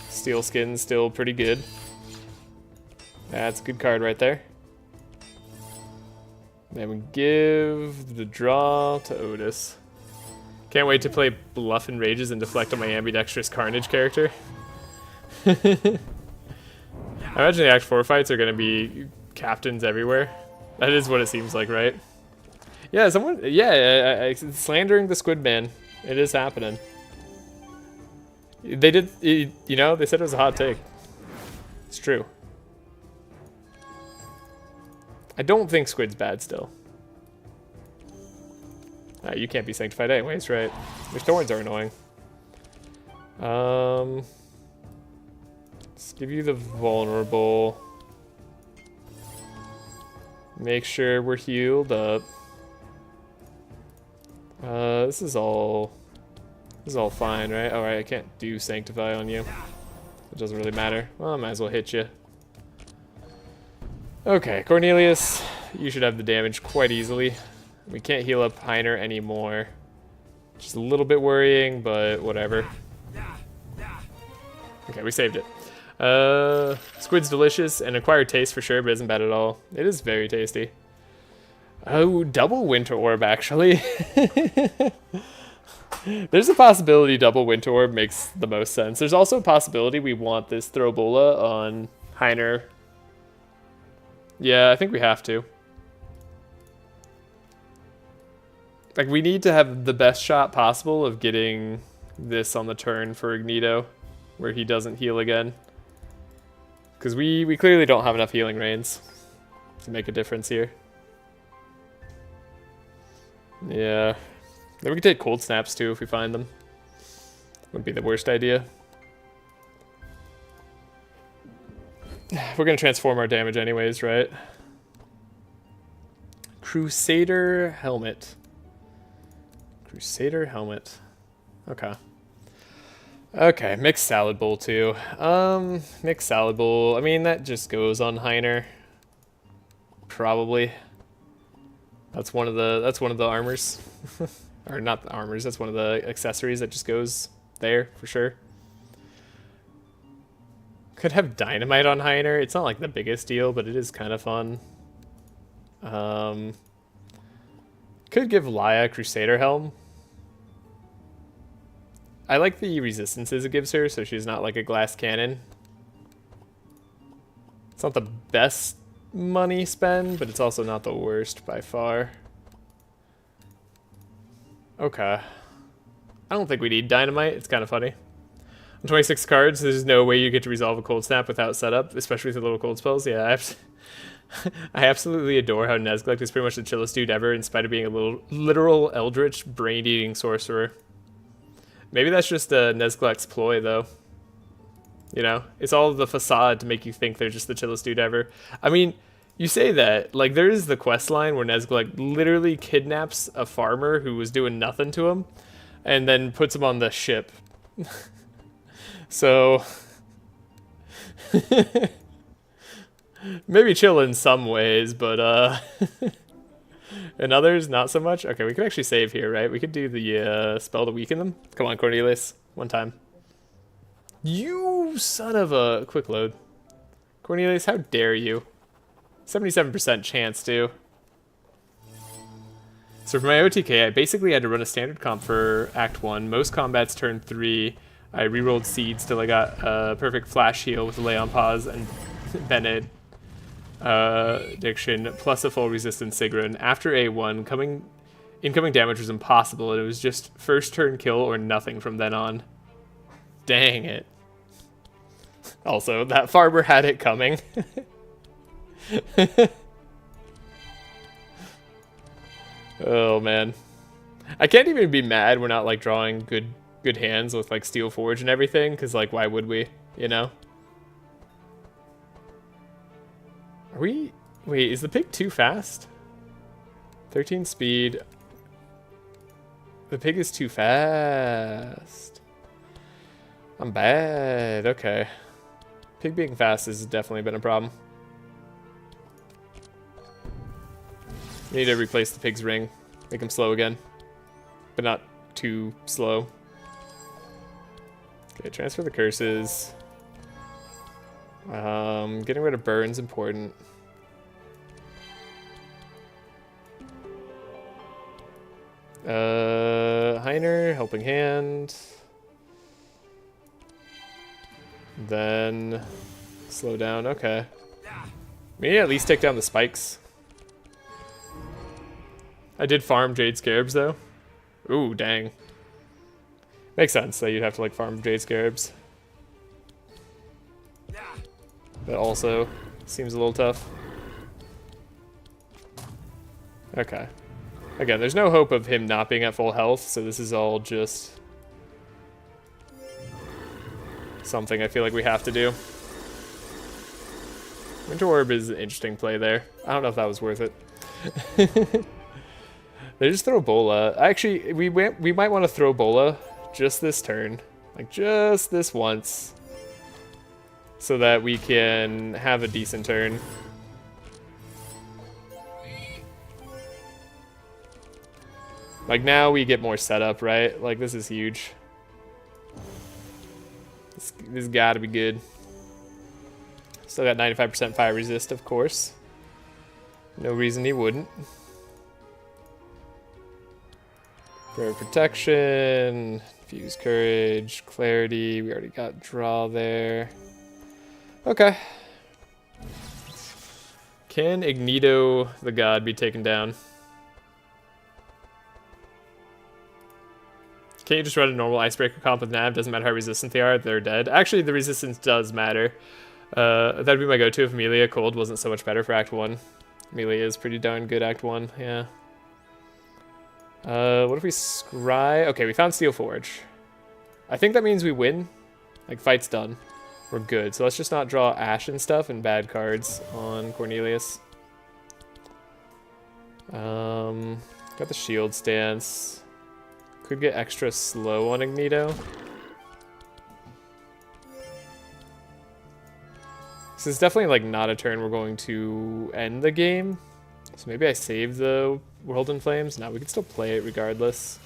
Steel skin still pretty good. That's a good card right there. Then we give the draw to Otis. Can't wait to play Bluff and Rages and deflect on my ambidextrous Carnage character. I imagine the Act 4 fights are going to be captains everywhere. That is what it seems like, right? Yeah, someone... Yeah, slandering the Squid Man. It is happening. They did... You know, they said it was a hot take. It's true. I don't think Squid's bad still. You can't be sanctified anyways, right? Your thorns are annoying. Let's give you the vulnerable. Make sure we're healed up. This is all fine, right? Alright, I can't do sanctify on you. It doesn't really matter. Well, I might as well hit you. Okay, Cornelius, you should have the damage quite easily. We can't heal up Heiner anymore. Just a little bit worrying, but whatever. Okay, we saved it. Squid's delicious and acquired taste for sure, but isn't bad at all. It is very tasty. Oh, double Winter Orb, actually. There's a possibility double Winter Orb makes the most sense. There's also a possibility we want this Throbola on Heiner. Yeah, I think we have to. Like, we need to have the best shot possible of getting this on the turn for Ignito. where he doesn't heal again. Because we clearly don't have enough healing rains to make a difference here. Yeah. Then we can take cold snaps too if we find them. Wouldn't be the worst idea. We're gonna transform our damage anyways, right? Crusader helmet. Crusader helmet. Okay. Okay, mixed salad bowl too. Mixed salad bowl. I mean, that just goes on Heiner. Probably. That's one of the armors. Or not the armors, that's one of the accessories that just goes there for sure. Could have dynamite on Heiner. It's not like the biggest deal, but it is kind of fun. Could give Laia Crusader Helm. I like the resistances it gives her, so she's not like a glass cannon. It's not the best money spend, but it's also not the worst by far. Okay. I don't think we need dynamite. It's kind of funny. On 26 cards, there's no way you get to resolve a cold snap without setup, especially with the little cold spells. Yeah, I absolutely adore how Nesglect is pretty much the chillest dude ever, in spite of being a little literal eldritch brain-eating sorcerer. Maybe that's just a Nesglect's ploy, though. You know? It's all the facade to make you think they're just the chillest dude ever. I mean, you say that, like, there is the quest line where Nesglect literally kidnaps a farmer who was doing nothing to him, and then puts him on the ship. So... maybe chill in some ways, but, in others, not so much. Okay, we could actually save here, right? We could do the spell to weaken them. Come on, Cornelius. One time. You son of a... Quick load. Cornelius, how dare you? 77% chance, too. So for my OTK, I basically had to run a standard comp for Act 1. Most combats turn 3. I rerolled Seeds till I got a perfect flash heal with Lay on Pause and Bennett. Addiction plus a full resistance Sigrun. After A1, incoming damage was impossible, and it was just first turn kill or nothing from then on. Dang it. Also, that farmer had it coming. Oh man, I can't even be mad we're not like drawing good hands with like Steel Forge and everything, because like why would we, you know? Are we... Wait, is the pig too fast? 13 speed. The pig is too fast. I'm bad. Okay. Pig being fast has definitely been a problem. We need to replace the pig's ring. Make him slow again. But not too slow. Okay, transfer the curses. Getting rid of Burn's important. Heiner, Helping Hand. Then slow down, okay. We need to at least take down the spikes. I did farm Jade Scarabs though. Ooh, dang. Makes sense that you'd have to like farm Jade Scarabs. But also seems a little tough. Okay. Again, there's no hope of him not being at full health, so this is all just something I feel like we have to do. Winter Orb is an interesting play there. I don't know if that was worth it. They just throw Bola. Actually, we might want to throw Bola just this turn. Like, just this once. So that we can have a decent turn. Like, now we get more setup, right? Like, this is huge. This gotta be good. Still got 95% fire resist, of course. No reason he wouldn't. Prayer of Protection, Fuse Courage, Clarity. We already got Draw there. Okay. Can Ignito the God be taken down? Can't you just run a normal icebreaker comp with Nav? Doesn't matter how resistant they are, they're dead. Actually, the resistance does matter. That'd be my go-to if Amelia Cold wasn't so much better for Act 1. Amelia is pretty darn good Act 1, yeah. What if we scry? Okay, we found Steel Forge. I think that means we win. Like, fight's done. We're good. So let's just not draw Ash and stuff and bad cards on Cornelius. Got the shield stance. Could get extra slow on Ignito. This is definitely like not a turn we're going to end the game. So maybe I save the World in Flames. No, we can still play it regardless.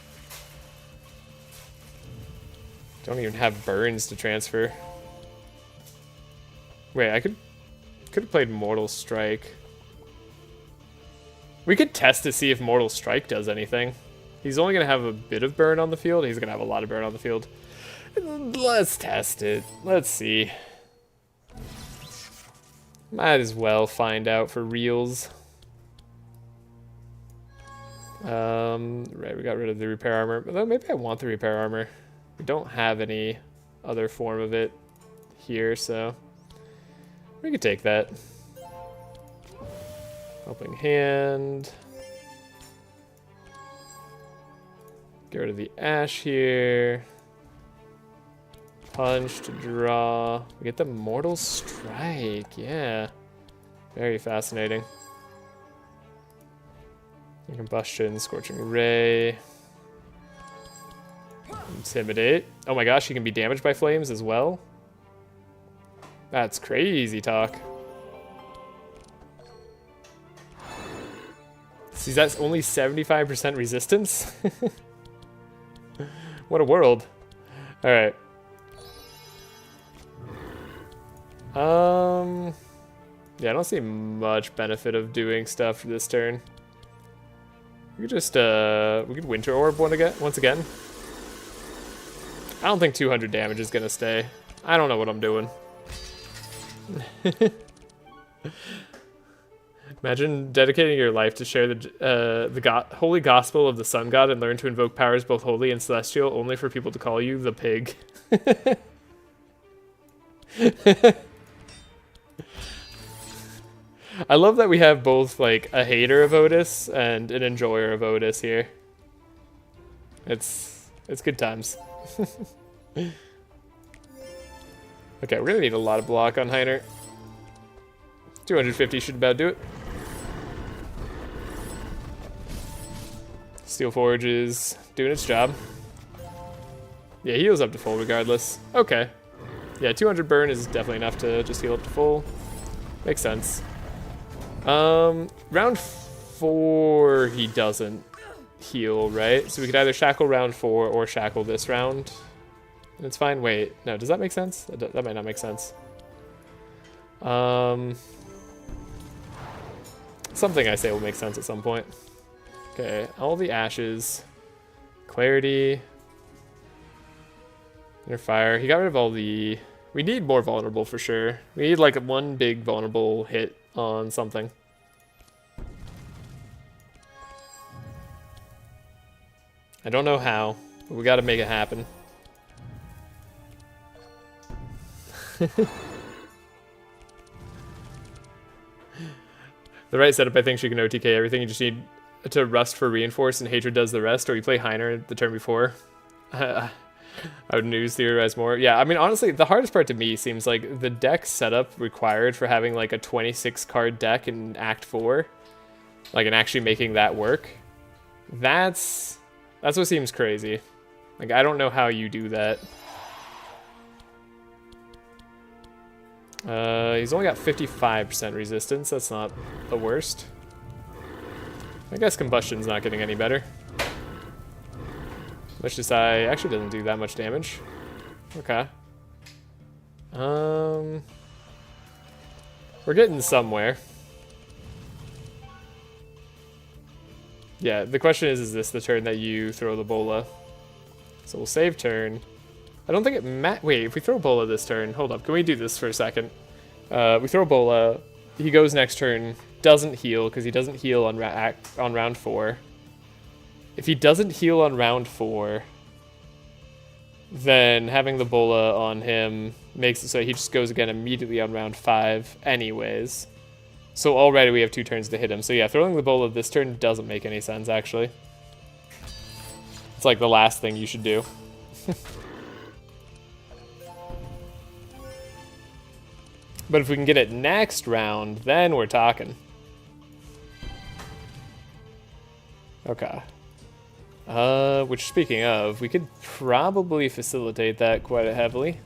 Don't even have burns to transfer. Wait, I could have played Mortal Strike. We could test to see if Mortal Strike does anything. He's only going to have a bit of burn on the field. He's going to have a lot of burn on the field. Let's test it. Let's see. Might as well find out for reals. Right, we got rid of the repair armor. Although maybe I want the repair armor. We don't have any other form of it here, so we could take that. Helping Hand. Get rid of the Ash here. Punch to draw. We get the Mortal Strike. Yeah. Very fascinating. Combustion, Scorching Ray. Intimidate. Oh my gosh, he can be damaged by flames as well? That's crazy talk. See, that's only 75% resistance? What a world. Alright. Yeah, I don't see much benefit of doing stuff for this turn. We could just, we could Winter Orb once again. I don't think 200 damage is gonna stay. I don't know what I'm doing. Imagine dedicating your life to share the holy gospel of the Sun God and learn to invoke powers both holy and celestial, only for people to call you the pig. I love that we have both like a hater of Otis and an enjoyer of Otis here. It's good times. Okay, we're gonna need a lot of block on Heiner. 250 should about do it. Steel Forge is doing its job. Yeah, he heals up to full regardless. Okay. Yeah, 200 burn is definitely enough to just heal up to full. Makes sense. Round 4 he doesn't heal, right? So we could either shackle round 4 or shackle this round. And it's fine. Wait, no, does that make sense? That might not make sense. Something I say will make sense at some point. Okay, all the ashes. Clarity. Inner fire. He got rid of all the... We need more vulnerable for sure. We need like one big vulnerable hit on something. I don't know how, but we gotta make it happen. The right setup, I think she can OTK everything. You just need to rust for reinforce and hatred does the rest, or you play Heiner the turn before. I would news theorize more. Yeah, I mean, honestly, the hardest part to me seems like the deck setup required for having like a 26 card deck in Act 4, like, and actually making that work. That's what seems crazy. Like, I don't know how you do that. He's only got 55% resistance. That's not the worst. I guess Combustion's not getting any better. Which is, actually doesn't do that much damage. Okay. We're getting somewhere. Yeah, the question is this the turn that you throw the Bola? So we'll save turn. I don't think it wait, if we throw Bola this turn, hold up, can we do this for a second? We throw Bola, he goes next turn, doesn't heal, because he doesn't heal on round 4. If he doesn't heal on round 4, then having the Bola on him makes it so he just goes again immediately on round 5 anyways. So already we have 2 turns to hit him. So yeah, throwing the Bola this turn doesn't make any sense, actually. It's like the last thing you should do. But if we can get it next round, then we're talking. Okay. Which, speaking of, we could probably facilitate that quite heavily.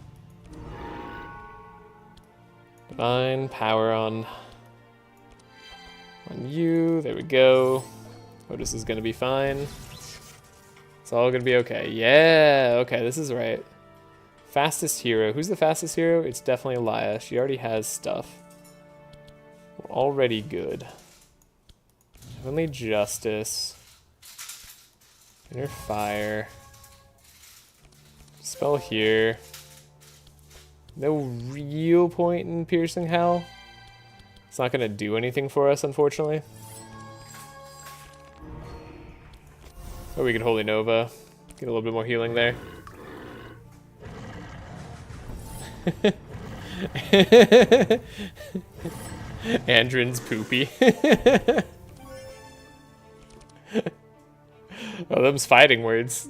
Divine power on you. There we go. Otis is gonna be fine. It's all gonna be okay. Yeah, okay, this is right. Fastest hero. Who's the fastest hero? It's definitely Elia. She already has stuff. We're already good. Heavenly Justice. Inner Fire. Spell here. No real point in Piercing Hell. It's not going to do anything for us, unfortunately. Or we could Holy Nova. Get a little bit more healing there. Andrin's poopy. Oh, them's fighting words.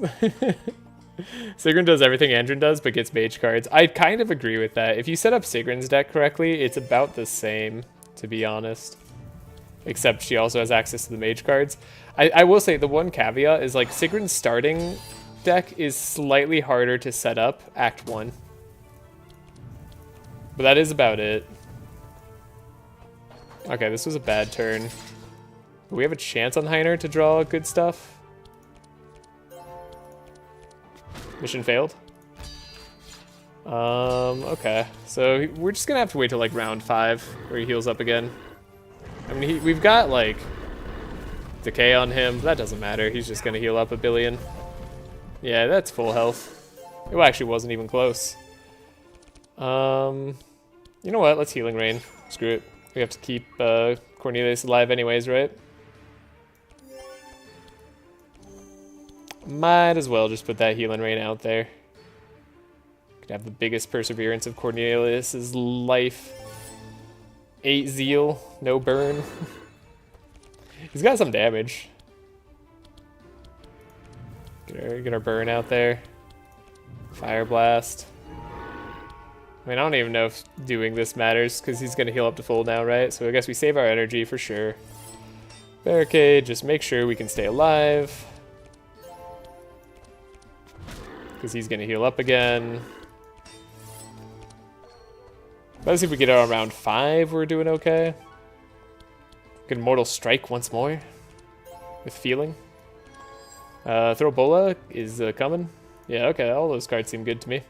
Sigrun does everything Andrin does, but gets mage cards. I kind of agree with that. If you set up Sigrun's deck correctly, it's about the same, to be honest. Except she also has access to the mage cards. I will say the one caveat is like Sigrun's starting deck is slightly harder to set up Act 1. But that is about it. Okay, this was a bad turn. But we have a chance on Heiner to draw good stuff. Mission failed. Okay. So we're just gonna have to wait till like round 5 where he heals up again. I mean, we've got like decay on him. That doesn't matter. He's just gonna heal up a billion. Yeah, that's full health. It actually wasn't even close. You know what? Let's Healing Rain. Screw it. We have to keep Cornelius alive anyways, right? Might as well just put that Healing Rain out there. Could have the biggest perseverance of Cornelius's life. 8 Zeal, no burn. He's got some damage. Get our burn out there. Fire Blast. I mean, I don't even know if doing this matters, because he's going to heal up to full now, right? So I guess we save our energy for sure. Barricade, just make sure we can stay alive. Because he's going to heal up again. Let's see if we get it around 5, we're doing okay. Good Mortal Strike once more. With Feeling. Throw Bola is coming. Yeah, okay, all those cards seem good to me.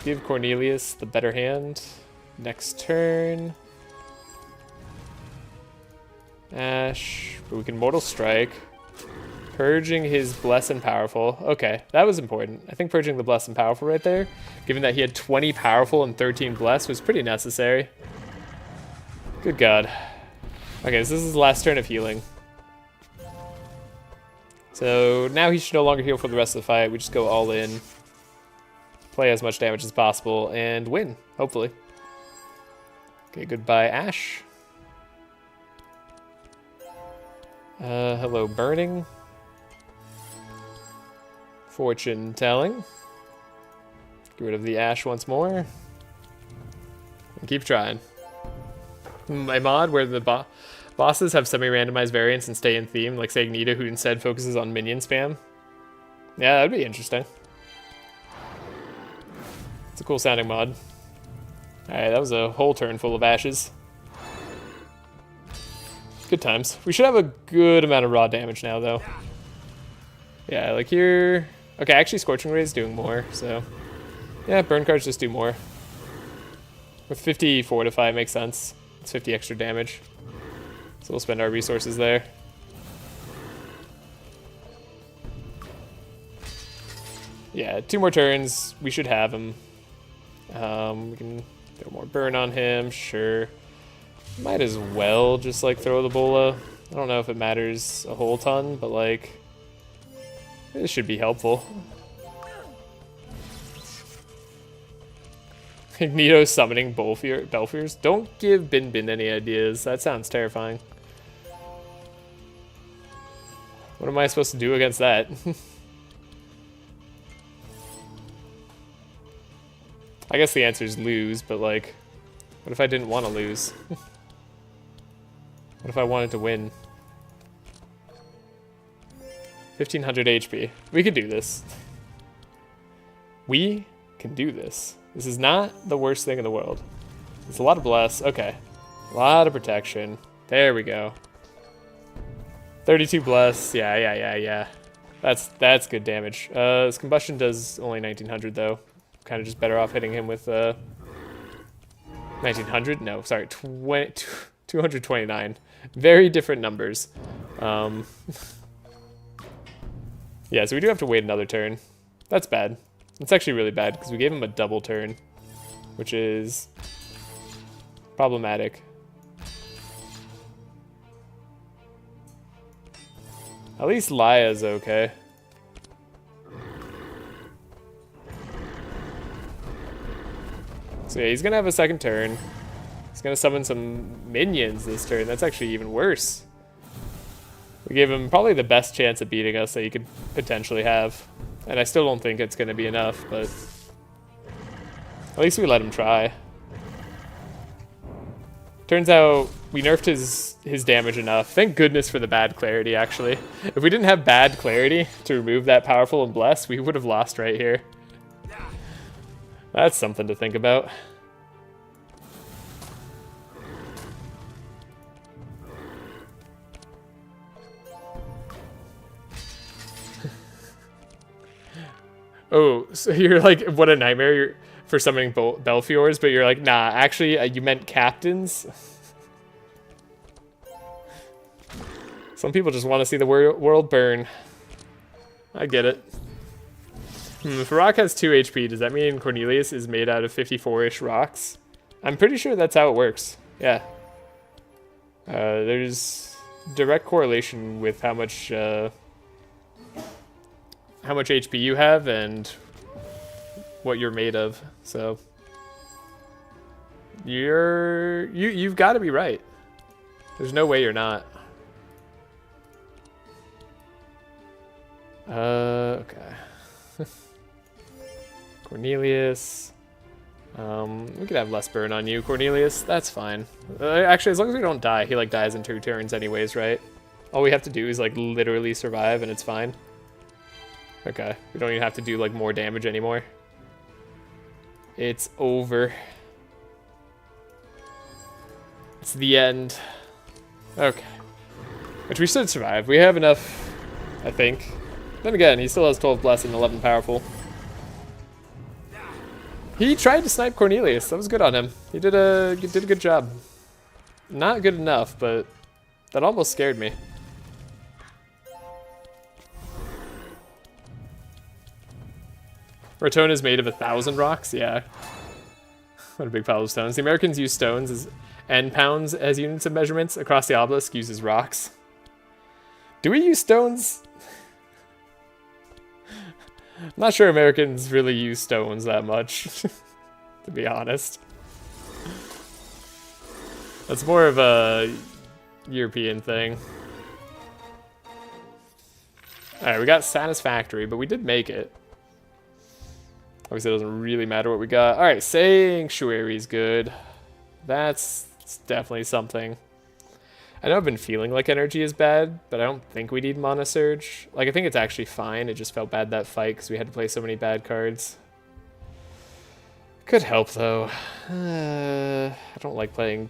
Give Cornelius the better hand. Next turn. Ash. But we can Mortal Strike. Purging his Bless and Powerful. Okay, that was important. I think purging the Bless and Powerful right there, given that he had 20 Powerful and 13 Bless, was pretty necessary. Good God. Okay, so this is the last turn of healing. So now he should no longer heal for the rest of the fight. We just go all in. Play as much damage as possible and win, hopefully. Okay, goodbye, Ash. Hello, Burning. Fortune Telling. Get rid of the Ash once more. And keep trying. My mod where the bosses have semi-randomized variants and stay in theme, like say Nita, who instead focuses on minion spam. Yeah, that'd be interesting. It's a cool sounding mod. Alright, that was a whole turn full of ashes. Good times. We should have a good amount of raw damage now, though. Yeah, like here... Okay, actually Scorching Ray is doing more, so... Yeah, burn cards just do more. With 50 Fortify, it makes sense. It's 50 extra damage. So we'll spend our resources there. Yeah, 2 more turns. We should have him. We can throw more burn on him, sure. Might as well just like throw the Bola. I don't know if it matters a whole ton, but like... This should be helpful. Magneto summoning Belfiers. Don't give Bin Bin any ideas. That sounds terrifying. What am I supposed to do against that? I guess the answer is lose, but like, what if I didn't want to lose? What if I wanted to win? 1500 HP. We could do this. We can do this. This is not the worst thing in the world. It's a lot of bless. Okay. A lot of protection. There we go. 32 bless. Yeah. That's good damage. His combustion does only 1900 though. Kind of just better off hitting him with 1900. No, sorry, 229. Very different numbers. Yeah, so we do have to wait another turn. That's bad. It's actually really bad because we gave him a double turn, which is problematic. At least Laya's okay. So yeah, he's gonna have a second turn. He's gonna summon some minions this turn. That's actually even worse. We gave him probably the best chance at beating us that he could potentially have. And I still don't think it's gonna be enough, but at least we let him try. Turns out we nerfed his damage enough. Thank goodness for the bad clarity, actually. If we didn't have bad clarity to remove that powerful and bless, we would have lost right here. That's something to think about. Oh, so you're like, what a nightmare you're for summoning Belfiors, but you're like, nah, actually, you meant captains? Some people just want to see the world burn. I get it. If a rock has 2 HP, does that mean Cornelius is made out of 54-ish rocks? I'm pretty sure that's how it works. Yeah. There's direct correlation with how much HP you have and what you're made of. So you've got to be right. There's no way you're not. Okay. Cornelius. We could have less burn on you, Cornelius. That's fine. Actually, as long as we don't die, he like dies in 2 turns anyways, right? All we have to do is like literally survive and it's fine. Okay, we don't even have to do like more damage anymore. It's over. It's the end. Okay. Which we should survive. We have enough, I think. Then again, he still has 12 bless and 11 powerful. He tried to snipe Cornelius. That was good on him. He did a good job. Not good enough, but that almost scared me. Ratatone is made of 1,000 rocks? Yeah. What a big pile of stones. The Americans use stones and pounds as units of measurements. Across the Obelisk uses rocks. Do we use stones? I'm not sure Americans really use stones that much, to be honest. That's more of a European thing. Alright, we got satisfactory, but we did make it. Obviously, it doesn't really matter what we got. Alright, Sanctuary's good. That's definitely something. I know I've been feeling like energy is bad, but I don't think we need Mana Surge. Like, I think it's actually fine. It just felt bad that fight because we had to play so many bad cards. Could help, though. I don't like playing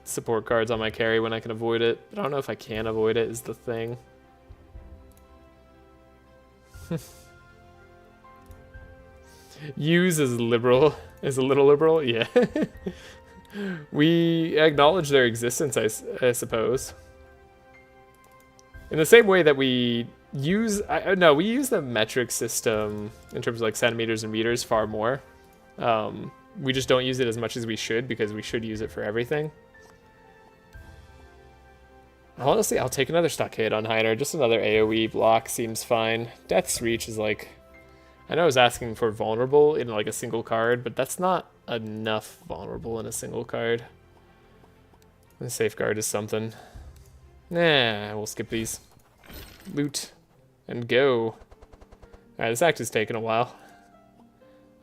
support cards on my carry when I can avoid it. But I don't know if I can avoid it is the thing. Use is liberal. Is a little liberal? Yeah. We acknowledge their existence, I suppose. In the same way that we use... no, we use the metric system in terms of like centimeters and meters far more. We just don't use it as much as we should because we should use it for everything. Honestly, I'll take another stockade on Heiner. Just another AoE block seems fine. Death's Reach is like... I know I was asking for vulnerable in like a single card, but that's not enough vulnerable in a single card. The safeguard is something. Nah, we'll skip these. Loot. And go. Alright, this act is taking a while.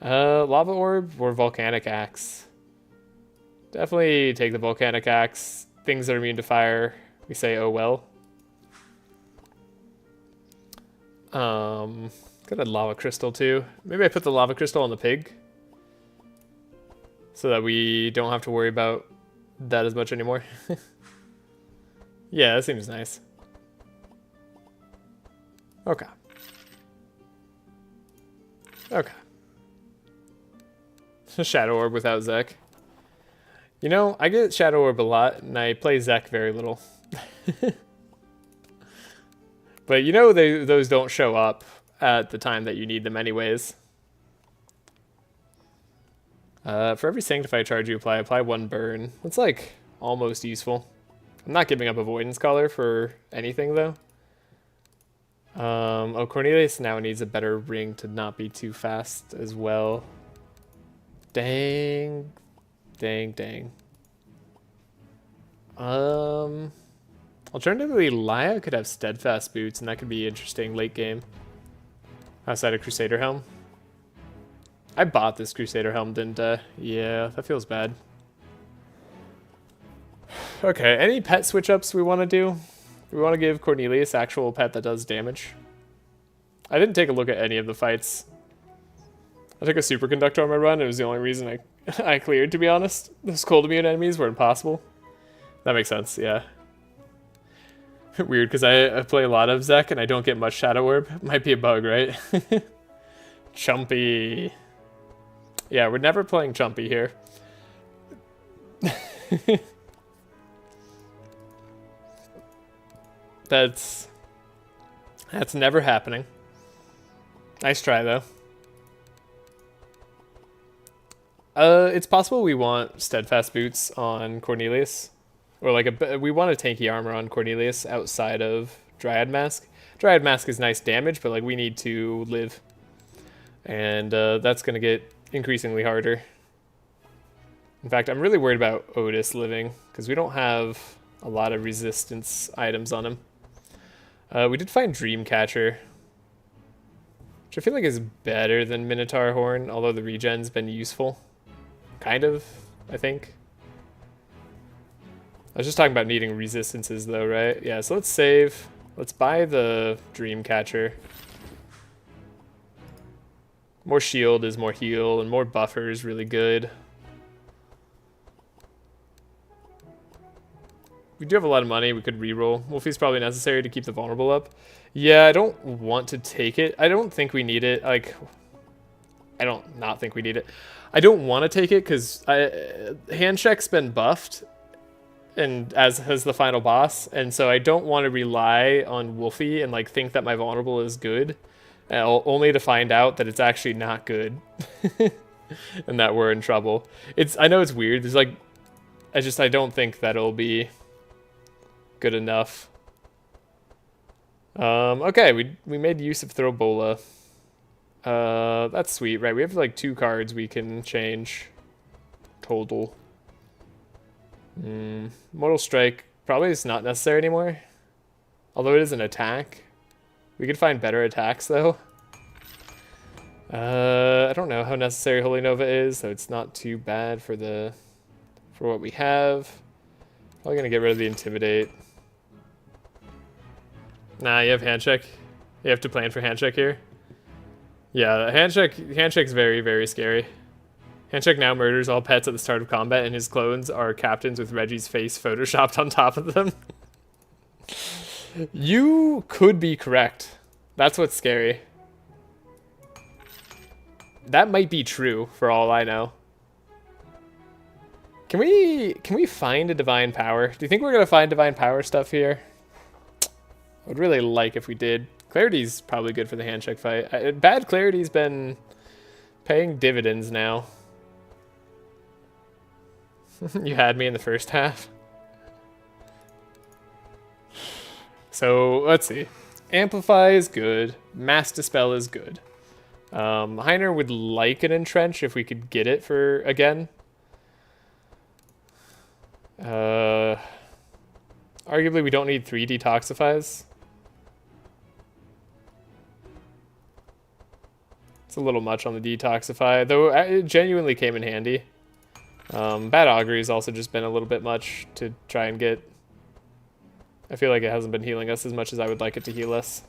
Lava Orb or Volcanic Axe? Definitely take the Volcanic Axe. Things that are immune to fire, we say, oh well. Got a Lava Crystal too. Maybe I put the Lava Crystal on the pig. So that we don't have to worry about that as much anymore. Yeah, that seems nice. Okay. Okay. Shadow Orb without Zek. You know, I get Shadow Orb a lot, and I play Zek very little. But you know those don't show up at the time that you need them anyways. For every Sanctify charge you apply 1 burn. That's like almost useful. I'm not giving up Avoidance Collar for anything though. Oh, Cornelius now needs a better ring to not be too fast as well. Dang. Dang, dang. Alternatively, Laya could have Steadfast Boots, and that could be interesting late game. Outside of Crusader Helm. I bought this Crusader Helm, didn't I? Yeah, that feels bad. Okay, any pet switch-ups we want to do? We want to give Cornelius actual pet that does damage. I didn't take a look at any of the fights. I took a superconductor on my run. It was the only reason I cleared, to be honest. Those cold immune enemies were impossible. That makes sense, yeah. Weird, because I play a lot of Zek and I don't get much Shadow Orb. Might be a bug, right? Chumpy. Yeah, we're never playing Chumpy here. That's never happening. Nice try, though. It's possible we want Steadfast Boots on Cornelius. Or like we want a tanky armor on Cornelius outside of Dryad Mask. Dryad Mask is nice damage, but like we need to live. And that's going to get increasingly harder. In fact, I'm really worried about Otis living, because we don't have a lot of resistance items on him. We did find Dreamcatcher, which I feel like is better than Minotaur Horn, although the regen's been useful. Kind of, I think. I was just talking about needing resistances though, right? Yeah, so let's save. Let's buy the Dreamcatcher. More shield is more heal, and more buffer is really good. We do have a lot of money. We could reroll. Wolfie's probably necessary to keep the vulnerable up. Yeah, I don't want to take it. I don't think we need it. Like, I don't not think we need it. I don't want to take it because Handcheck's been buffed, and as has the final boss, and so I don't want to rely on Wolfie and like think that my vulnerable is good, only to find out that it's actually not good, and that we're in trouble. I know it's weird. There's like, I don't think that'll be good enough. Okay, we made use of Throw Bola. That's sweet, right? We have like 2 cards we can change total. Mortal Strike probably is not necessary anymore, although it is an attack. We could find better attacks though. I don't know how necessary Holy Nova is, so it's not too bad for what we have. Probably gonna get rid of the Intimidate. Nah, you have Handcheck. You have to plan for Handcheck here. Yeah, Handcheck's very, very scary. Handcheck now murders all pets at the start of combat, and his clones are captains with Reggie's face photoshopped on top of them. You could be correct. That's what's scary. That might be true, for all I know. Can we find a Divine Power? Do you think we're gonna find Divine Power stuff here? I would really like if we did. Clarity's probably good for the Handcheck fight. Bad Clarity's been paying dividends now. You had me in the first half. So let's see. Amplify is good. Mass Dispel is good. Heiner would like an Entrench if we could get it for again. Arguably, we don't need 3 Detoxifies. It's a little much on the Detoxify, though it genuinely came in handy. Bad Augury has also just been a little bit much to try and get. I feel like it hasn't been healing us as much as I would like it to heal us.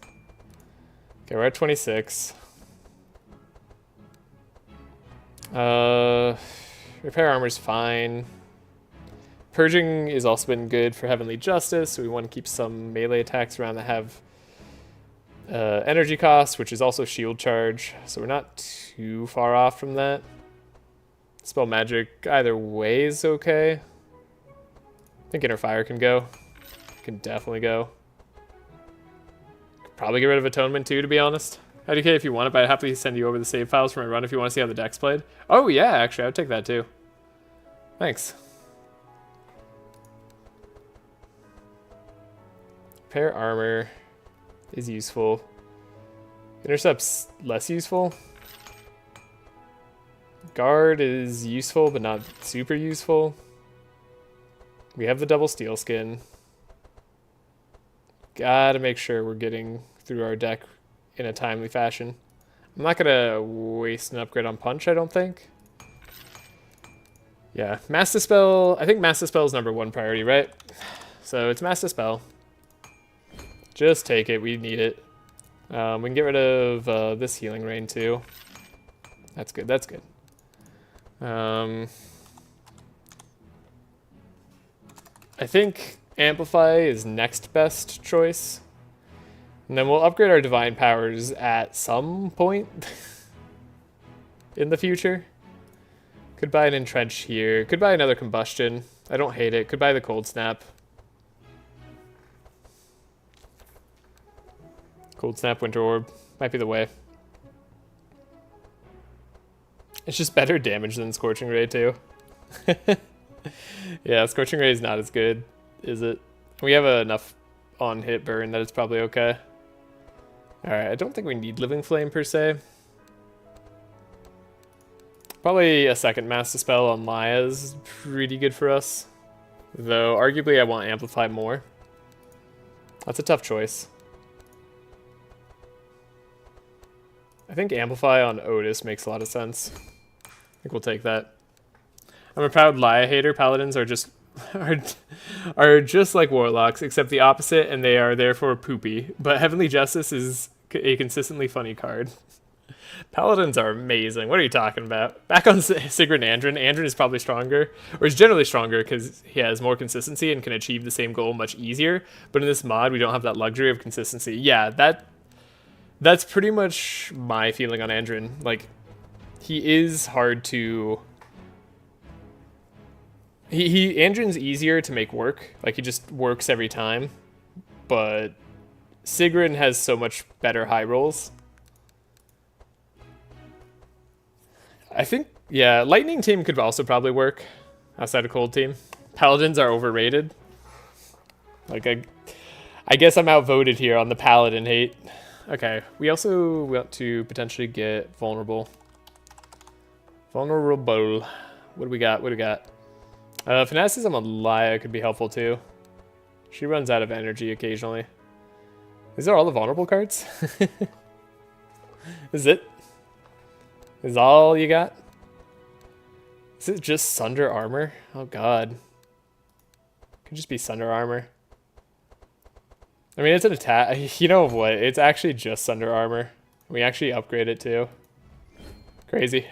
Okay, we're at 26. Repair Armor's fine. Purging has also been good for Heavenly Justice, so we want to keep some melee attacks around that have energy cost, which is also shield charge, so we're not too far off from that. Spell Magic either way is okay. I think Inner Fire can go. Can definitely go. Could probably get rid of Atonement too, to be honest. IDK if you want it, but I'd happily send you over the save files from my run if you want to see how the deck's played. Oh yeah, actually, I would take that too. Thanks. Repair Armor is useful. Intercept's less useful. Guard is useful, but not super useful. We have the double steel skin. Gotta make sure we're getting through our deck in a timely fashion. I'm not gonna waste an upgrade on Punch, I don't think. Yeah, Mass Dispel. I think Mass Dispel is #1 priority, right? So it's Mass Dispel. Just take it, we need it. We can get rid of this Healing Rain too. That's good, that's good. I think Amplify is next best choice. And then we'll upgrade our Divine Powers at some point in the future. Could buy an Entrench here. Could buy another Combustion. I don't hate it. Could buy the Cold Snap. Cold Snap, Winter Orb. Might be the way. It's just better damage than Scorching Ray, too. Yeah, Scorching Ray is not as good, is it? We have enough on-hit burn that it's probably okay. Alright, I don't think we need Living Flame, per se. Probably a second Mass Dispel on Maya is pretty good for us. Though, arguably, I want Amplify more. That's a tough choice. I think Amplify on Otis makes a lot of sense. I think we'll take that. I'm a proud Laya hater. Paladins are just are just like Warlocks, except the opposite, and they are therefore poopy. But Heavenly Justice is a consistently funny card. Paladins are amazing. What are you talking about? Back on Sigrid and Andrin. Andrin is probably stronger, or is generally stronger because he has more consistency and can achieve the same goal much easier. But in this mod, we don't have that luxury of consistency. Yeah, that's pretty much my feeling on Andrin. Like, he is hard to... Andrin's easier to make work. Like, he just works every time. But Sigrid has so much better high rolls. I think, yeah, Lightning Team could also probably work outside of Cold Team. Paladins are overrated. Like, I guess I'm outvoted here on the Paladin hate. Okay, we also want to potentially get Vulnerable. Vulnerable. What do we got? What do we got? Fanaticism on Laya could be helpful too. She runs out of energy occasionally. These are all the vulnerable cards? Is it? Is all you got? Is it just Sunder Armor? Oh god. Could just be Sunder Armor. I mean, it's an attack. You know what? It's actually just Sunder Armor. We actually upgrade it too. Crazy.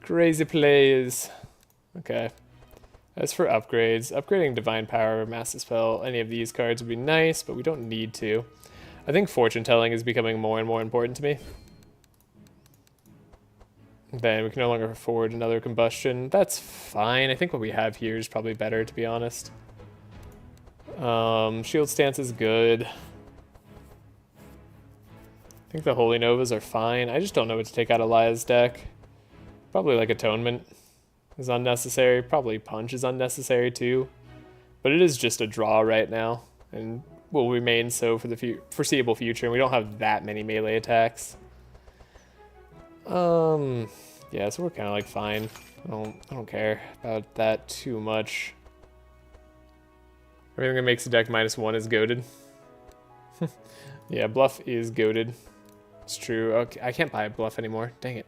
Crazy plays. Okay. As for upgrades, upgrading Divine Power, Mass Dispel, any of these cards would be nice, but we don't need to. I think Fortune Telling is becoming more and more important to me. Then we can no longer afford another Combustion. That's fine. I think what we have here is probably better, to be honest. Shield Stance is good. I think the Holy Novas are fine. I just don't know what to take out of Laya's deck. Probably like Atonement is unnecessary. Probably Punch is unnecessary too. But it is just a draw right now. And will remain so for the foreseeable future, and we don't have that many melee attacks. Yeah, so we're kind of like fine. I don't care about that too much. Everything that makes the deck -1 is goated. Yeah, bluff is goated. It's true. Okay, I can't buy a bluff anymore. Dang it.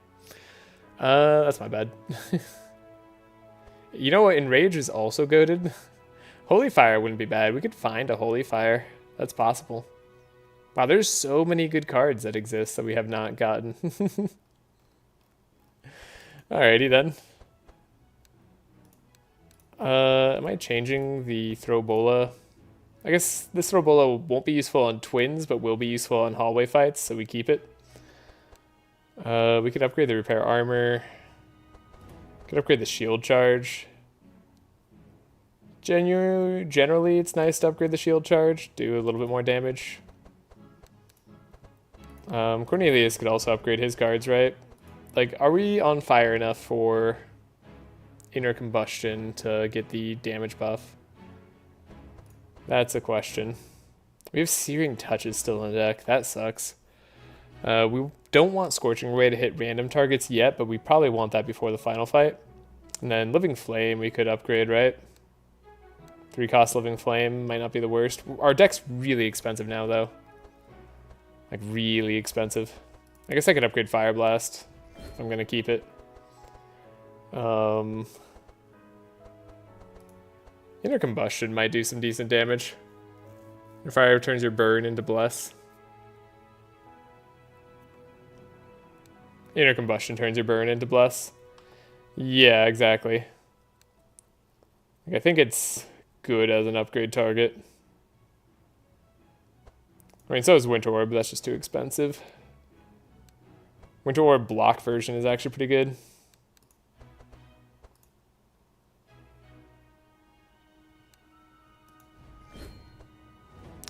That's my bad. You know what? Enrage is also goated. Holy Fire wouldn't be bad. We could find a Holy Fire. That's possible. Wow, there's so many good cards that exist that we have not gotten. Alrighty then. Am I changing the Throw Bola? I guess this Throw Bola won't be useful on twins, but will be useful on hallway fights, so we keep it. We could upgrade the Repair Armor. Could upgrade the Shield Charge. Generally, it's nice to upgrade the Shield Charge, do a little bit more damage. Cornelius could also upgrade his cards, right? Like, are we on fire enough for Inner Combustion to get the damage buff? That's a question. We have Searing Touches still in the deck. That sucks. We don't want Scorching Ray to hit random targets yet, but we probably want that before the final fight. And then Living Flame we could upgrade, right? 3-cost Living Flame might not be the worst. Our deck's really expensive now, though. Like, really expensive. I guess I could upgrade Fire Blast if I'm going to keep it. Inner Combustion might do some decent damage. Your fire turns your burn into bless. Inner Combustion turns your burn into bless. Yeah, exactly. Like, I think it's good as an upgrade target. I mean, so is Winter Orb, but that's just too expensive. Winter Orb block version is actually pretty good.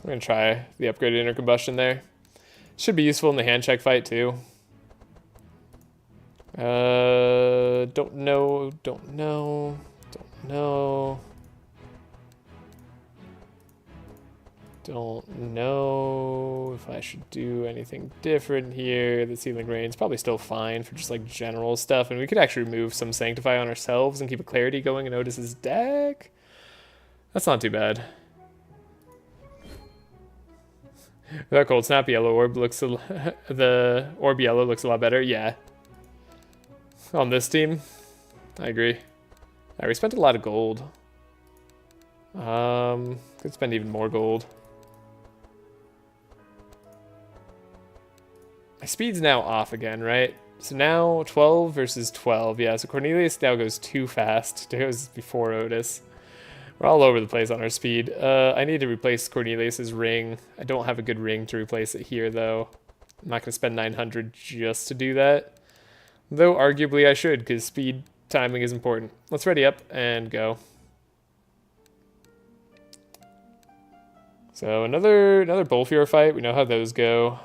I'm going to try the upgraded Inner Combustion there. Should be useful in the hand check fight, too. Don't know. Don't know if I should do anything different here. The Sealing Rain's probably still fine for just like general stuff, and we could actually remove some Sanctify on ourselves and keep a Clarity going in Otis's deck. That's not too bad. That Cold Snap Yellow Orb looks the Orb Yellow looks a lot better. Yeah. On this team, I agree. Alright, we spent a lot of gold. Could spend even more gold. My speed's now off again, right? So now 12 versus 12. Yeah, so Cornelius now goes too fast. It goes before Otis. We're all over the place on our speed. I need to replace Cornelius's ring. I don't have a good ring to replace it here, though. I'm not going to spend 900 just to do that. Though arguably I should, because speed timing is important. Let's ready up and go. So another Bolfior fight. We know how those go.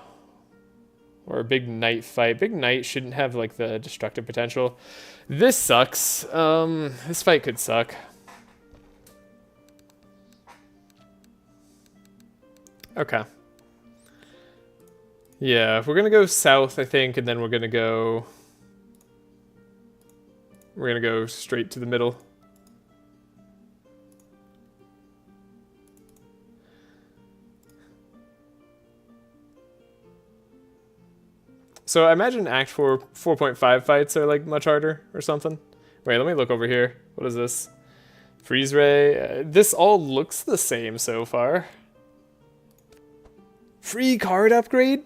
Or a big Knight fight. Big Knight shouldn't have like the destructive potential. This sucks. This fight could suck. Okay. Yeah, we're gonna go south, I think, and then we're gonna go straight to the middle. So I imagine Act 4 4.5 fights are like much harder or something. Wait, let me look over here. What is this? Freeze Ray. This all looks the same so far. Free card upgrade?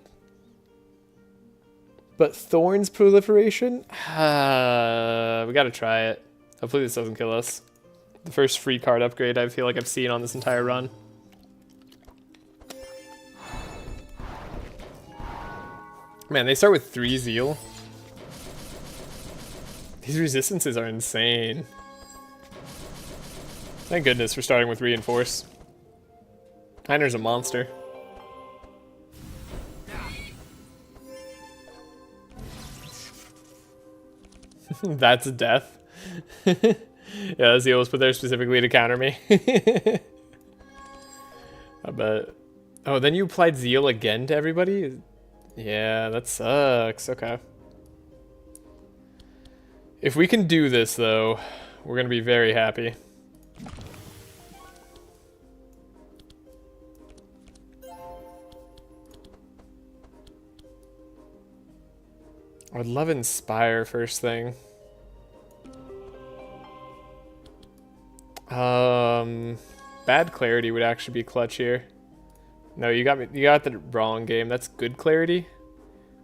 But Thorns Proliferation? We gotta try it. Hopefully this doesn't kill us. The first free card upgrade I feel like I've seen on this entire run. Man, they start with 3 Zeal. These resistances are insane. Thank goodness we're starting with Reinforce. Heiner's a monster. That's a death. Yeah, Zeal was put there specifically to counter me. I bet. Oh, then you applied Zeal again to everybody? Yeah, that sucks. Okay. If we can do this, though, we're going to be very happy. I would love Inspire first thing. Bad Clarity would actually be clutch here. No, you got me. You got the wrong game. That's good Clarity.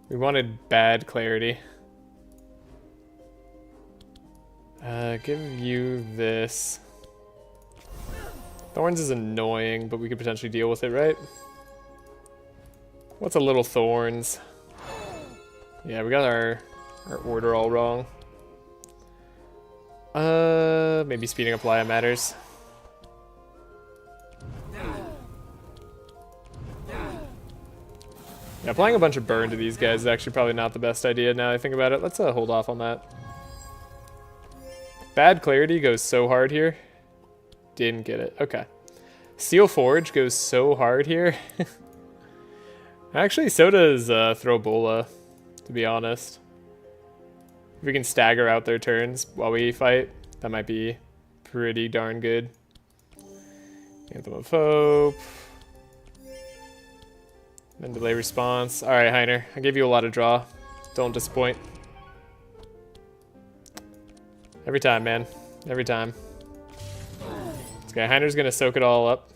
We wanted Bad Clarity. Give you this. Thorns is annoying, but we could potentially deal with it, right? What's a little Thorns? Yeah, we got our order all wrong. Maybe speeding up Laya matters. Yeah, applying a bunch of burn to these guys is actually probably not the best idea now I think about it. Let's hold off on that. Bad Clarity goes so hard here. Didn't get it. Okay. Steel Forge goes so hard here. Actually, so does Throw Bola, to be honest. If we can stagger out their turns while we fight, that might be pretty darn good. Anthem of Hope. Then delay response. Alright, Heiner. I gave you a lot of draw. Don't disappoint. Every time, man. Every time. Okay, Heiner's gonna soak it all up.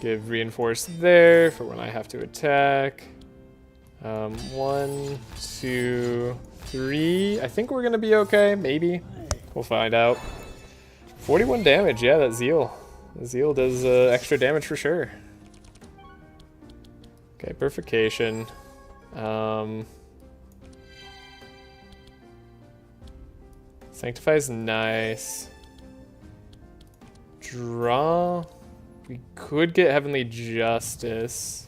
Give reinforce there for when I have to attack. 1, 2, 3. I think we're gonna be okay. Maybe. We'll find out. 41 damage. Yeah, that Zeal. The Zeal does extra damage for sure. Okay, Purification. Sanctify is nice. Draw. We could get Heavenly Justice.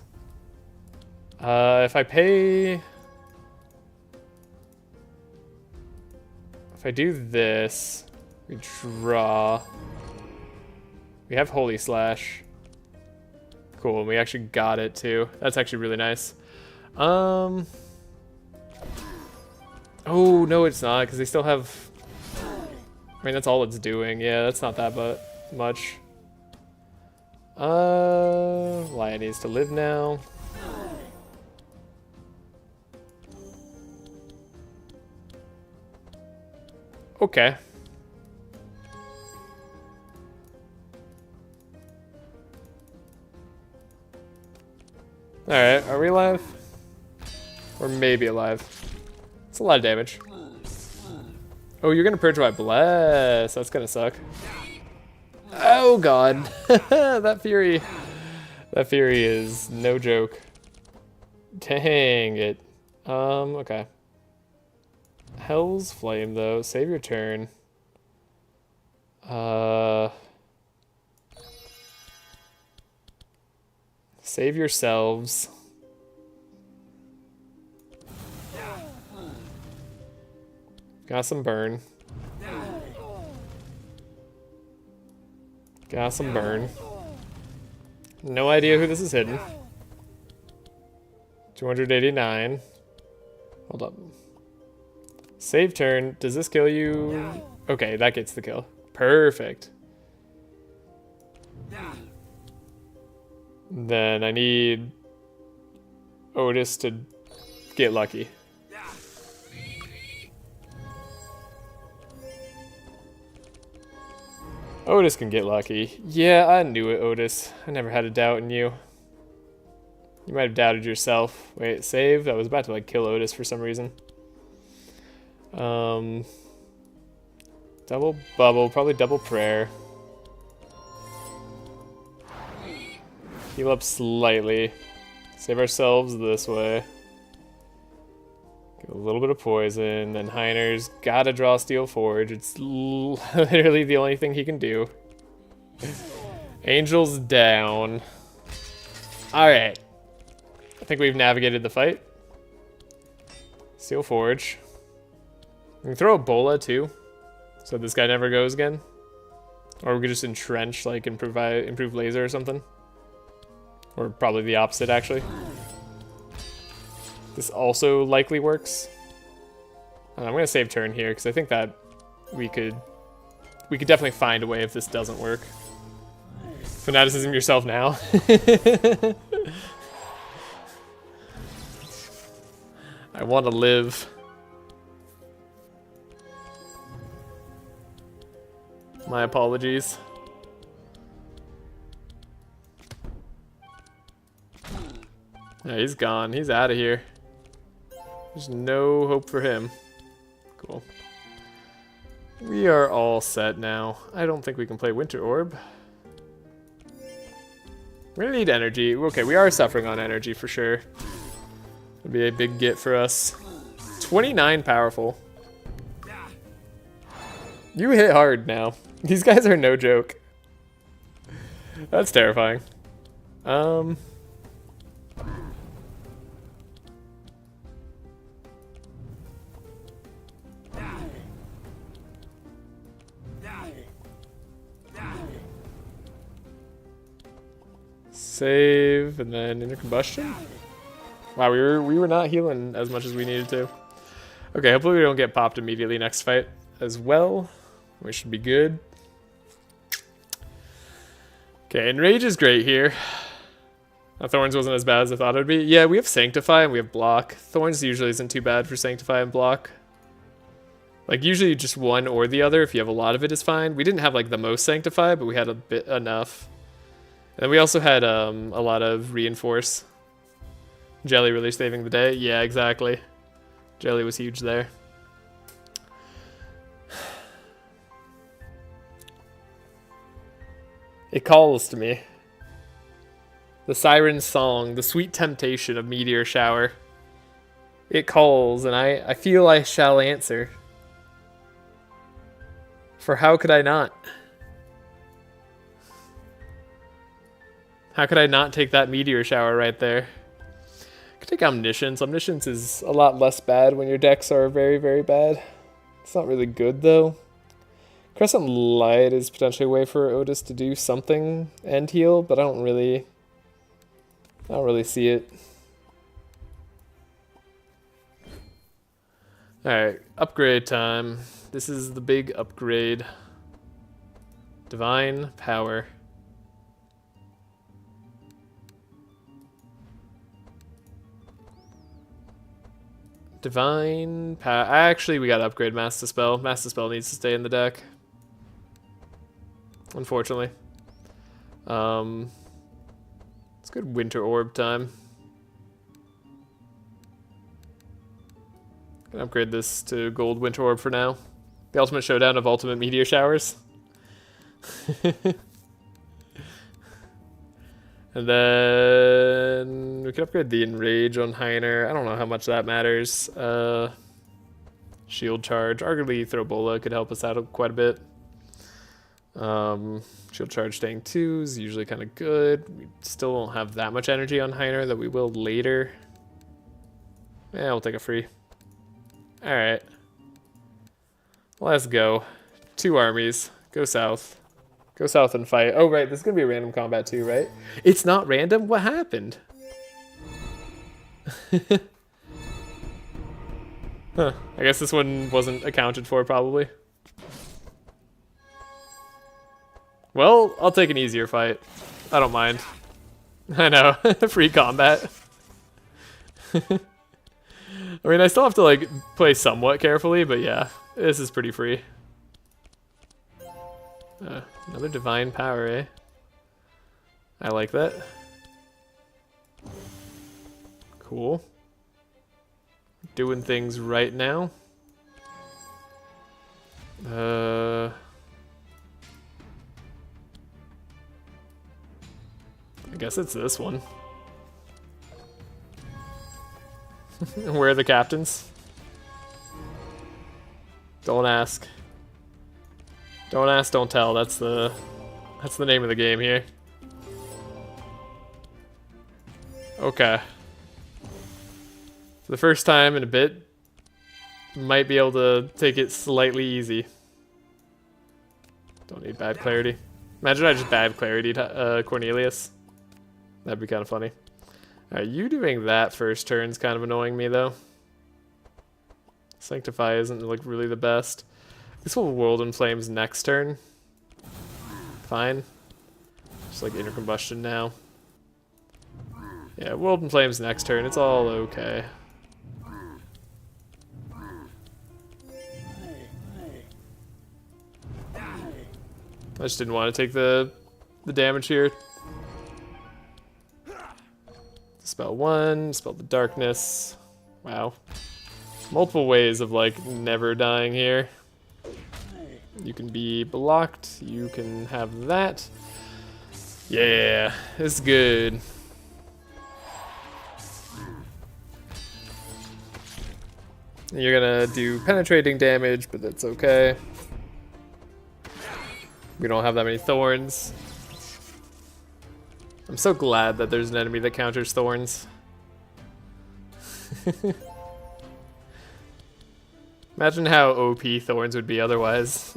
If I pay... If I do this, we draw. We have Holy Slash. Cool, and we actually got it too. That's actually really nice. Oh, no it's not, because they still have... I mean, that's all it's doing. Yeah, that's not that much. Laya needs to live now. Okay. Alright, are we alive? Or maybe alive. It's a lot of damage. Oh, you're gonna purge by Bless. That's gonna suck. Oh god. That Fury. That Fury is no joke. Dang it. Okay. Hell's Flame though. Save your turn. Save yourselves. Got some burn. Got some burn. No idea who this is hidden. 289. Hold up. Save turn. Does this kill you? Okay, that gets the kill. Perfect. Then I need Otis to get lucky. Otis can get lucky. Yeah, I knew it, Otis. I never had a doubt in you. You might have doubted yourself. Wait, save? I was about to like kill Otis for some reason. Double bubble, probably double prayer. Heal up slightly. Save ourselves this way. Get a little bit of poison, then Heiner's gotta draw Steel Forge. It's literally the only thing he can do. Angel's down. Alright. I think we've navigated the fight. Steel Forge. We can throw a Bola too, so this guy never goes again. Or we could just entrench, like improve laser or something. Or probably the opposite, actually. This also likely works. I'm gonna save turn here because I think that we could definitely find a way if this doesn't work. Fanaticism yourself now. I want to live. My apologies. Yeah, he's gone. He's out of here. There's no hope for him. Cool. We are all set now. I don't think we can play Winter Orb. We're gonna need energy. Okay, we are suffering on energy for sure. It'll be a big get for us. 29 powerful. You hit hard now. These guys are no joke. That's terrifying. Save and then inner combustion. Wow, we were not healing as much as we needed to. Okay, hopefully we don't get popped immediately next fight as well. We should be good. Okay, Enrage is great here. Thorns wasn't as bad as I thought it would be. Yeah, we have Sanctify and we have Block. Thorns usually isn't too bad for Sanctify and Block. Like, usually just one or the other. If you have a lot of it is fine. We didn't have, like, the most Sanctify, but we had a bit enough. And then we also had a lot of Reinforce. Jelly really saving the day. Yeah, exactly. Jelly was huge there. It calls to me. The siren's song, the sweet temptation of Meteor Shower. It calls, and I feel I shall answer. For how could I not? How could I not take that Meteor Shower right there? I could take Omniscience. Omniscience is a lot less bad when your decks are very, very bad. It's not really good, though. Crescent Light is potentially a way for Otis to do something and heal, but I don't really see it. Alright, upgrade time. This is the big upgrade. Divine Power. Divine Power. Actually, we gotta upgrade Mass Dispel. Mass Dispel needs to stay in the deck. Unfortunately. It's good Winter Orb time. Gonna upgrade this to Gold Winter Orb for now. The ultimate showdown of ultimate meteor showers. And then we can upgrade the Enrage on Heiner. I don't know how much that matters. Shield Charge. Arguably Throbola could help us out quite a bit. Shield Charge staying 2 is usually kind of good. We still don't have that much energy on Heiner that we will later. Yeah, we'll take a free. Alright. Let's go. 2 armies. Go south. Go south and fight. Oh, right. This is going to be a random combat too, right? It's not random? What happened? Huh. I guess this one wasn't accounted for, probably. Well, I'll take an easier fight. I don't mind. I know. Free combat. I mean, I still have to, like, play somewhat carefully, but yeah. This is pretty free. Another Divine Power, eh? I like that. Cool. Doing things right now. I guess it's this one. Where are the captains? Don't ask. Don't ask, don't tell. That's the name of the game here. Okay. For the first time in a bit, might be able to take it slightly easy. Don't need bad clarity. Imagine I just bad clarity Cornelius. That'd be kind of funny. Alright, you doing that first turn's kind of annoying me though. Sanctify isn't like really the best. This will World in Flames next turn. Fine. Just like Inner Combustion now. Yeah, World in Flames next turn. It's all okay. I just didn't want to take the damage here. Spell 1, spell the darkness. Wow. Multiple ways of like never dying here. You can be blocked, you can have that. Yeah, it's good. You're gonna do penetrating damage, but that's okay. We don't have that many thorns. I'm so glad that there's an enemy that counters thorns. Imagine how OP thorns would be otherwise.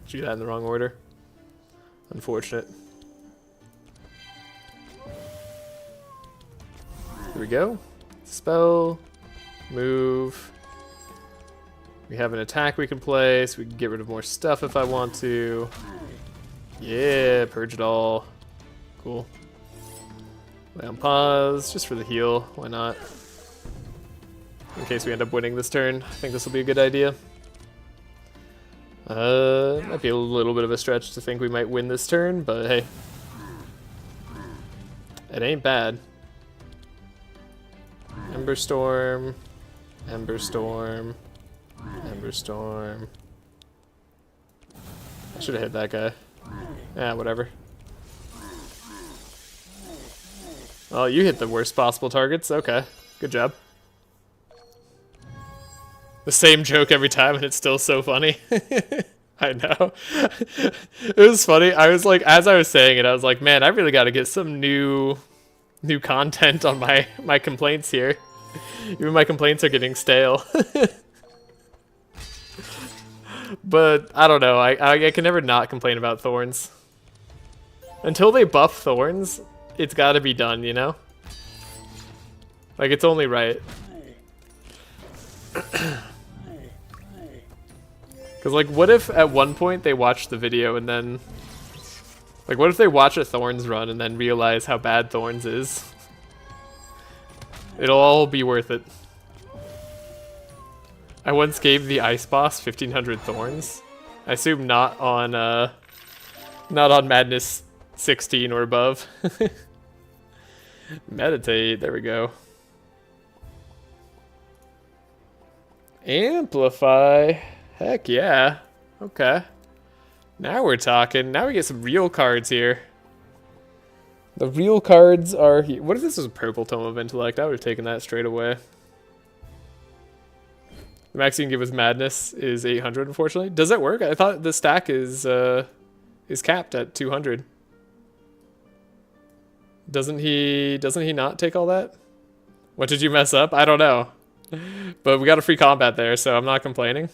Do that in the wrong order. Unfortunate. Here we go. Spell. Move. We have an attack we can play, so we can get rid of more stuff if I want to. Yeah, purge it all. Cool. Lay on pause, just for the heal. Why not? In case we end up winning this turn, I think this will be a good idea. Might be a little bit of a stretch to think we might win this turn, but hey. It ain't bad. Ember Storm. Ember Storm. Ember Storm. I should have hit that guy. Yeah, whatever. Well, you hit the worst possible targets. Okay, good job. The same joke every time, and it's still so funny. I know. It was funny. I was like, as I was saying it, I was like, man, I really got to get some new content on my complaints here. Even my complaints are getting stale. But I don't know. I can never not complain about thorns. Until they buff thorns, it's got to be done, you know? Like, it's only right. Because, like, what if at one point they watch the video and then... Like, what if they watch a Thorns run and then realize how bad Thorns is? It'll all be worth it. I once gave the ice boss 1500 thorns. I assume not on Madenss 16 or above. Meditate, there we go. Amplify. Heck yeah. Okay. Now we're talking. Now we get some real cards here. The real cards are here. What if this was a purple Tome of Intellect? I would have taken that straight away. The max you can give with Madenss is 800, unfortunately. Does that work? I thought the stack is capped at 200. Doesn't he not take all that? What did you mess up? I don't know. But we got a free combat there, so I'm not complaining.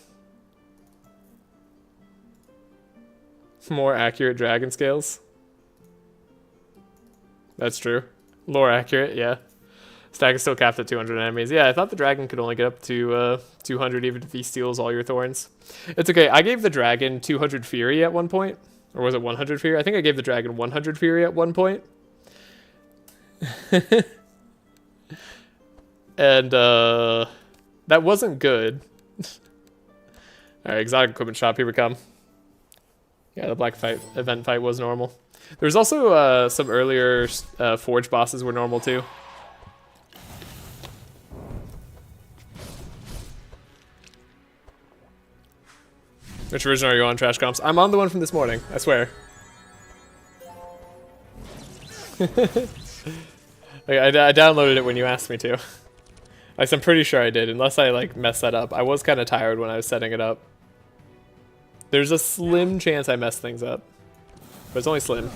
More accurate dragon scales. That's true. Lore accurate, yeah. Stack is still capped at 200 enemies. Yeah, I thought the dragon could only get up to 200 even if he steals all your thorns. It's okay. I gave the dragon 200 Fury at one point. Or was it 100 Fury? I think I gave the dragon 100 Fury at one point. And that wasn't good. Alright, exotic equipment shop. Here we come. Yeah, the black event fight was normal. There's also some earlier forge bosses were normal too. Which version are you on, Trash Comps? I'm on the one from this morning, I swear. Like, I downloaded it when you asked me to. Like, I'm pretty sure I did, unless I like messed that up. I was kind of tired when I was setting it up. There's a slim chance I messed things up. But it's only slim.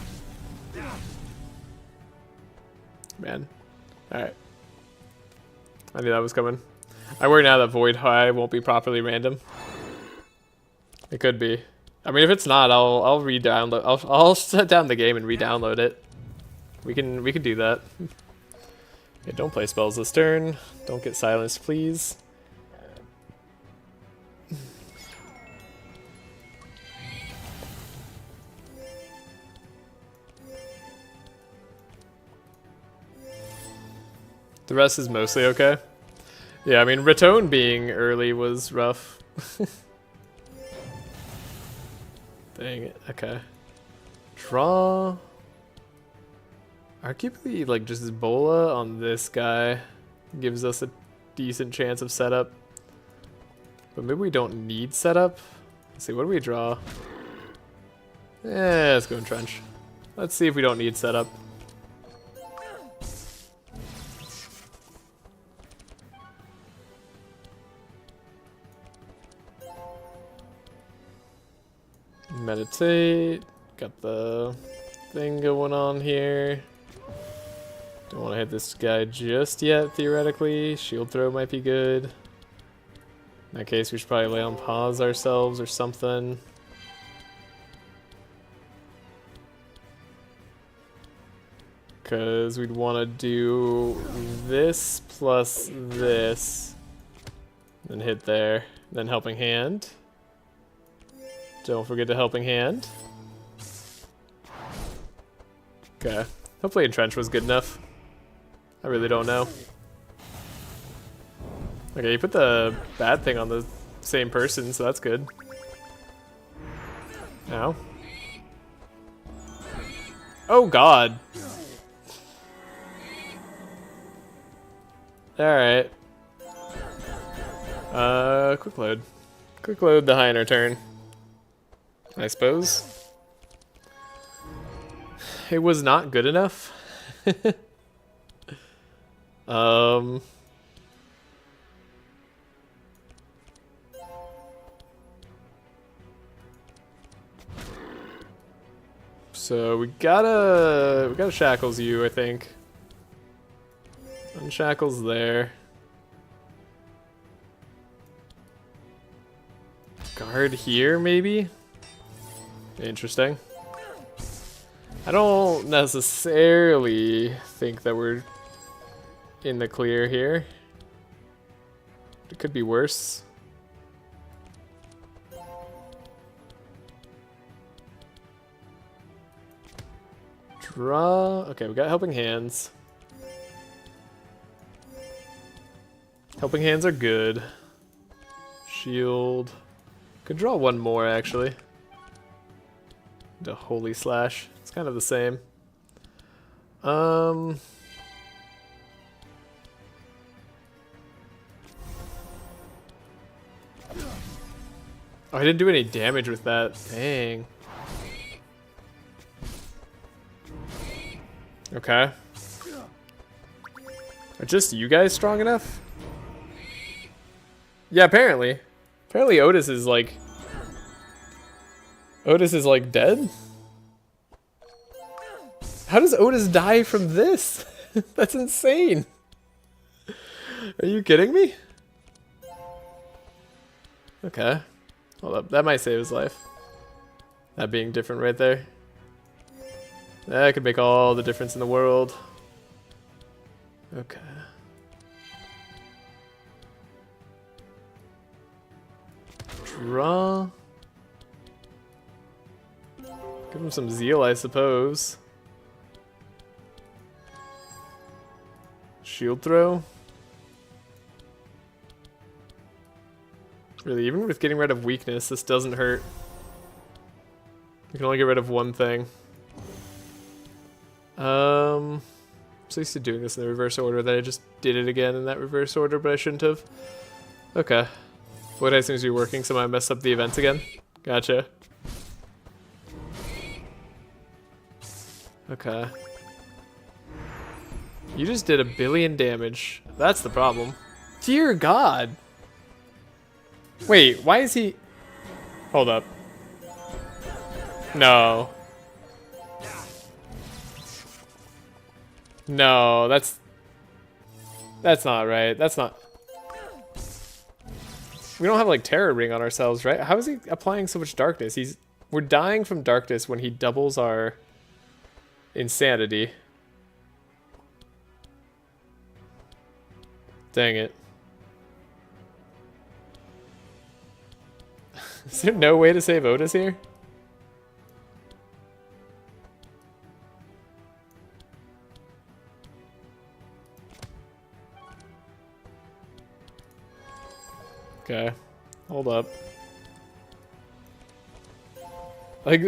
Man. Alright. I knew that was coming. I worry now that Void High won't be properly random. It could be. I mean, if it's not, I'll re-download. I'll shut down the game and re-download it. We can do that. Okay, don't play spells this turn. Don't get silenced, please. The rest is mostly okay. Yeah, I mean, Ratatone being early was rough. Dang it. Okay. Draw. Arguably, like, just Bola on this guy gives us a decent chance of setup. But maybe we don't need setup. Let's see, what do we draw? Let's go Entrench. Let's see if we don't need setup. Meditate. Got the thing going on here. Don't want to hit this guy just yet, theoretically. Shield throw might be good. In that case, we should probably lay on pause ourselves or something. Because we'd want to do this plus this. Then hit there. Then helping hand. Don't forget the helping hand. Okay. Hopefully Entrench was good enough. I really don't know. Okay, you put the bad thing on the same person, so that's good. Ow. Oh god. Alright. Quick load. Quick load the High turn. I suppose. It was not good enough. So we gotta shackles you, I think. Unshackles there. Guard here, maybe? Interesting. I don't necessarily think that we're in the clear here. It could be worse. Draw. Okay, we got helping hands. Helping hands are good. Shield. Could draw one more actually. The Holy Slash. It's kind of the same. Oh, I didn't do any damage with that. Dang. Okay. Are just you guys strong enough? Yeah, apparently. Apparently Otis is like dead? How does Otis die from this? That's insane. Are you kidding me? Okay. Hold up. That might save his life. That being different right there. That could make all the difference in the world. Okay. Draw. Give him some zeal, I suppose. Shield throw. Really, even with getting rid of weakness, this doesn't hurt. You can only get rid of one thing. I'm so used to doing this in the reverse order that I just did it again in that reverse order, but I shouldn't have. Okay. What seems to be working, so I messed up the events again. Gotcha. Okay. You just did 1 billion damage. That's the problem. Dear God. Wait, why is he... Hold up. No. No, that's not right. That's not... We don't have, like, Terror Ring on ourselves, right? How is he applying so much darkness? He's We're dying from darkness when he doubles our insanity. Dang it. Is there no way to save Otis here? Okay, hold up. Like,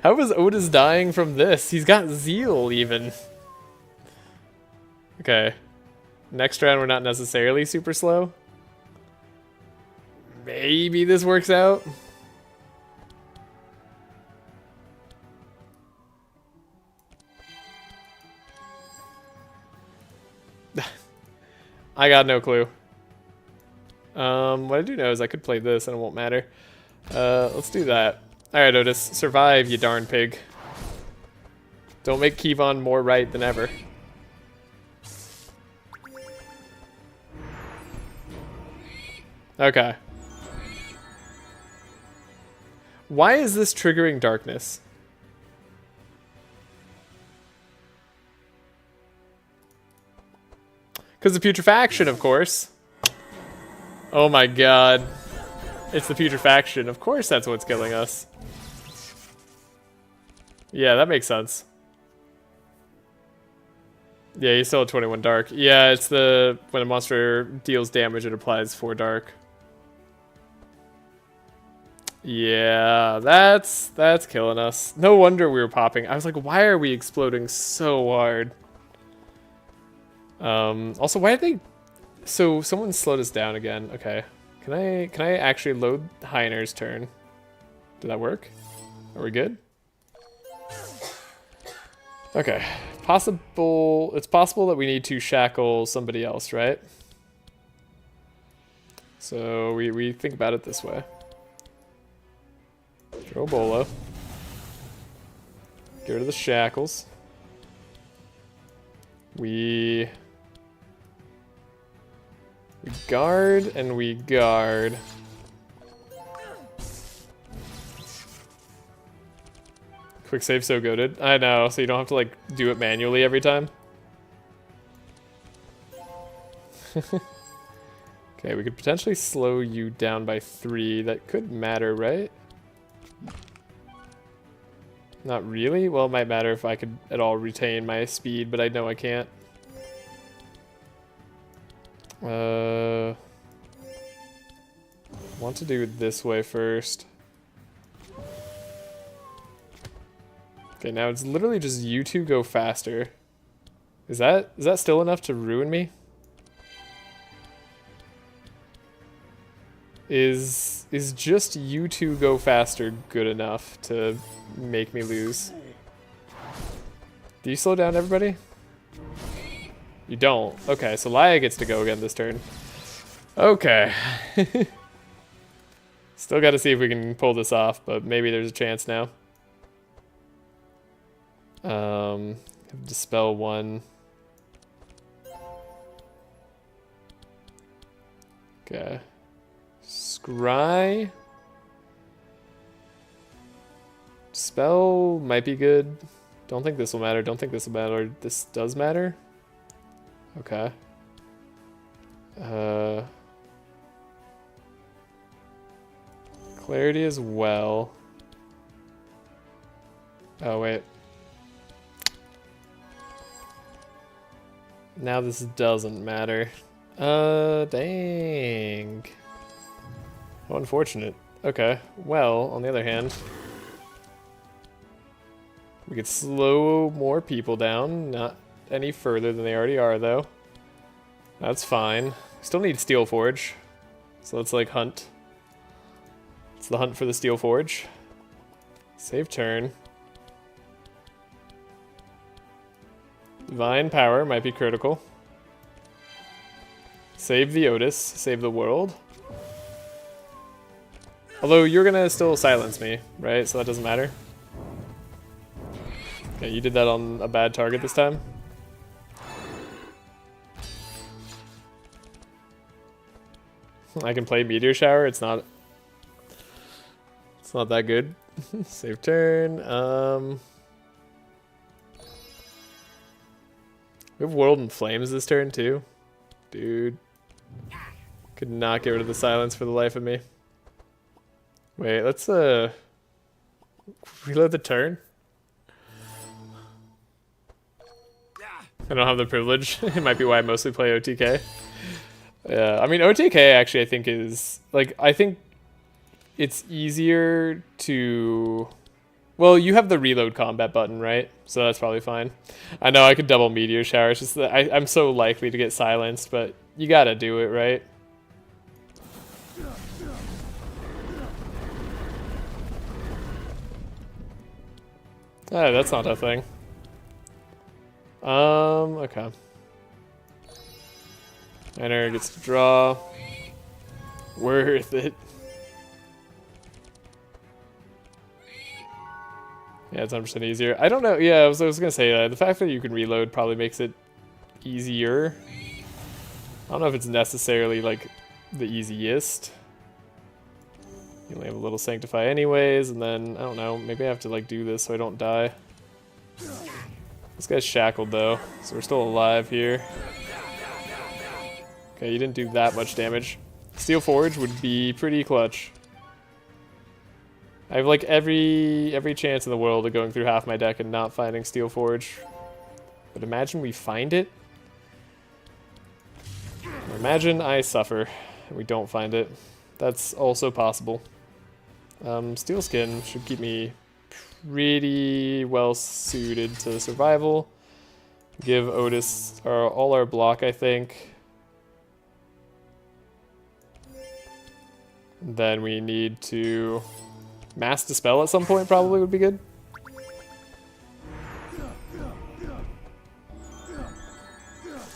how was Otis dying from this? He's got zeal, even. Okay. Next round, we're not necessarily super slow. Maybe this works out. I got no clue. What I do know is I could play this and it won't matter. Let's do that. Alright, Otis. Survive, you darn pig. Don't make Kevon more right than ever. Okay. Why is this triggering darkness? Because of putrefaction, of course. Oh my god. It's the putrefaction. Of course that's what's killing us. Yeah, that makes sense. Yeah, he's still at 21 dark. Yeah, it's the when a monster deals damage, it applies 4 dark. Yeah, that's killing us. No wonder we were popping. I was like, why are we exploding so hard? Also, why did they... So, someone slowed us down again. Okay. Can I actually load Heiner's turn? Did that work? Are we good? Okay. It's possible that we need to shackle somebody else, right? So, we think about it this way. Throw Bolo. Get rid of the shackles. We guard and we guard. Quick save so goated. I know, so you don't have to like do it manually every time. Okay, we could potentially slow you down by 3. That could matter, right? Not really? Well, it might matter if I could at all retain my speed, but I know I can't. Want to do it this way first. Okay, now it's literally just you two go faster. Is that still enough to ruin me? Is just you two go faster good enough to make me lose? Do you slow down everybody? You don't. Okay, so Laia gets to go again this turn. Okay. Still got to see if we can pull this off, but maybe there's a chance now. Dispel 1. Okay. Scry. Spell might be good. Don't think this will matter. Don't think this will matter. This does matter. Okay. Clarity as well. Oh, wait. Now this doesn't matter. Dang. How unfortunate. Okay, well, on the other hand, we could slow more people down, not any further than they already are, though. That's fine. Still need Steel Forge, so let's, like, hunt. It's the hunt for the Steel Forge. Save turn. Divine Power might be critical. Save the Otis, save the world. Although you're gonna still silence me, right? So that doesn't matter. Okay, you did that on a bad target this time. I can play Meteor Shower, it's not It's not that good. Save turn. We have World in Flames this turn too. Dude. Could not get rid of the silence for the life of me. Wait, let's reload the turn. I don't have the privilege. It might be why I mostly play OTK. Yeah, I mean OTK actually I think is like I think it's easier to. Well, you have the reload combat button, right? So that's probably fine. I know I could double meteor shower. It's just that I'm so likely to get silenced, but you gotta do it, right? Oh, that's not a thing. Okay. Enter gets to draw. Worth it. Yeah, it's 100% easier. I don't know. Yeah, I was gonna say the fact that you can reload probably makes it easier. I don't know if it's necessarily like the easiest. You only have a little sanctify anyways, and then I don't know. Maybe I have to like do this so I don't die. This guy's shackled though, so we're still alive here. Okay, you didn't do that much damage. Steel Forge would be pretty clutch. I have like every chance in the world of going through half my deck and not finding Steel Forge. But imagine we find it. Or imagine I suffer and we don't find it. That's also possible. Steel Skin should keep me pretty well suited to survival. Give Otis all our block, I think. Then we need to Mass Dispel at some point probably would be good.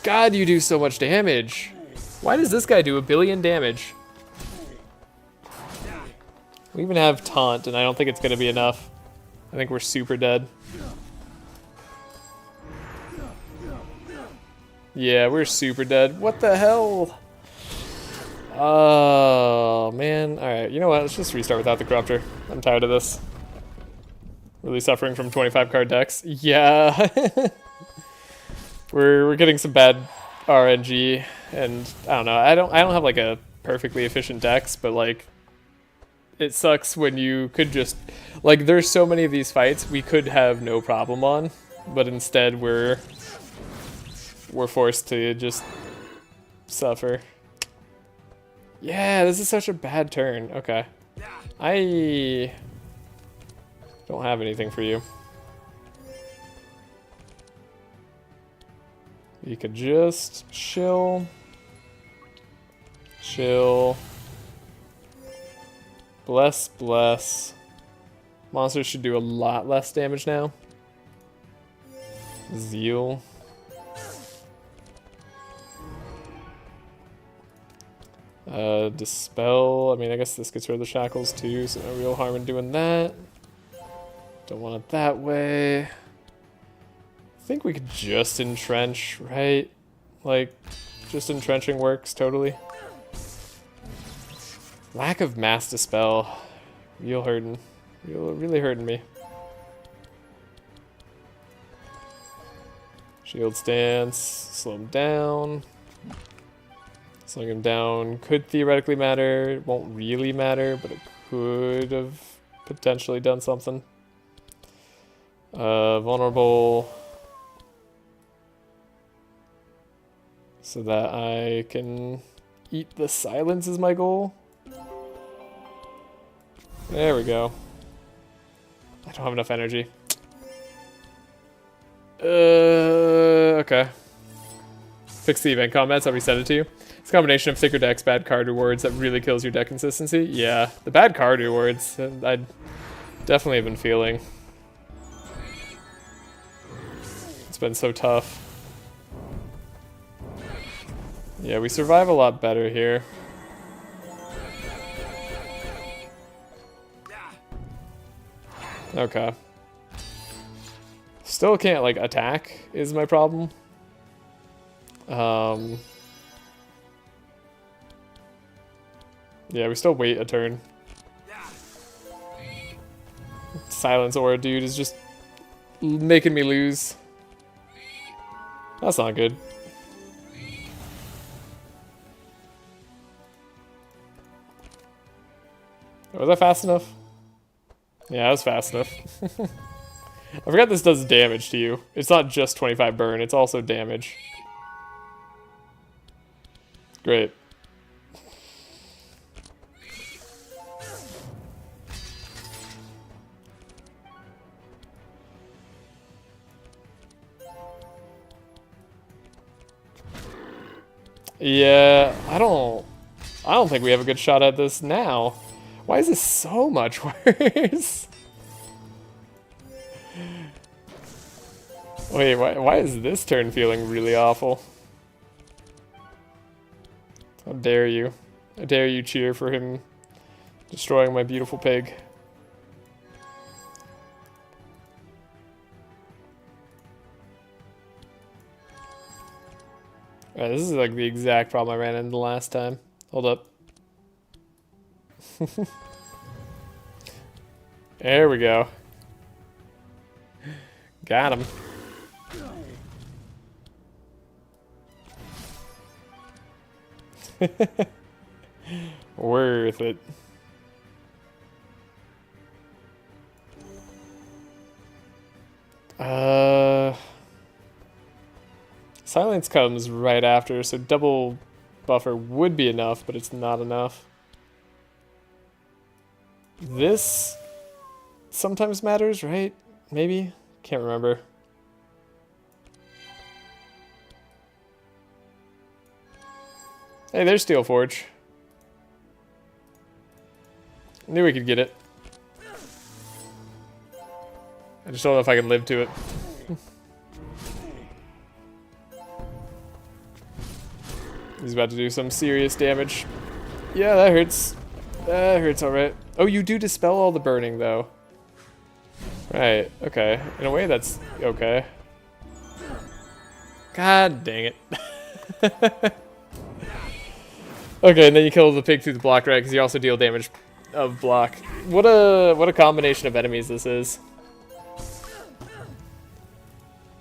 God, you do so much damage. Why does this guy do 1 billion damage? We even have Taunt, and I don't think it's going to be enough. I think we're super dead. Yeah, we're super dead. What the hell? Oh, man. Alright, you know what? Let's just restart without the Corruptor. I'm tired of this. Really suffering from 25 card decks. Yeah. We're getting some bad RNG, and I don't know. I don't have like a perfectly efficient decks, but like it sucks when you could just like there's so many of these fights we could have no problem on, but instead we're forced to just suffer. Yeah, this is such a bad turn. Okay. I don't have anything for you. You could just chill. Chill. Bless, bless. Monsters should do a lot less damage now. Zeal. Dispel. I mean, I guess this gets rid of the shackles too, so no real harm in doing that. Don't want it that way. I think we could just entrench, right? Like, just entrenching works totally. Lack of Mass Dispel. Really hurting me. Shield stance. Slow him down. Slowing him down could theoretically matter. It won't really matter, but it could have potentially done something. Vulnerable. So that I can eat the silence is my goal. There we go. I don't have enough energy. Okay. Fix the event comments, I'll reset it to you. It's a combination of thicker decks, bad card rewards that really kills your deck consistency. Yeah, the bad card rewards, I'd definitely have been feeling. It's been so tough. Yeah, we survive a lot better here. Okay. Still can't, like, attack is my problem. Yeah, we still wait a turn. Silence aura dude is just making me lose. That's not good. Was that fast enough? Yeah, that was fast enough. I forgot this does damage to you. It's not just 25 burn, it's also damage. Great. Yeah, I don't think we have a good shot at this now. Why is this so much worse? Wait, why is this turn feeling really awful? How dare you? How dare you cheer for him destroying my beautiful pig? Alright, this is like the exact problem I ran into last time. Hold up. There we go. Got him. Worth it. Silence comes right after, so double buffer would be enough, but it's not enough. This sometimes matters, right? Maybe? Can't remember. Hey, there's Steel Forge. Knew we could get it. I just don't know if I can live to it. He's about to do some serious damage. Yeah, that hurts. That hurts alright. Oh, you do dispel all the burning, though. Right, okay. In a way, that's okay. God dang it. Okay, and then you kill the pig through the block, right? Because you also deal damage of block. What a combination of enemies this is.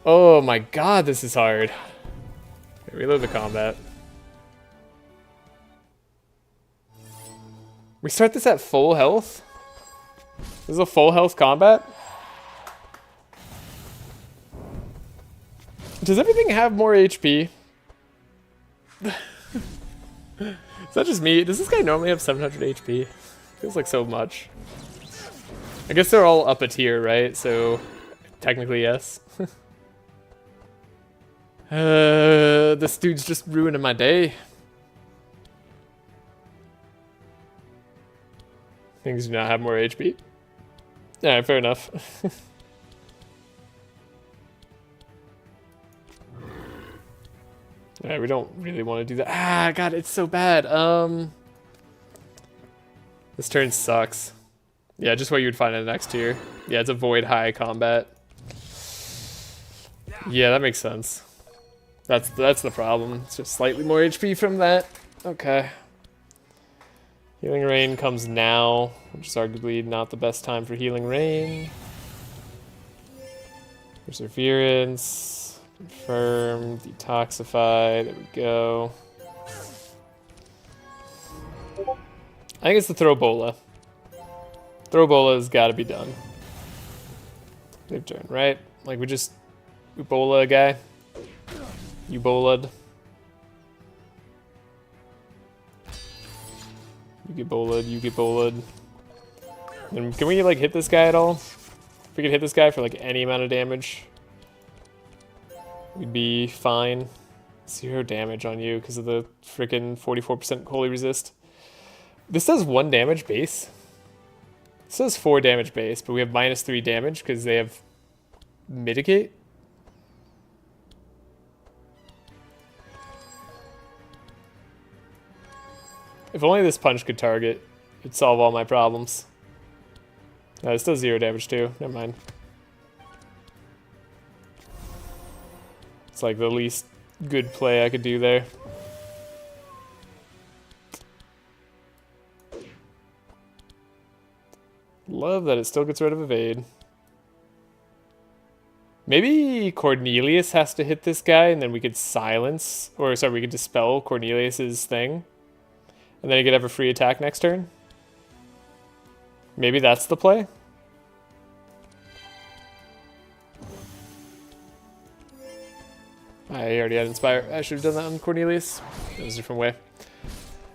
Oh my god, this is hard. Okay, reload the combat. We start this at full health? This is a full health combat? Does everything have more HP? Is that just me? Does this guy normally have 700 HP? Feels like so much. I guess they're all up a tier, right? So, technically yes. This dude's just ruining my day. Things do not have more HP. Yeah, fair enough. Alright, we don't really want to do that. Ah, god, it's so bad. This turn sucks. Yeah, just what you would find in the next tier. Yeah, it's a void high combat. Yeah, that makes sense. That's the problem. It's just slightly more HP from that. Okay. Healing Rain comes now, which is arguably not the best time for Healing Rain. Perseverance, confirm, detoxify, there we go. I think it's the Throw Bola. Throw Bola's gotta be done. They've turned, right? Like we Bola a guy. You bola'd. You get bola'd, you get bola'd. And can we like hit this guy at all? If we could hit this guy for like any amount of damage, we'd be fine. 0 damage on you because of the freaking 44% holy resist. This does 1 damage base. This does 4 damage base, but we have -3 damage because they have mitigate. If only this punch could target, it'd solve all my problems. No, this does 0 damage too. Never mind. It's like the least good play I could do there. love that it still gets rid of evade. Maybe Cornelius has to hit this guy and then we could silence, or sorry, we could dispel Cornelius's thing. And then he could have a free attack next turn. Maybe that's the play. I already had Inspire. I should have done that on Cornelius. It was a different way.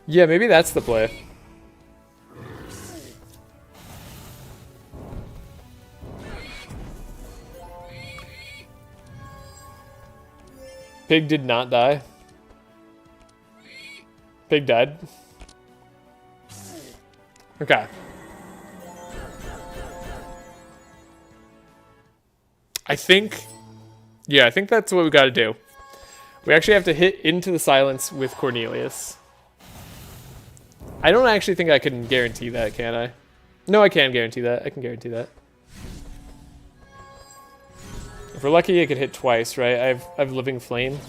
Yeah, maybe that's the play. Pig did not die. Pig died. Okay. I think that's what we got to do. We actually have to hit into the silence with Cornelius. I don't actually think I can guarantee that, can I? No, I can guarantee that. I can guarantee that. If we're lucky, I could hit twice, right? I have Living Flame.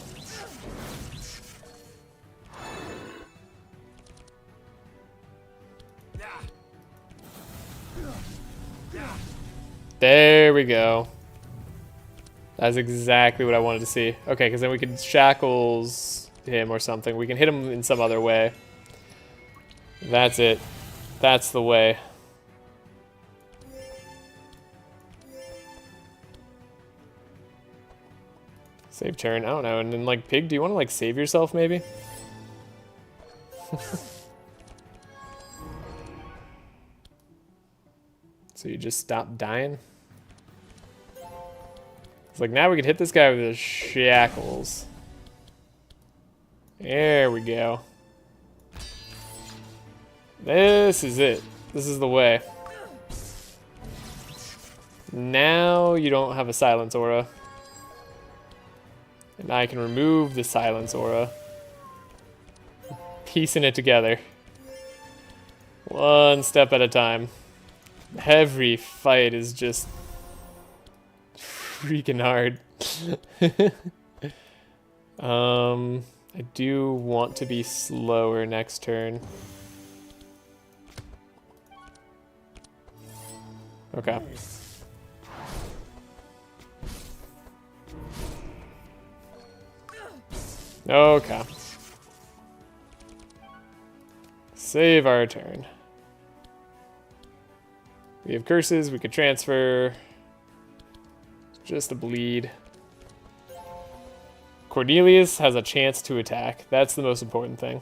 There we go. That's exactly what I wanted to see. Okay, because then we can shackles him or something. We can hit him in some other way. That's it. That's the way. Save turn. I don't know. And then, like, Pig, do you want to, like, save yourself, maybe? So you just stop dying? It's like, now we can hit this guy with the shackles. There we go. This is it. This is the way. Now you don't have a silence aura. And I can remove the silence aura. Piecing it together. One step at a time. Every fight is just freaking hard. I do want to be slower next turn. Okay. Okay. Save our turn. We have curses, we could transfer. Just a bleed. Cornelius has a chance to attack. That's the most important thing.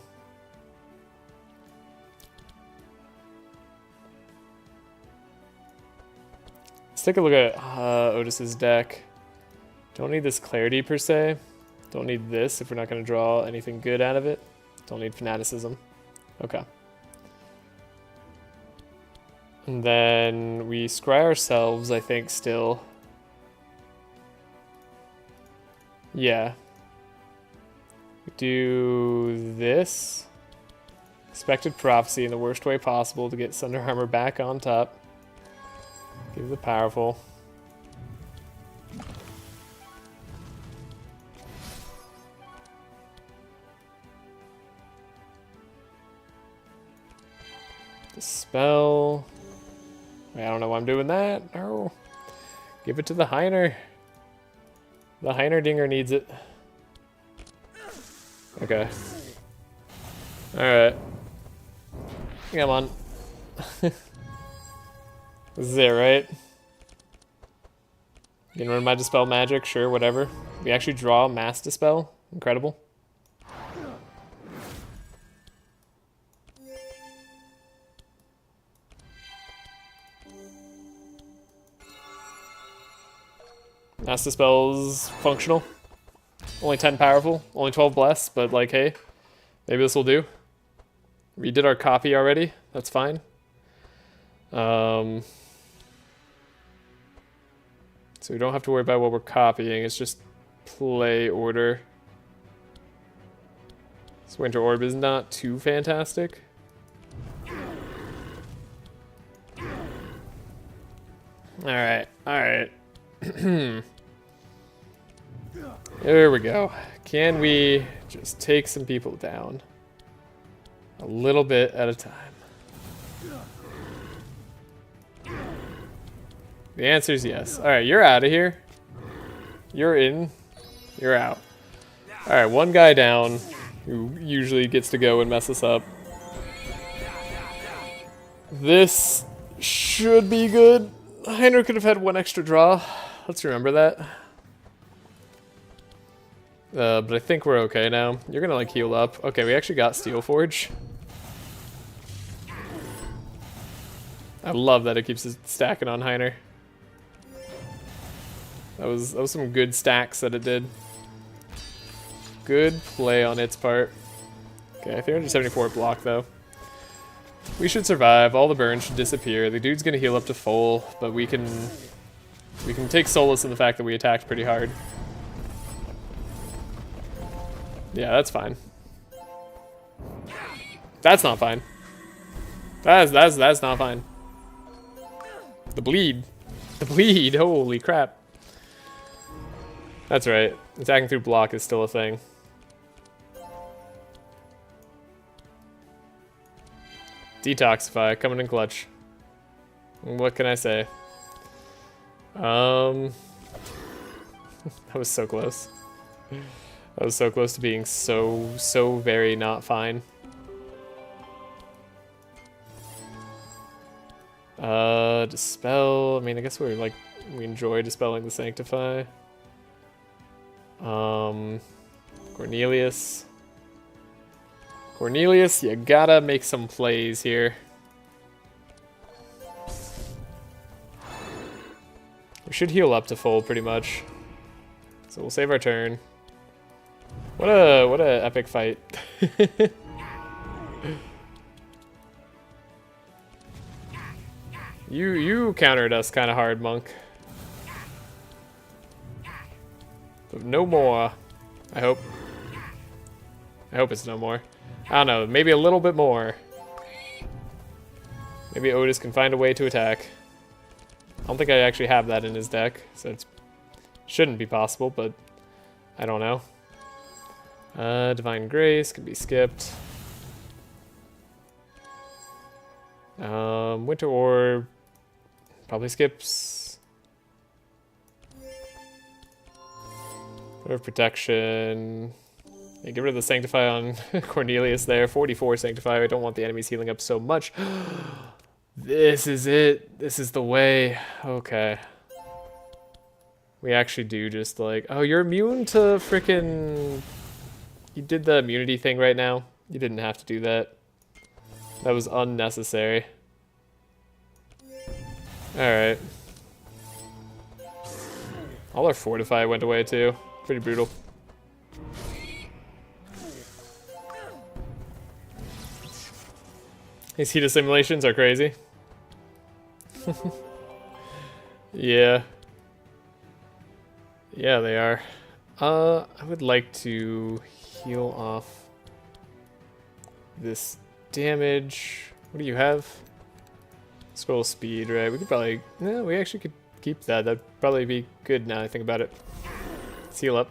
Let's take a look at Otis's deck. Don't need this clarity per se. Don't need this if we're not going to draw anything good out of it. Don't need fanaticism. Okay. And then we scry ourselves, I think, still. Yeah. We do this. Expected Prophecy in the worst way possible to get Sunder Armor back on top. Give the powerful. Dispel. I don't know why I'm doing that. No. Give it to the Heiner. The Heinerdinger needs it. Okay. Alright. Come on. This is it, right? You can run my Dispel magic, sure, whatever. We actually draw Mass Dispel. Incredible. Mass Dispel's functional. Only 10 powerful, only 12 bless, but like, hey, maybe this will do. We did our copy already, that's fine. So we don't have to worry about what we're copying, it's just play order. This Winter Orb is not too fantastic. Alright, alright. There we go. Can we just take some people down? A little bit at a time. The answer is yes. Alright, you're out of here. You're in. You're out. Alright, one guy down who usually gets to go and mess us up. This should be good. Heiner could have had one extra draw. Let's remember that. But I think we're okay now. You're gonna like heal up. Okay, we actually got Steel Forge. I love that it keeps it stacking on Heiner. That was some good stacks that it did. Good play on its part. Okay, 374 block though. We should survive. All the burns should disappear. The dude's gonna heal up to full, but we can take solace in the fact that we attacked pretty hard. Yeah, that's fine. That's not fine. That's not fine. The bleed. The bleed. Holy crap. That's right. Attacking through block is still a thing. Detoxify, coming in clutch. What can I say? That was so close. That was so close to being so very not fine. Dispel. I mean, I guess we enjoy dispelling the Sanctify. Cornelius. Cornelius, you gotta make some plays here. We should heal up to full pretty much. So we'll save our turn. What a epic fight. You countered us kind of hard, Monk. But no more. I hope. I hope it's no more. I don't know, maybe a little bit more. Maybe Otis can find a way to attack. I don't think I actually have that in his deck, so it shouldn't be possible, but I don't know. Divine Grace can be skipped. Winter Orb probably skips. Order of Protection. Yeah, get rid of the Sanctify on Cornelius there. 44 Sanctify. I don't want the enemies healing up so much. This is it. This is the way. Okay. We actually do just like... Oh, you're immune to frickin'... You did the immunity thing right now. You didn't have to do that. That was unnecessary. Alright. All our Fortify went away too. Pretty brutal. These heat assimilations are crazy. Yeah. Yeah, they are. I would like to heal off this damage. What do you have? Scroll speed, right? We could probably... No, we actually could keep that. That'd probably be good now I think about it. Let's heal up.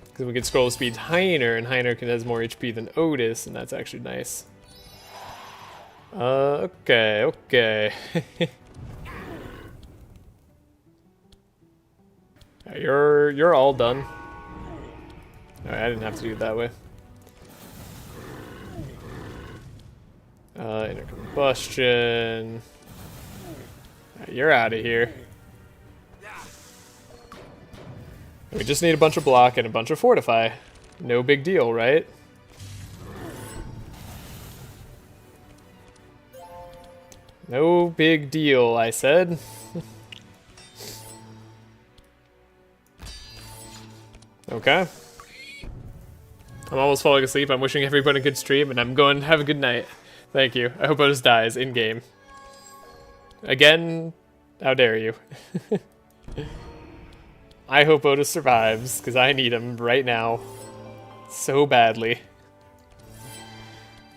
Because we can scroll speed Heiner, and Heiner has more HP than Otis, and that's actually nice. Okay, okay. You're all done. Alright, I didn't have to do it that way. Inner combustion. Right, you're out of here. We just need a bunch of block and a bunch of fortify. No big deal, right? No big deal, I said. Okay. I'm almost falling asleep. I'm wishing everyone a good stream, and I'm going to have a good night. Thank you. I hope Otis dies in-game. Again, how dare you. I hope Otis survives, because I need him right now. So badly.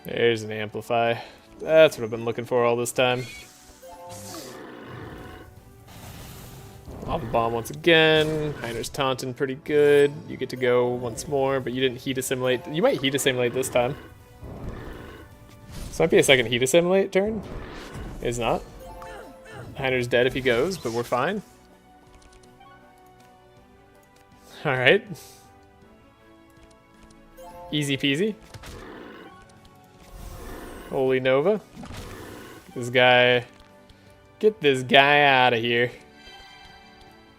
There's an Amplify. That's what I've been looking for all this time. Lava Bomb once again. Heiner's taunting pretty good. You get to go once more, but you didn't heat assimilate. You might heat assimilate this time. This might be a second heat assimilate turn. Is not. Heiner's dead if he goes, but we're fine. Alright. Easy peasy. Holy Nova. Get this guy out of here.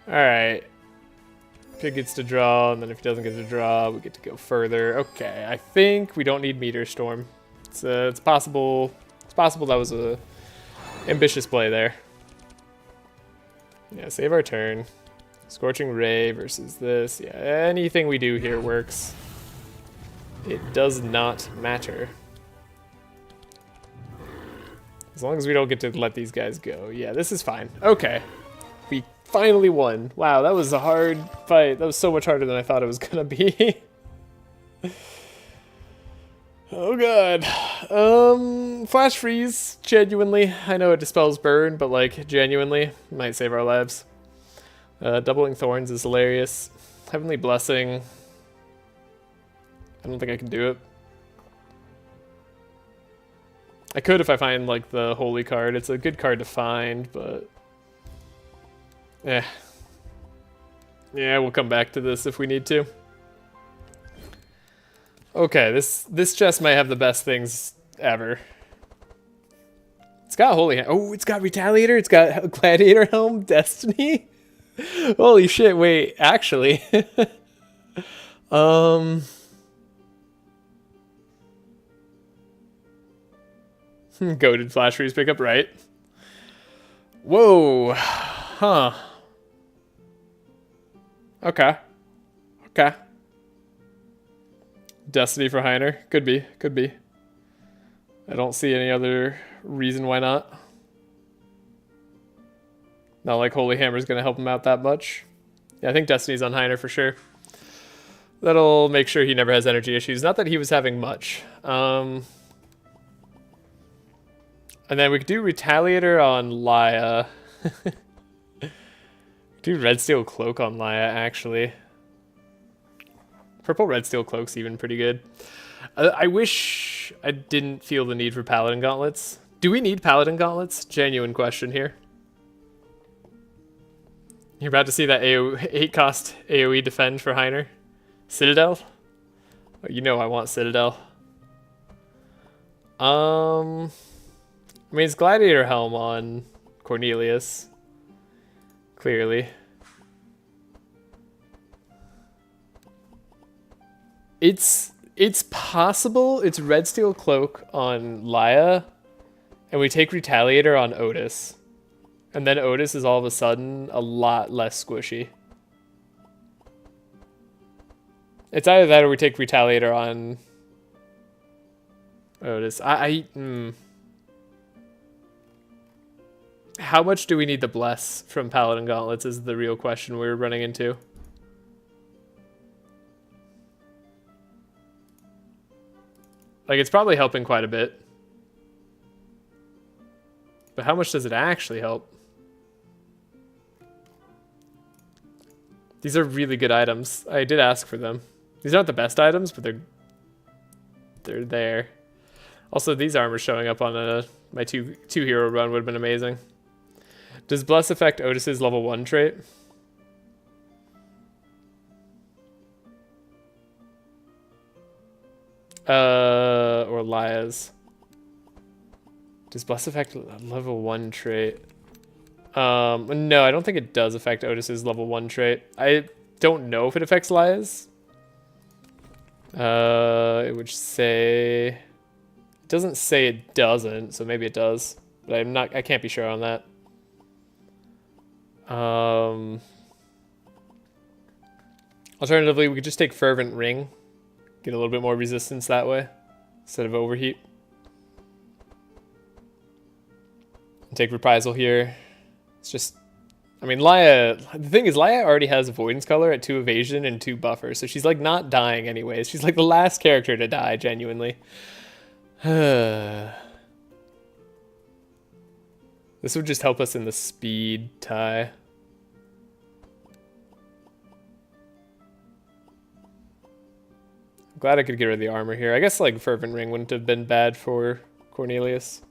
Alright. Pig gets to draw, and then if he doesn't get to draw, we get to go further. Okay, I think we don't need Meteor Storm. It's possible. It's possible that was a ambitious play there. Yeah, save our turn. Scorching Ray versus this. Yeah, anything we do here works. It does not matter. As long as we don't get to let these guys go. Yeah, this is fine. Okay. We finally won. Wow, that was a hard fight. That was so much harder than I thought it was gonna be. Oh god. Flash freeze, genuinely. I know it dispels burn, but like genuinely might save our lives. Doubling thorns is hilarious. Heavenly blessing. I don't think I can do it. I could if I find like the holy card. It's a good card to find, but yeah. Yeah, we'll come back to this if we need to. Okay, this chest might have the best things ever. It's got holy. Oh, it's got retaliator. It's got gladiator helm. Destiny. Holy shit! Wait, actually. Goated flash freeze pickup, right? Whoa. Huh. Okay. Okay. Destiny for Heiner. Could be. Could be. I don't see any other reason why not. Not like Holy Hammer's going to help him out that much. Yeah, I think Destiny's on Heiner for sure. That'll make sure he never has energy issues. Not that he was having much. And then we could do Retaliator on Laya. Do Red Steel Cloak on Laya, actually. Purple Red Steel Cloak's even pretty good. I wish I didn't feel the need for Paladin Gauntlets. Do we need Paladin Gauntlets? Genuine question here. You're about to see that 8-cost AoE defend for Heiner. Citadel? Oh, you know I want Citadel. I mean, it's Gladiator Helm on Cornelius. Clearly. It's possible it's Red Steel Cloak on Laya, and we take Retaliator on Otis. And then Otis is all of a sudden a lot less squishy. It's either that or we take Retaliator on Otis. How much do we need the Bless from Paladin Gauntlets is the real question we're running into. Like, it's probably helping quite a bit. But how much does it actually help? These are really good items. I did ask for them. These aren't the best items, but they're there. Also, these armors showing up on my two hero run would have been amazing. Does Bless affect Otis's level 1 trait? Or Laya's. Does Bless affect level 1 trait? No, I don't think it does affect Otis's level 1 trait. I don't know if it affects Laya's. It would say... It doesn't say it doesn't, so maybe it does. But I can't be sure on that. Alternatively, we could just take Fervent Ring. Get a little bit more resistance that way. Instead of Overheat. And take Reprisal here. It's just... I mean, Laya... The thing is, Laya already has Avoidance Color at 2 Evasion and 2 Buffer. So she's, like, not dying anyways. She's, like, the last character to die, genuinely. This would just help us in the speed tie. I'm glad I could get rid of the armor here. I guess, like, Fervent Ring wouldn't have been bad for Cornelius.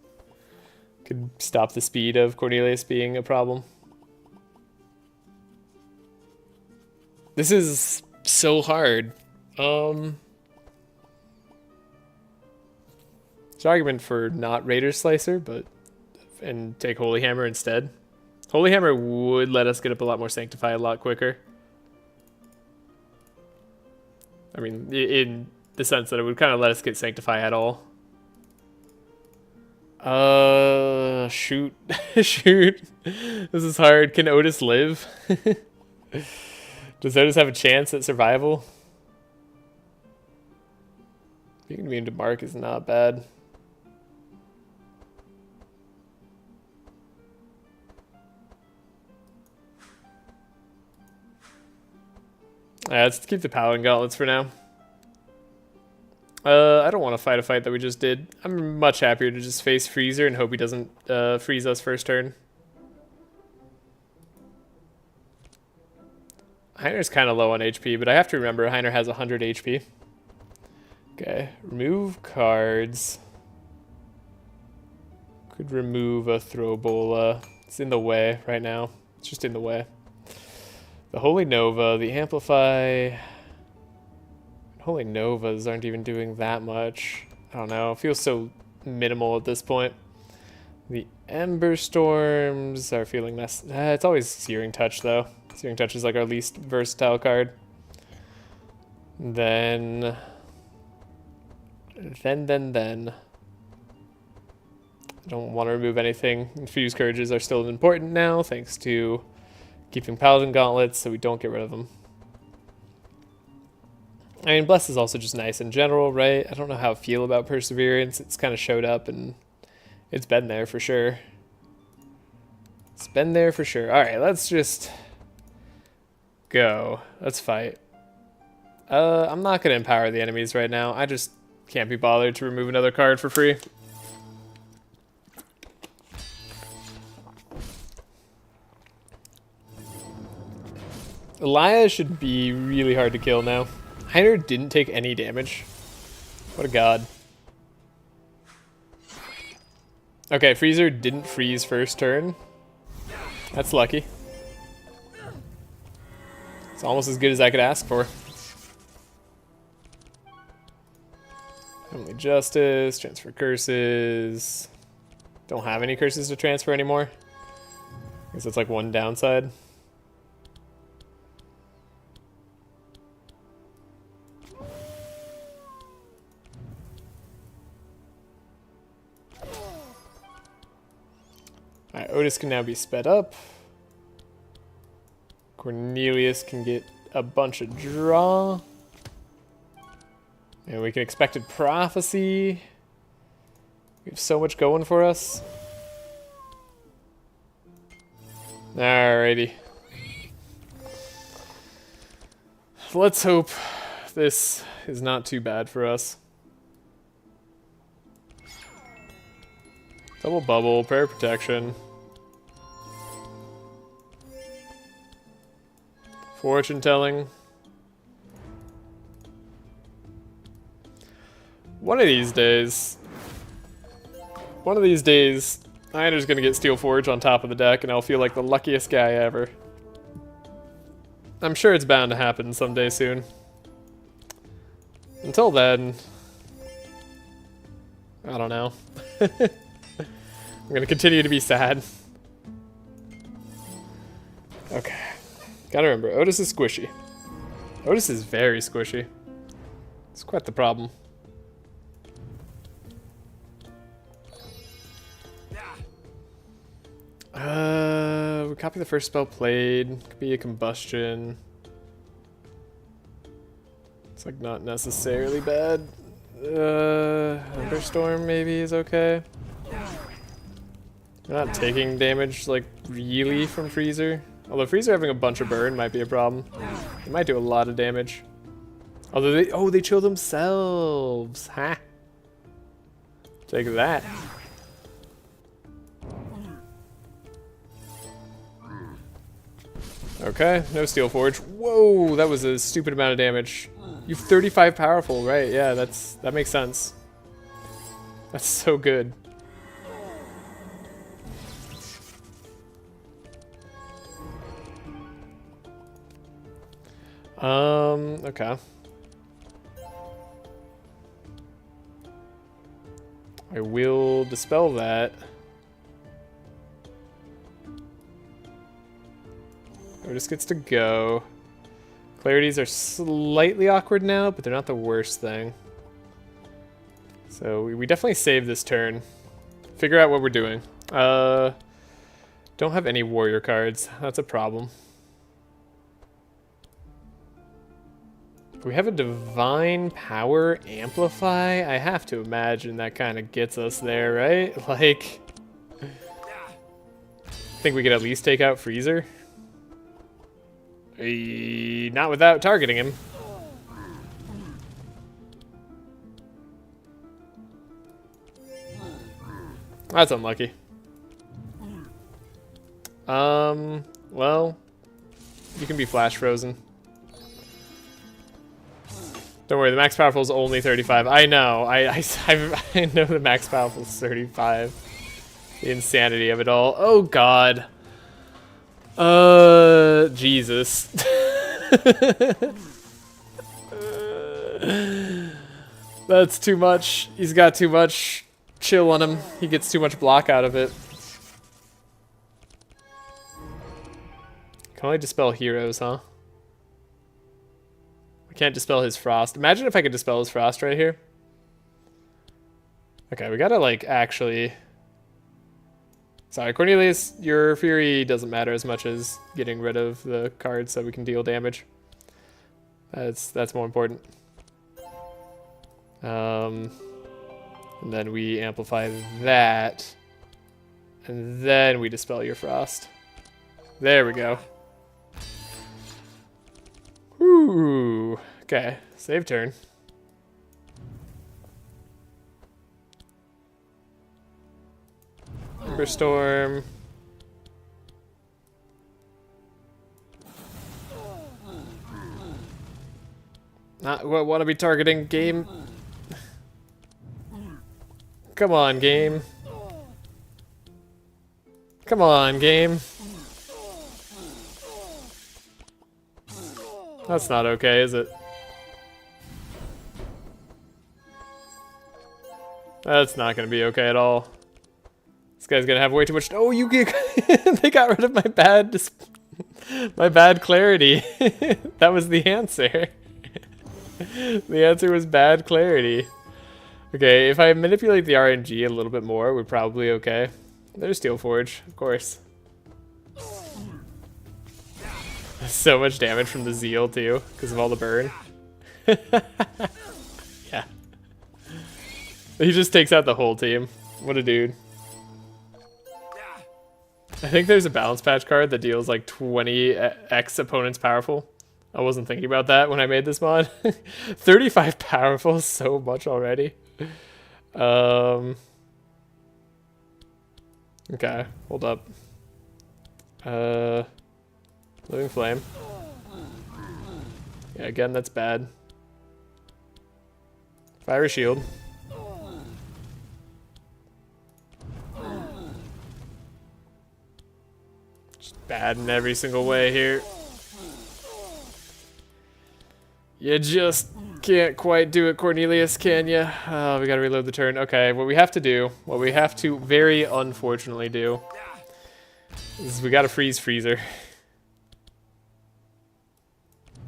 Could stop the speed of Cornelius being a problem. This is so hard. There's argument for not Raider Slicer, and take Holy Hammer instead. Holy Hammer would let us get up a lot more Sanctify a lot quicker. I mean, in the sense that it would kind of let us get Sanctify at all. Shoot. Shoot. This is hard. Can Otis live? Does Otis have a chance at survival? Being immune to Mark is not bad. Let's keep the Paladin Gauntlets for now. I don't want to fight a fight that we just did. I'm much happier to just face Freezer and hope he doesn't freeze us first turn. Heiner's kind of low on HP, but I have to remember Heiner has 100 HP. Okay, remove cards. Could remove a Throw Bola. It's in the way right now. It's just in the way. The Holy Nova, the Amplify. Holy Novas aren't even doing that much. I don't know. It feels so minimal at this point. The Ember Storms are feeling less. It's always Searing Touch, though. Searing Touch is like our least versatile card. Then. I don't want to remove anything. Infused Courages are still important now, thanks to keeping Paladin Gauntlets, so we don't get rid of them. I mean, Bless is also just nice in general, right? I don't know how I feel about Perseverance. It's kind of showed up, and it's been there for sure. It's been there for sure. All right, let's just go. Let's fight. I'm not going to empower the enemies right now. I just can't be bothered to remove another card for free. Elia should be really hard to kill now. Heiner didn't take any damage. What a god. Okay, Freezer didn't freeze first turn. That's lucky. It's almost as good as I could ask for. Heavenly Justice, transfer curses. Don't have any curses to transfer anymore. I guess that's like one downside. Alright, Otis can now be sped up. Cornelius can get a bunch of draw. And we can Expected Prophecy. We have so much going for us. Alrighty. Let's hope this is not too bad for us. Double Bubble, Prayer Protection. Fortune Telling. One of these days, Heiner's gonna get Steel Forge on top of the deck and I'll feel like the luckiest guy ever. I'm sure it's bound to happen someday soon. Until then, I don't know. I'm gonna continue to be sad. Okay. Gotta remember, Otis is squishy. Otis is very squishy. It's quite the problem. We copy the first spell played. Could be a Combustion. It's like not necessarily bad. Thunderstorm maybe is okay. We're not taking damage, like, really from Freezer. Although Freezer having a bunch of burn might be a problem. They might do a lot of damage. Although they chill themselves. Ha! Take that. Okay, no Steel Forge. Whoa, that was a stupid amount of damage. You've 35 powerful, right? Yeah, that makes sense. That's so good. Okay. I will dispel that. Otis gets to go. Clarities are slightly awkward now, but they're not the worst thing. So we definitely save this turn. Figure out what we're doing. Don't have any warrior cards. That's a problem. We have a divine power amplify. I have to imagine that kind of gets us there, right? Like, I think we could at least take out Freezer. Not without targeting him. That's unlucky. Well, you can be flash frozen. Don't worry, the max powerful is only 35. I know. I know the max powerful is 35. The insanity of it all. Oh God. Jesus. That's too much. He's got too much chill on him. He gets too much block out of it. Can only dispel heroes, huh? I can't dispel his frost. Imagine if I could dispel his frost right here. Okay, we gotta like actually... Sorry, Cornelius, your fury doesn't matter as much as getting rid of the cards so we can deal damage. That's more important. And then we amplify that. And then we dispel your frost. There we go. Whoo. Okay, save turn. Storm. Not what want to be targeting game. Come on, game. Come on, game. That's not okay, is it? That's not going to be okay at all. This guy's gonna have way too much. Oh, you get. They got rid of my bad clarity. That was the answer. The answer was bad clarity. Okay, if I manipulate the RNG a little bit more, we're probably okay. There's Steelforge, of course. So much damage from the Zeal too, because of all the burn. Yeah. He just takes out the whole team. What a dude. I think there's a balance patch card that deals like 20x opponents powerful. I wasn't thinking about that when I made this mod. 35 powerful is so much already. Okay, hold up. Living Flame. Yeah, again, that's bad. Fiery Shield. Bad in every single way here. You just can't quite do it, Cornelius, can you? Oh, we gotta reload the turn. Okay, what we have to do, what we have to very unfortunately do, is we gotta freeze Freezer.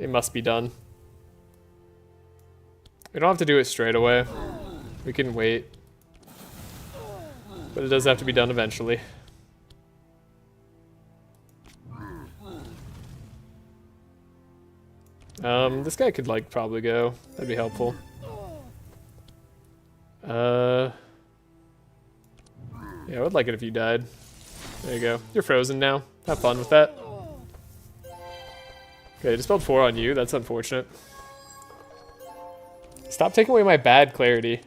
It must be done. We don't have to do it straight away. We can wait. But it does have to be done eventually. This guy could like probably go. That'd be helpful. Yeah, I would like it if you died. There you go. You're frozen now. Have fun with that. Okay, dispelled 4 on you. That's unfortunate. Stop taking away my bad clarity.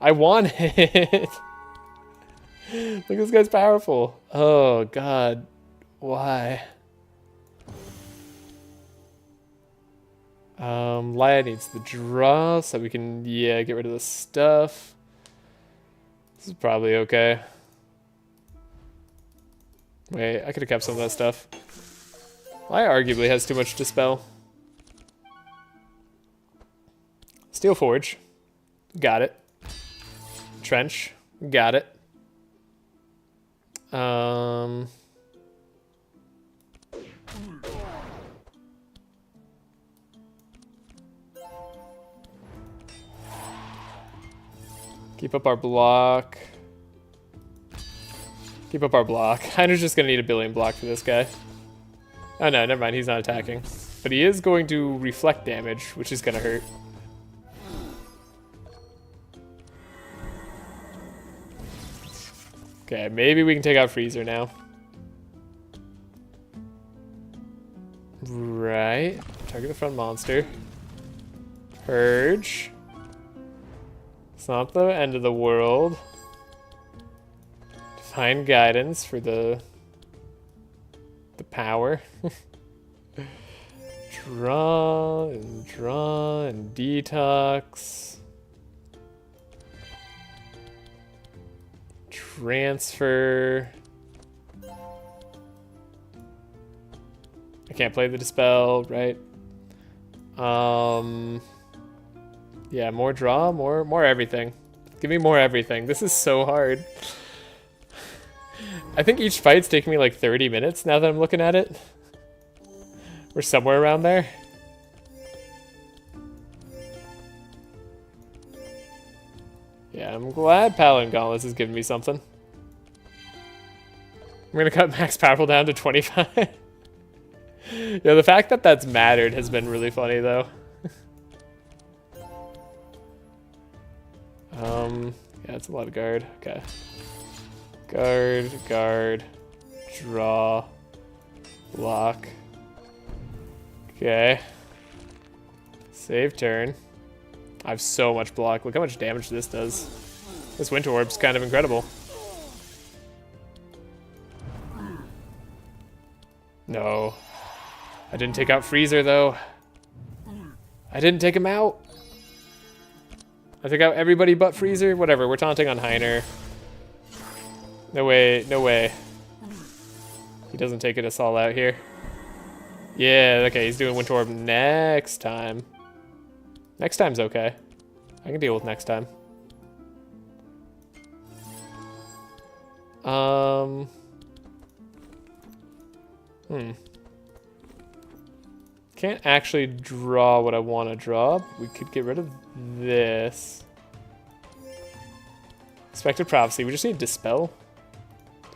I want it. Look, this guy's powerful. Oh, God. Why? Laya needs the draw, so we can, yeah, get rid of the stuff. This is probably okay. Wait, I could have kept some of that stuff. Laya arguably has too much Dispel. Steel Forge. Got it. Trench. Got it. Keep up our block. Keep up our block. Heiner's just gonna need a billion block for this guy. Oh no, never mind, he's not attacking. But he is going to reflect damage, which is gonna hurt. Okay, maybe we can take out Freezer now. Right. Target the front monster. Purge. It's not the end of the world. Define guidance for the power. Draw and detox. Transfer. I can't play the dispel, right? Yeah, more draw, more everything. Give me more everything. This is so hard. I think each fight's taking me like 30 minutes now that I'm looking at it. We're somewhere around there. Yeah, I'm glad Paladin Gauntlets is giving me something. I'm gonna cut max powerful down to 25. Yeah, the fact that that's mattered has been really funny though. Yeah, it's a lot of guard. Okay. Guard, draw, block. Okay. Save turn. I have so much block. Look how much damage this does. This Winter Orb's kind of incredible. No. I didn't take out Freezer though. I didn't take him out. I took out everybody but Freezer. Whatever, we're taunting on Heiner. No way, no way. He doesn't take us all out here. Yeah, okay, he's doing Winter Orb next time. Next time's okay. I can deal with next time. Can't actually draw what I want to draw. We could get rid of this. Expected Prophecy. We just need Dispel.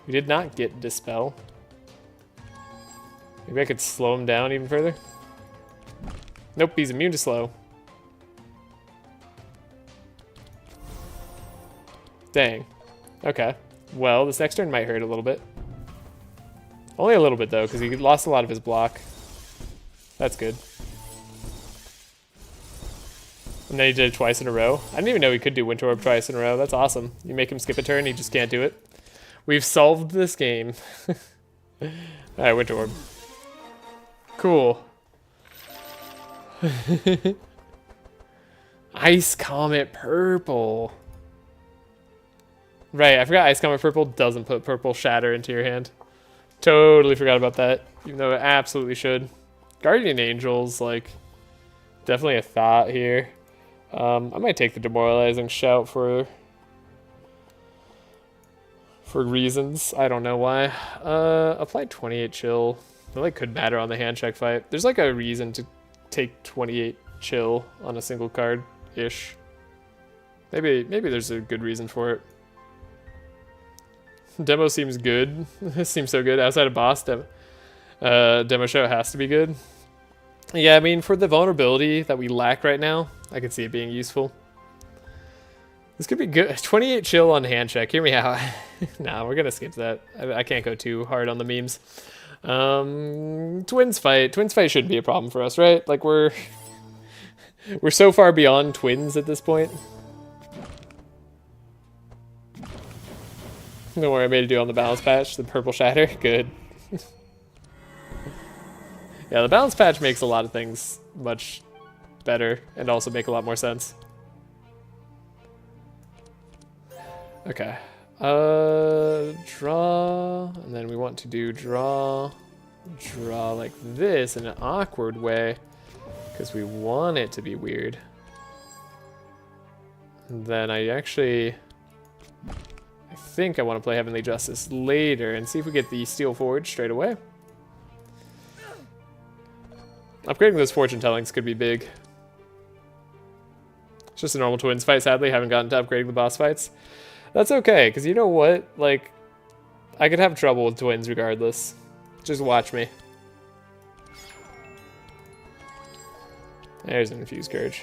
We did not get Dispel. Maybe I could slow him down even further. Nope, he's immune to slow. Dang. Okay. Well, this next turn might hurt a little bit. Only a little bit, though, because he lost a lot of his block. That's good. And then he did it twice in a row. I didn't even know he could do Winter Orb twice in a row. That's awesome. You make him skip a turn, he just can't do it. We've solved this game. Alright, Winter Orb. Cool. Ice Comet Purple. Right, I forgot Ice Comet Purple doesn't put Purple Shatter into your hand. Totally forgot about that, even though it absolutely should. Guardian Angels, like, definitely a thought here. I might take the Demoralizing Shout for reasons. I don't know why. Apply 28 Chill. That like could matter on the hand check fight. There's like a reason to take 28 Chill on a single card-ish. Maybe there's a good reason for it. Demo seems good. It seems so good. Outside of boss, demo show has to be good. Yeah, I mean, for the vulnerability that we lack right now, I could see it being useful. This could be good. 28 Chill on hand check. Hear me out. Nah, we're gonna skip that. I can't go too hard on the memes. Twins fight. Twins fight shouldn't be a problem for us, right? Like we're so far beyond twins at this point. Don't worry, I made a deal on the balance patch. The Purple Shatter. Good. Yeah, the balance patch makes a lot of things much better and also make a lot more sense. Okay. Draw, and then we want to do draw like this in an awkward way because we want it to be weird. And then I think I want to play Heavenly Justice later and see if we get the Steel Forge straight away. Upgrading those fortune tellings could be big. It's just a normal twins fight, sadly. Haven't gotten to upgrading the boss fights. That's okay, because you know what? Like, I could have trouble with twins regardless. Just watch me. There's an infused courage.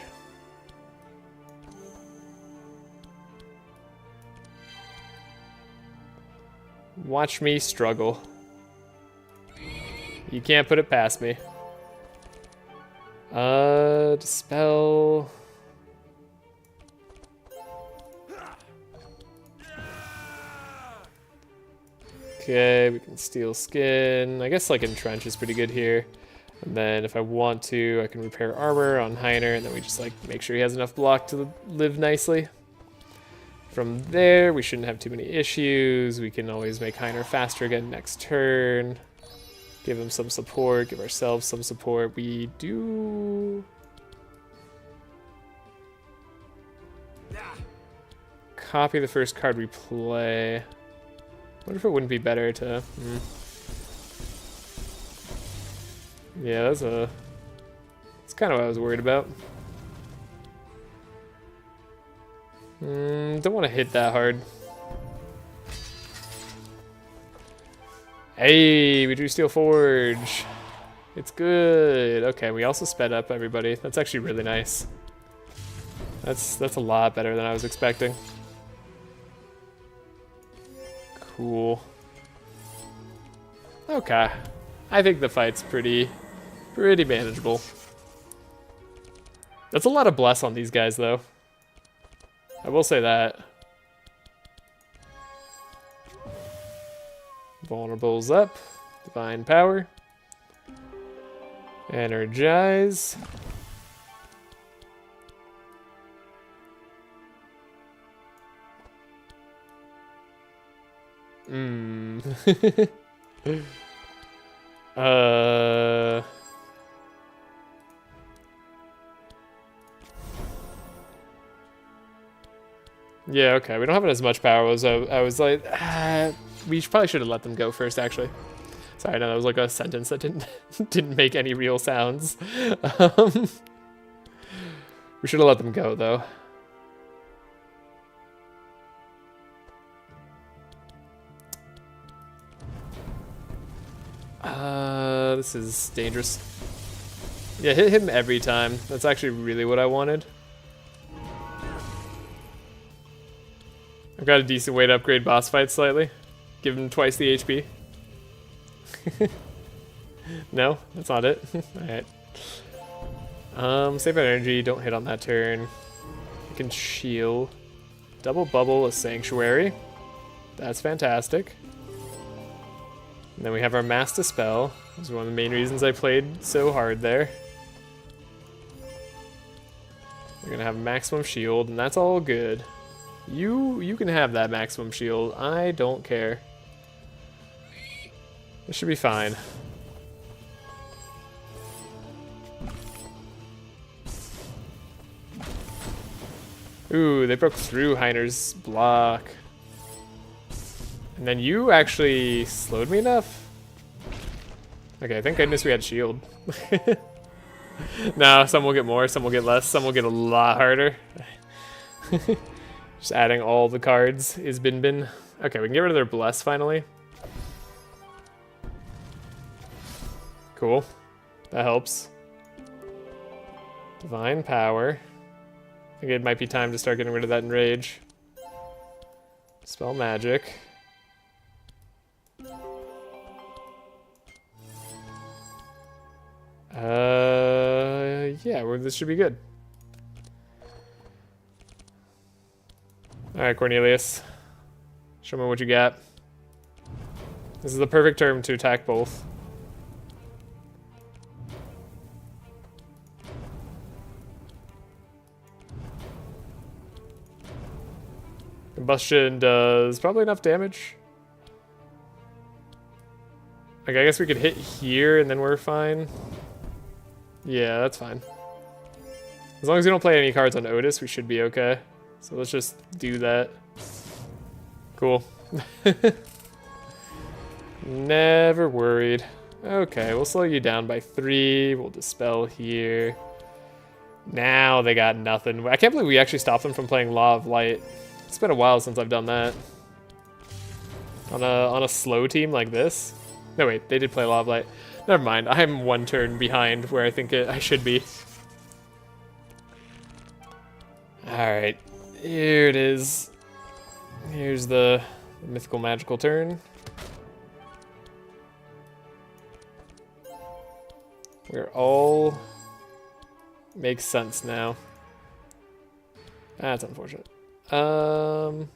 Watch me struggle. You can't put it past me. Dispel. Okay, we can steal skin. I guess like entrench is pretty good here. And then if I want to, I can repair armor on Heiner, and then we just like make sure he has enough block to live nicely. From there, we shouldn't have too many issues. We can always make Heiner faster again next turn. Give him some support, give ourselves some support. We do... Copy the first card we play. Wonder if it wouldn't be better to... Yeah, that's kind of what I was worried about. Don't want to hit that hard. Hey, we drew Steel Forge. It's good. Okay, we also sped up everybody. That's actually really nice. That's a lot better than I was expecting. Cool. Okay. I think the fight's pretty manageable. That's a lot of bless on these guys, though. I will say that. Vulnerable's up. Divine Power. Energize. Yeah, okay. We don't have as much power as I was like. We probably should have let them go first, actually. Sorry, I know that was like a sentence that didn't make any real sounds. We should have let them go, though. This is dangerous. Yeah, hit him every time. That's actually really what I wanted. I've got a decent way to upgrade boss fights slightly. Give him twice the HP. No, that's not it. Alright. Save energy, don't hit on that turn. You can shield. Double bubble a sanctuary. That's fantastic. And then we have our Mass Dispel. This is one of the main reasons I played so hard there. We're gonna have maximum shield, and that's all good. You can have that maximum shield. I don't care. This should be fine. Ooh, they broke through Heiner's block. And then you actually slowed me enough? Okay, thank goodness we had shield. No, some will get more, some will get less, some will get a lot harder. Just adding all the cards is bin. Okay, we can get rid of their bless finally. Cool. That helps. Divine Power. I think it might be time to start getting rid of that enrage. Spell Magic. Yeah, well, this should be good. Alright, Cornelius. Show me what you got. This is the perfect term to attack both. Combustion does probably enough damage. Like, I guess we could hit here and then we're fine. Yeah, that's fine. As long as we don't play any cards on Otis, we should be okay. So let's just do that. Cool. Never worried. Okay, we'll slow you down by 3. We'll dispel here. Now they got nothing. I can't believe we actually stopped them from playing Law of Light. It's been a while since I've done that. On a slow team like this. No, wait, they did play Law of Light. Never mind, I'm 1 turn behind where I think I should be. Alright, here it is. Here's the mythical magical turn. We're all... Makes sense now. That's unfortunate. What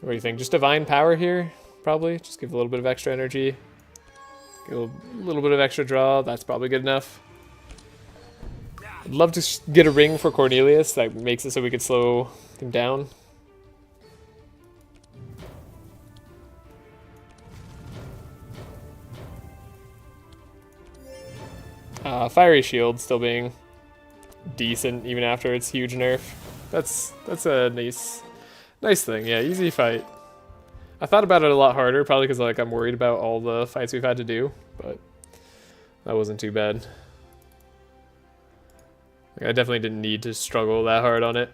do you think? Just divine power here, probably. Just give a little bit of extra energy. Give a little bit of extra draw. That's probably good enough. I'd love to get a ring for Cornelius. That makes it so we could slow him down. Fiery Shield still being decent even after its huge nerf. That's a nice thing. Yeah, easy fight. I thought about it a lot harder, probably because like I'm worried about all the fights we've had to do, but that wasn't too bad. Like, I definitely didn't need to struggle that hard on it.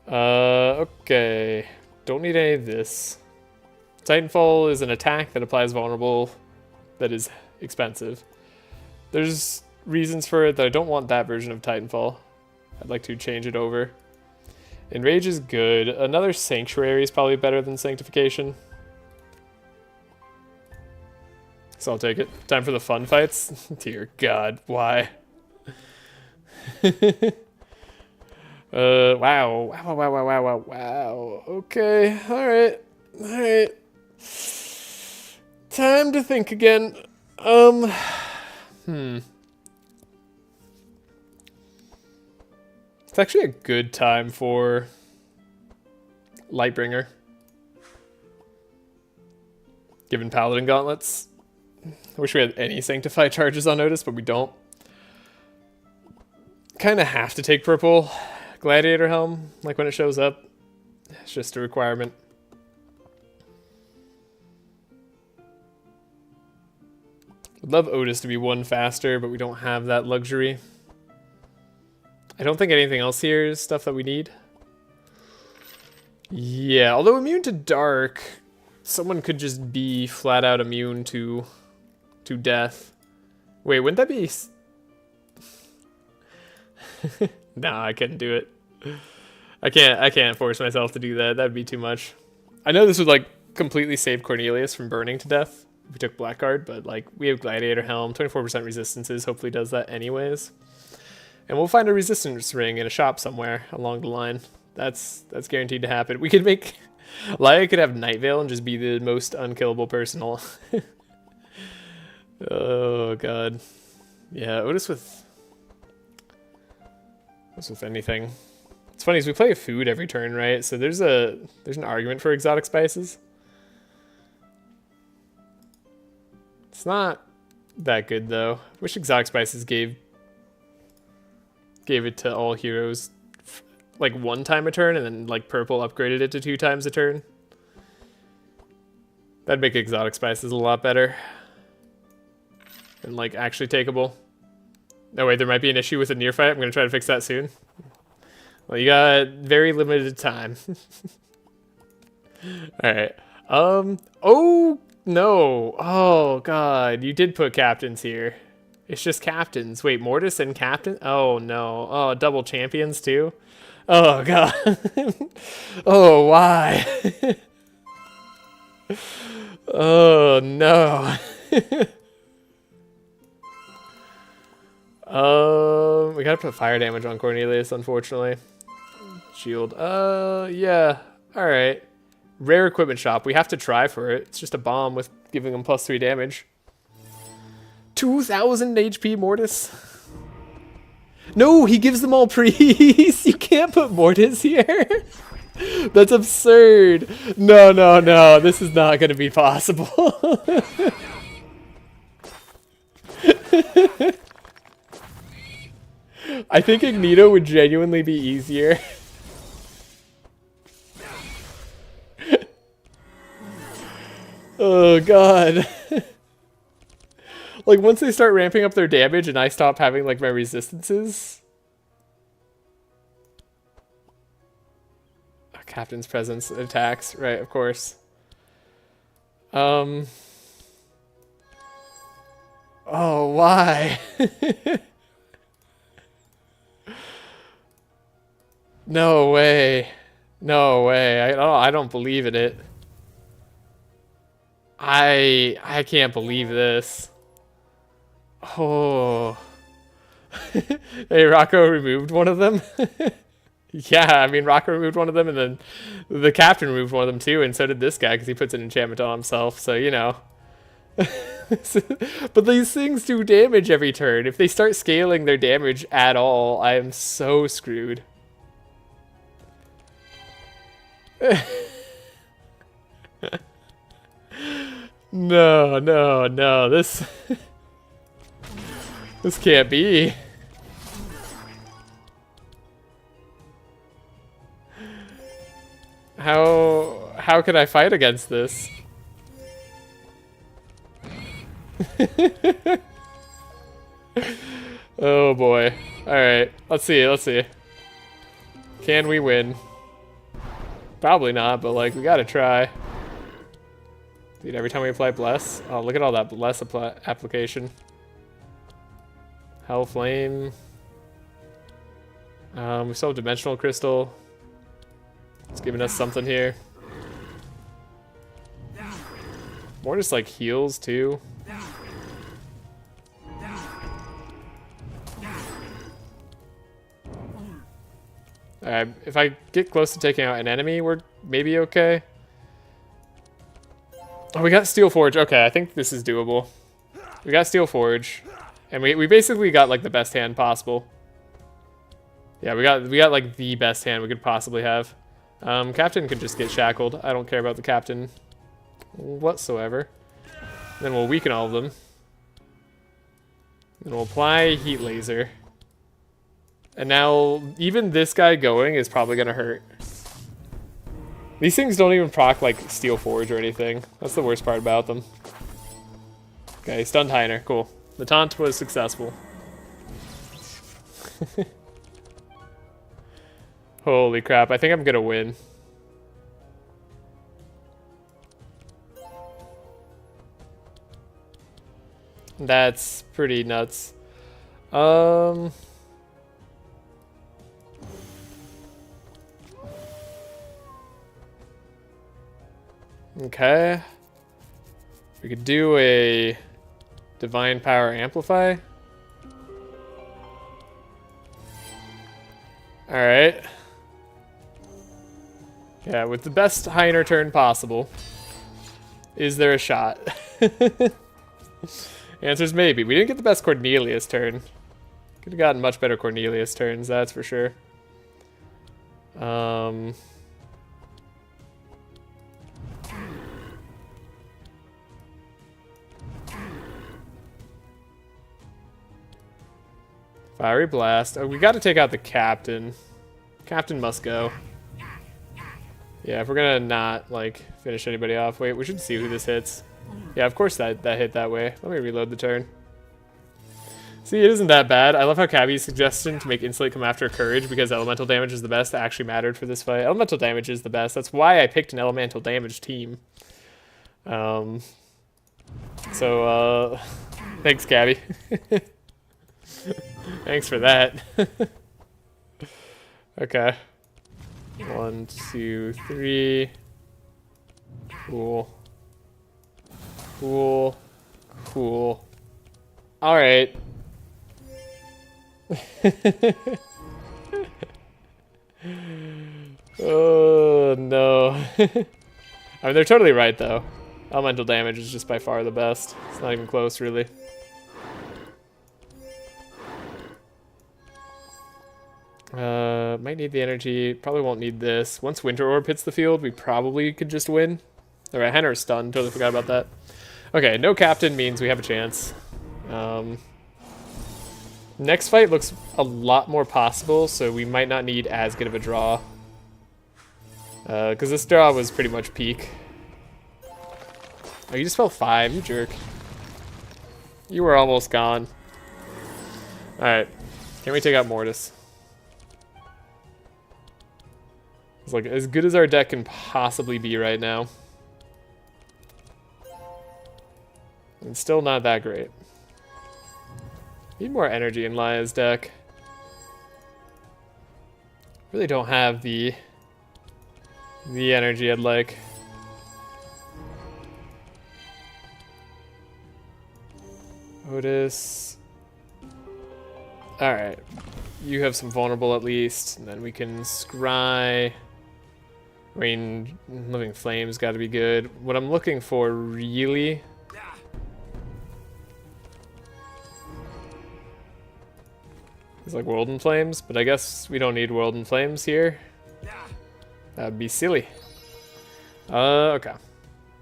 Okay. Don't need any of this. Titanfall is an attack that applies vulnerable that is expensive. There's reasons for it that I don't want that version of Titanfall. I'd like to change it over. Enrage is good. Another Sanctuary is probably better than Sanctification. So I'll take it. Time for the fun fights? Dear God, why? Wow. Okay, alright. Time to think again. It's actually a good time for Lightbringer. Given Paladin Gauntlets. I wish we had any Sanctify charges on notice, but we don't. Kind of have to take purple Gladiator Helm, like when it shows up. It's just a requirement. I'd love Otis to be 1 faster, but we don't have that luxury. I don't think anything else here is stuff that we need. Yeah, although immune to dark, someone could just be flat out immune to death. Wait, wouldn't that be... Nah, I couldn't do it. I can't force myself to do that. That'd be too much. I know this would like completely save Cornelius from burning to death if we took Blackguard, but like we have Gladiator Helm, 24% resistances, hopefully does that anyways. And we'll find a resistance ring in a shop somewhere along the line. That's guaranteed to happen. We could make... Laia could have Night Veil and just be the most unkillable person. Oh, God. Yeah, Otis with anything. It's funny, is we play food every turn, right? So there's an argument for exotic spices. It's not that good, though. Wish exotic spices gave it to all heroes like 1 time a turn, and then like purple upgraded it to 2 times a turn. That'd make exotic spices a lot better. And like actually takeable. No, wait, there might be an issue with the near fight. I'm gonna try to fix that soon. Well, you got very limited time. Alright. Oh no. Oh god, you did put captains here. It's just captains. Wait, Mortis and captain? Oh no. Oh, double champions too? Oh god. Oh, why? Oh no. We gotta put fire damage on Cornelius, unfortunately. Shield. Yeah. Alright. Rare equipment shop. We have to try for it. It's just a bomb with giving him +3 damage. 2,000 HP Mortis. No, he gives them all priest. You can't put Mortis here. That's absurd. No. This is not gonna be possible. I think Ignito would genuinely be easier. Oh god. Like once they start ramping up their damage and I stop having like my resistances. Oh, Captain's presence attacks, right, of course. Oh, why? No way. No way. I don't believe in it. I can't believe this. Oh. Hey, Rocco removed one of them? Yeah, I mean, Rocco removed one of them, and then the captain removed one of them too, and so did this guy, because he puts an enchantment on himself, so, you know. But these things do damage every turn. If they start scaling their damage at all, I am so screwed. No, no, no, this this can't be. How could I fight against this? Oh boy. Alright, let's see. Can we win? Probably not, but like, we gotta try. Dude, every time we apply Bless, oh, look at all that Bless application. Hell Flame. We still have Dimensional Crystal. It's giving us something here. More just like heals too. Alright, if I get close to taking out an enemy, we're maybe okay. Oh, we got Steel Forge. Okay, I think this is doable. We got Steel Forge. And we basically got like the best hand possible. Yeah, we got like the best hand we could possibly have. Captain can just get shackled. I don't care about the captain whatsoever. Then we'll weaken all of them. Then we'll apply Heat Laser. And now, even this guy going is probably gonna hurt. These things don't even proc like Steel Forge or anything. That's the worst part about them. Okay, stunned Heiner. Cool. The taunt was successful. Holy crap, I think I'm gonna win. That's pretty nuts. Okay. We could do a Divine Power Amplify. Alright. Yeah, with the best Heiner turn possible. Is there a shot? Answer's maybe. We didn't get the best Cornelius turn. Could have gotten much better Cornelius turns, that's for sure. Fiery Blast. Oh, we got to take out the captain. Captain must go. Yeah, if we're gonna not like finish anybody off. Wait, we should see who this hits. Yeah, of course that hit that way. Let me reload the turn. See, it isn't that bad. I love how Cabby's suggestion to make Insulate come after Courage because elemental damage is the best actually mattered for this fight. Elemental damage is the best. That's why I picked an elemental damage team. Thanks, Cabby. Thanks for that. Okay. 1, 2, 3. Cool. Cool. Cool. Alright. Oh, no. I mean, they're totally right, though. Elemental damage is just by far the best. It's not even close, really. Might need the energy. Probably won't need this. Once Winter Orb hits the field, we probably could just win. Alright, Henner's stunned. Totally forgot about that. Okay, no captain means we have a chance. Next fight looks a lot more possible, so we might not need as good of a draw. Because this draw was pretty much peak. Oh, you just fell 5, you jerk. You were almost gone. Alright. Can we take out Mortis? It's like as good as our deck can possibly be right now. And still not that great. Need more energy in Laya's deck. Really don't have the energy I'd like. Otis. Alright. You have some vulnerable at least. And then we can scry. I mean, Living Flame's got to be good. What I'm looking for really is like World in Flames, but I guess we don't need World in Flames here. That'd be silly. Okay.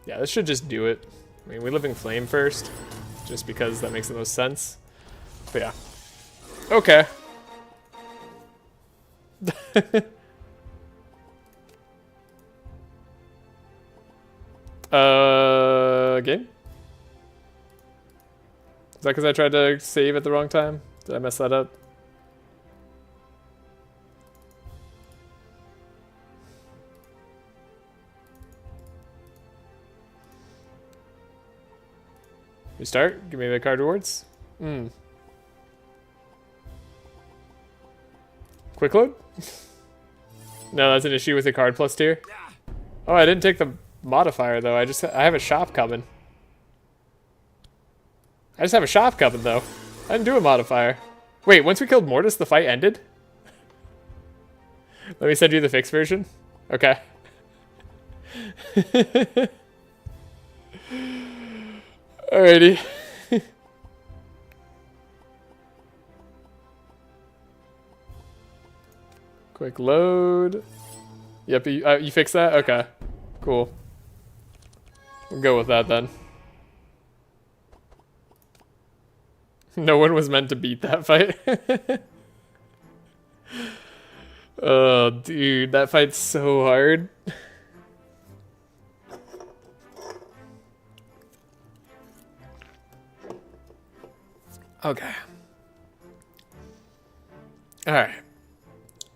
Yeah, this should just do it. I mean, we Living Flame first, just because that makes the most sense. But yeah. Okay. Game? Is that because I tried to save at the wrong time? Did I mess that up? Restart? Give me the card rewards. Quick load? No, that's an issue with the card plus tier. Oh, I didn't take the modifier though. I have a shop coming. I just have a shop coming though. I didn't do a modifier. Wait, once we killed Mortis, the fight ended? Let me send you the fixed version. Okay. Alrighty. Quick load. Yep, you fixed that? Okay. Cool. We'll go with that then. No one was meant to beat that fight. Oh, dude, that fight's so hard. Okay. All right.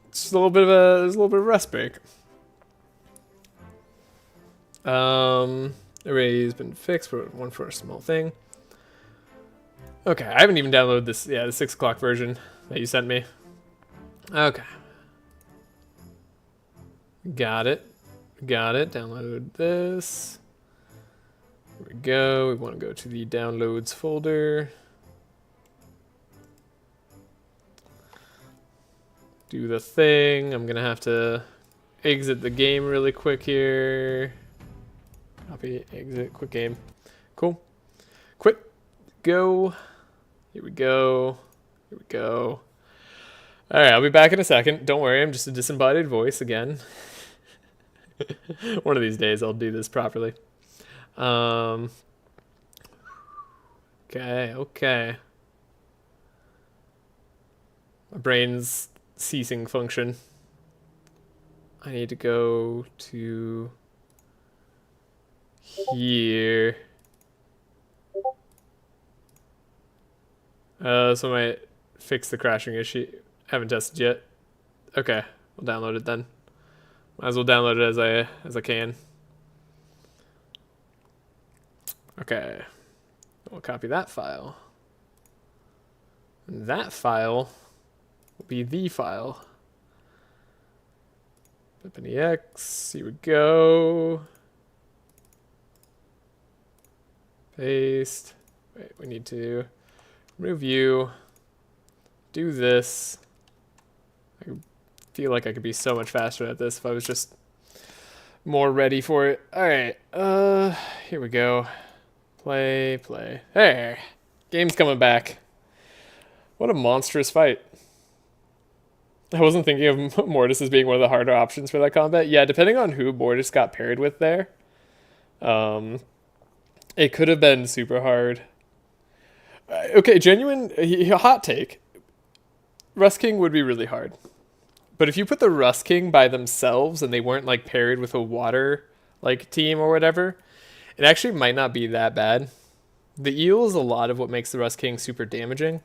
It's a little bit of a rest break. Array's been fixed for a small thing. Okay, I haven't even downloaded this. Yeah, the 6 o'clock version that you sent me. Okay. Got it. Downloaded this. Here we go. We want to go to the downloads folder. Do the thing. I'm gonna have to exit the game really quick here. Copy, exit, quick game. Cool. Quit. Go. Here we go. Alright, I'll be back in a second. Don't worry, I'm just a disembodied voice again. One of these days I'll do this properly. Okay. My brain's ceasing function. I need to go to here. So I might fix the crashing issue. Haven't tested yet. Okay, we'll download it then. Might as well download it as I can. Okay, we'll copy that file. And that file will be the file. .NEX, here we go. Paste. Wait, we need to remove you. Do this. I feel like I could be so much faster at this if I was just more ready for it. Alright, here we go. Play. There! Game's coming back. What a monstrous fight. I wasn't thinking of Mortis as being one of the harder options for that combat. Yeah, depending on who Mortis got paired with there, it could have been super hard. Okay, genuine hot take. Rust King would be really hard. But if you put the Rust King by themselves and they weren't like paired with a water like team or whatever, it actually might not be that bad. The eel is a lot of what makes the Rust King super damaging.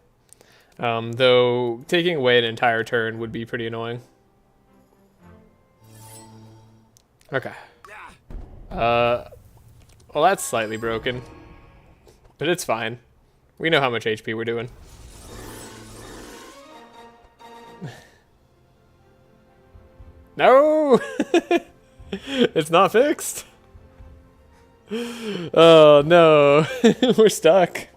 Though taking away an entire turn would be pretty annoying. Okay. Well, that's slightly broken. But it's fine. We know how much HP we're doing. No! It's not fixed. Oh, no. We're stuck.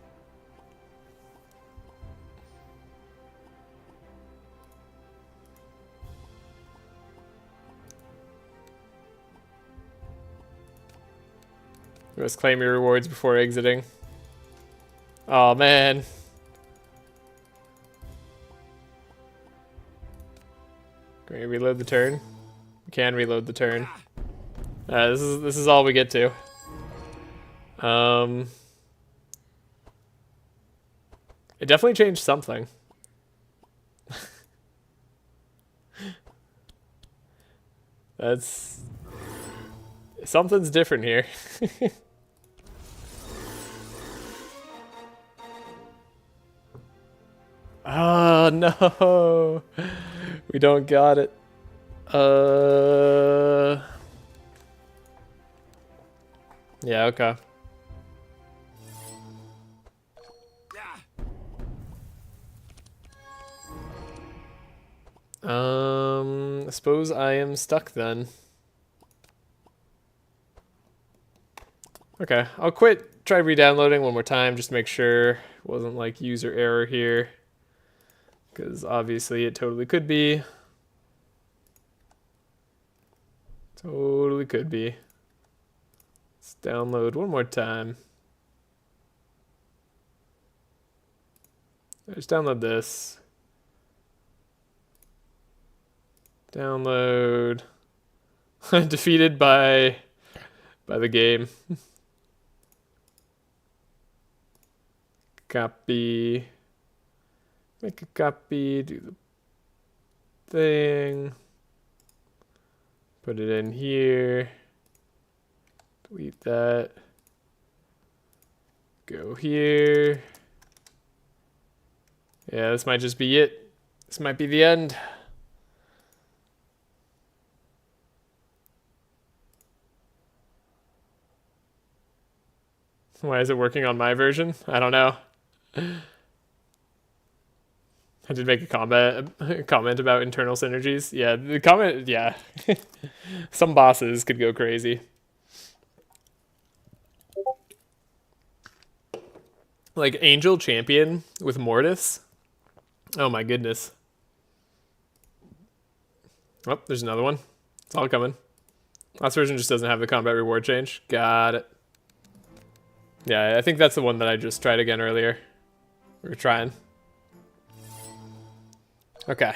Let's claim your rewards before exiting. Oh, man. Can we reload the turn? We can reload the turn. This is all we get to. It definitely changed something. That's... Something's different here. Oh, no. We don't got it. Yeah, okay. I suppose I am stuck then. Okay, I'll quit, try re-downloading one more time just to make sure it wasn't like user error here. Because obviously it totally could be. Totally could be. Let's download one more time. Just download this. Download. Defeated by the game. Copy. Make a copy, do the thing. Put it in here. Delete that. Go here. Yeah, this might just be it. This might be the end. Why is it working on my version? I don't know. I did make a comment about internal synergies. Yeah, the comment, yeah. Some bosses could go crazy. Like Angel Champion with Mortis. Oh my goodness. Oh, there's another one. It's all coming. Last version just doesn't have the combat reward change. Got it. Yeah, I think that's the one that I just tried again earlier. We were trying. Okay.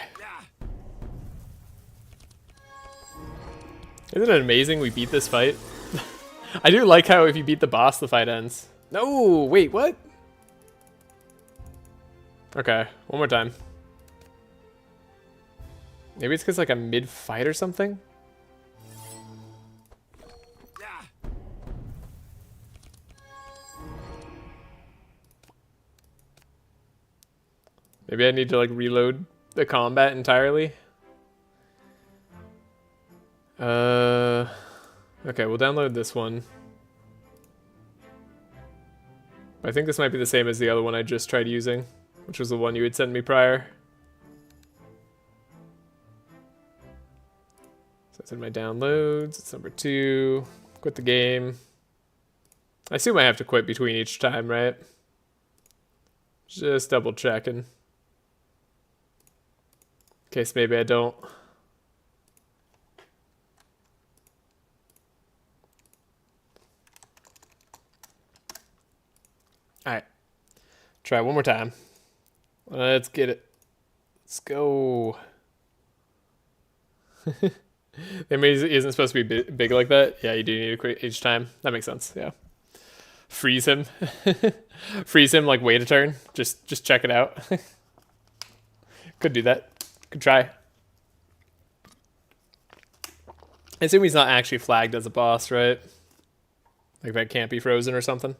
Isn't it amazing we beat this fight? I do like how if you beat the boss, the fight ends. No, wait, what? Okay, one more time. Maybe it's because like I'm mid-fight or something? Maybe I need to like reload the combat entirely. Okay, we'll download this one. I think this might be the same as the other one I just tried using, which was the one you had sent me prior. So it's in my downloads. It's number 2. Quit the game. I assume I have to quit between each time, right? Just double checking. In case maybe I don't. Alright. Try one more time. Let's get it. Let's go. It isn't supposed to be big like that. Yeah, you do need to quit each time. That makes sense, yeah. Freeze him. Freeze him, like wait a turn. Just check it out. Could do that. Could try. I assume he's not actually flagged as a boss, right? Like that can't be frozen or something.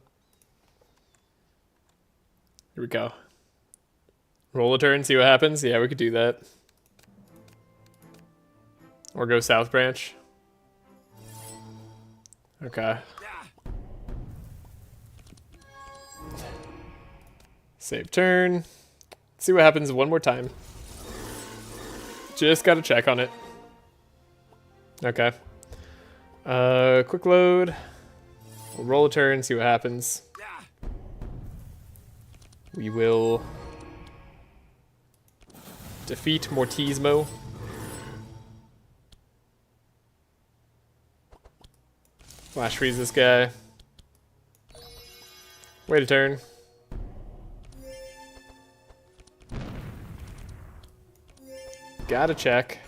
Here we go. Roll a turn, see what happens. Yeah, we could do that. Or go south branch. Okay. Save turn. See what happens one more time. Just gotta check on it. Okay. Quick load. We'll roll a turn, see what happens. We will defeat Mortismo. Flash freeze this guy. Wait a turn. Gotta check.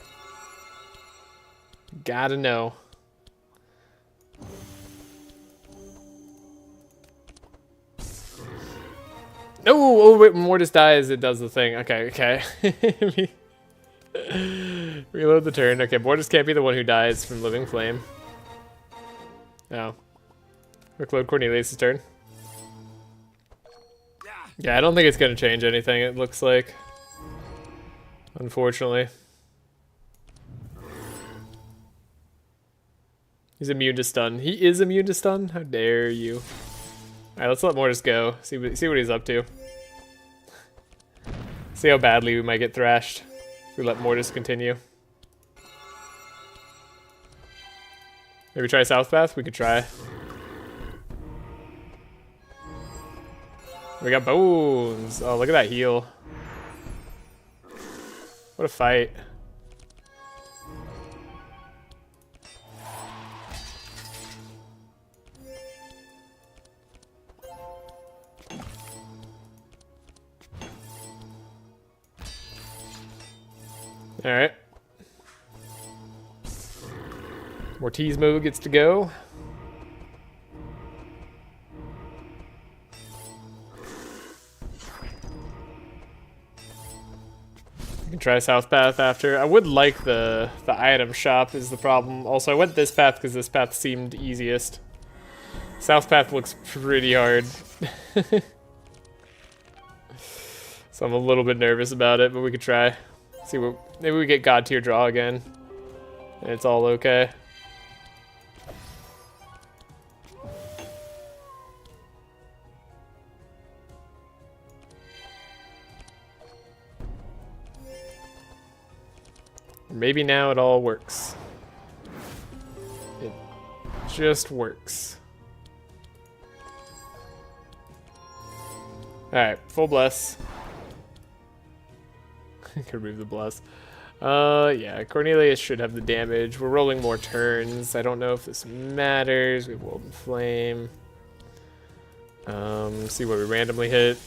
Gotta know. Oh, wait, when Mortis dies, it does the thing. Okay, okay. Reload the turn. Okay, Mortis can't be the one who dies from Living Flame. No. Quick load Cornelius' turn. Yeah, I don't think it's going to change anything, it looks like. Unfortunately. He's immune to stun. He is immune to stun? How dare you. Alright, let's let Mortis go. See what he's up to. See how badly we might get thrashed if we let Mortis continue. Maybe try South Path? We could try. We got bones. Oh, look at that heal. What a fight. Alright. Mortismo gets to go. You can try South Path after. I would like the item shop is the problem. Also, I went this path because this path seemed easiest. South Path looks pretty hard. So I'm a little bit nervous about it, but we could try. See what, maybe we get God tier draw again. And it's all okay. Maybe now it all works. It just works. Alright, full bless. Could remove the bless. Yeah, Cornelius should have the damage. We're rolling more turns. I don't know if this matters. We have Woven Flame. See what we randomly hit.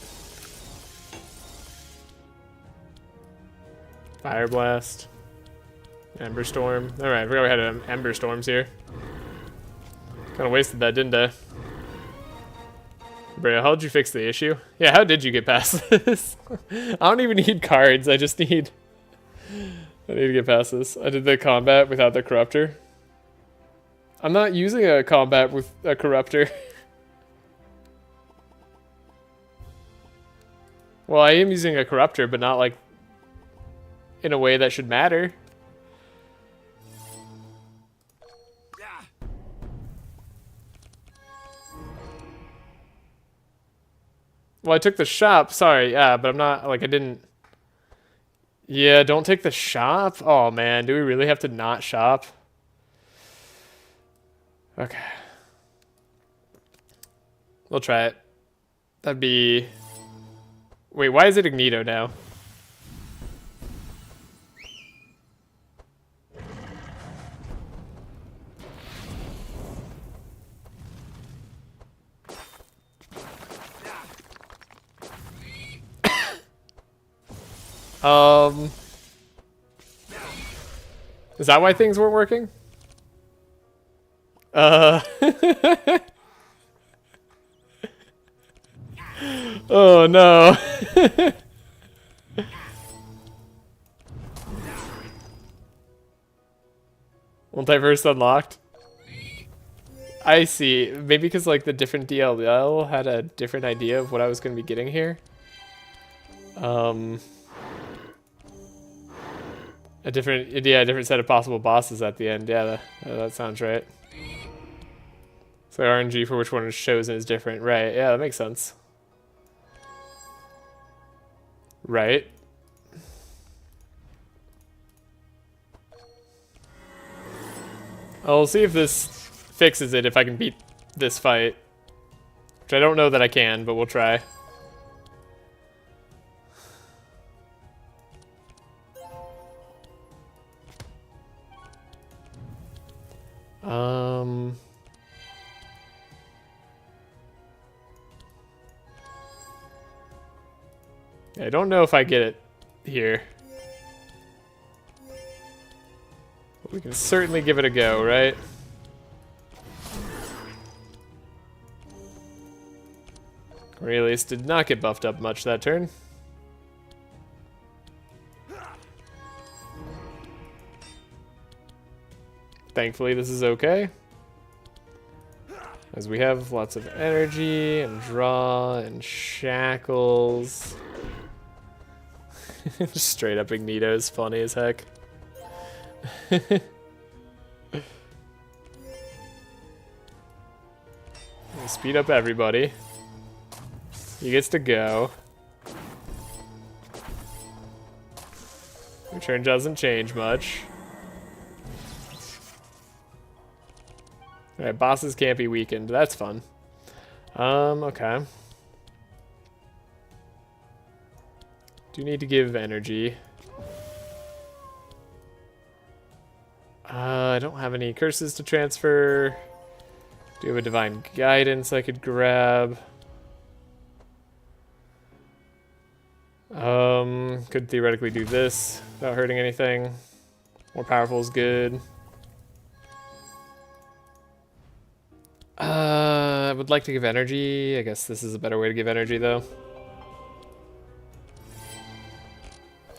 Fire Blast. Ember Storm. Alright, I forgot we had Ember Storms here. Kinda wasted that, didn't I? Bro, how did you fix the issue? Yeah, how did you get past this? I don't even need cards, I just need... I need to get past this. I did the combat without the Corruptor. I'm not using a combat with a Corruptor. Well, I am using a Corruptor, but not like... in a way that should matter. Well, I took the shop. Sorry, yeah, but I'm not, like, I didn't... Yeah, don't take the shop? Oh, man, do we really have to not shop? Okay. We'll try it. That'd be... Wait, why is it Ignito now? Is that why things weren't working? Oh no. Multiverse unlocked. I see. Maybe because like the different DLL had a different idea of what I was going to be getting here. A different set of possible bosses at the end. Yeah, that sounds right. So RNG for which one is chosen is different. Right, yeah, that makes sense. Right. I'll see if this fixes it, if I can beat this fight. Which I don't know that I can, but we'll try. I don't know if I get it here. But we can certainly give it a go, right? Cornelius did not get buffed up much that turn. Thankfully, this is okay. As we have lots of energy and draw and shackles. Straight up Magneto is funny as heck. Speed up everybody. He gets to go. Your turn doesn't change much. Alright, bosses can't be weakened. That's fun. Okay. Do need to give energy. I don't have any curses to transfer. Do have a divine guidance I could grab. Could theoretically do this without hurting anything. More powerful is good. I would like to give energy. I guess this is a better way to give energy, though.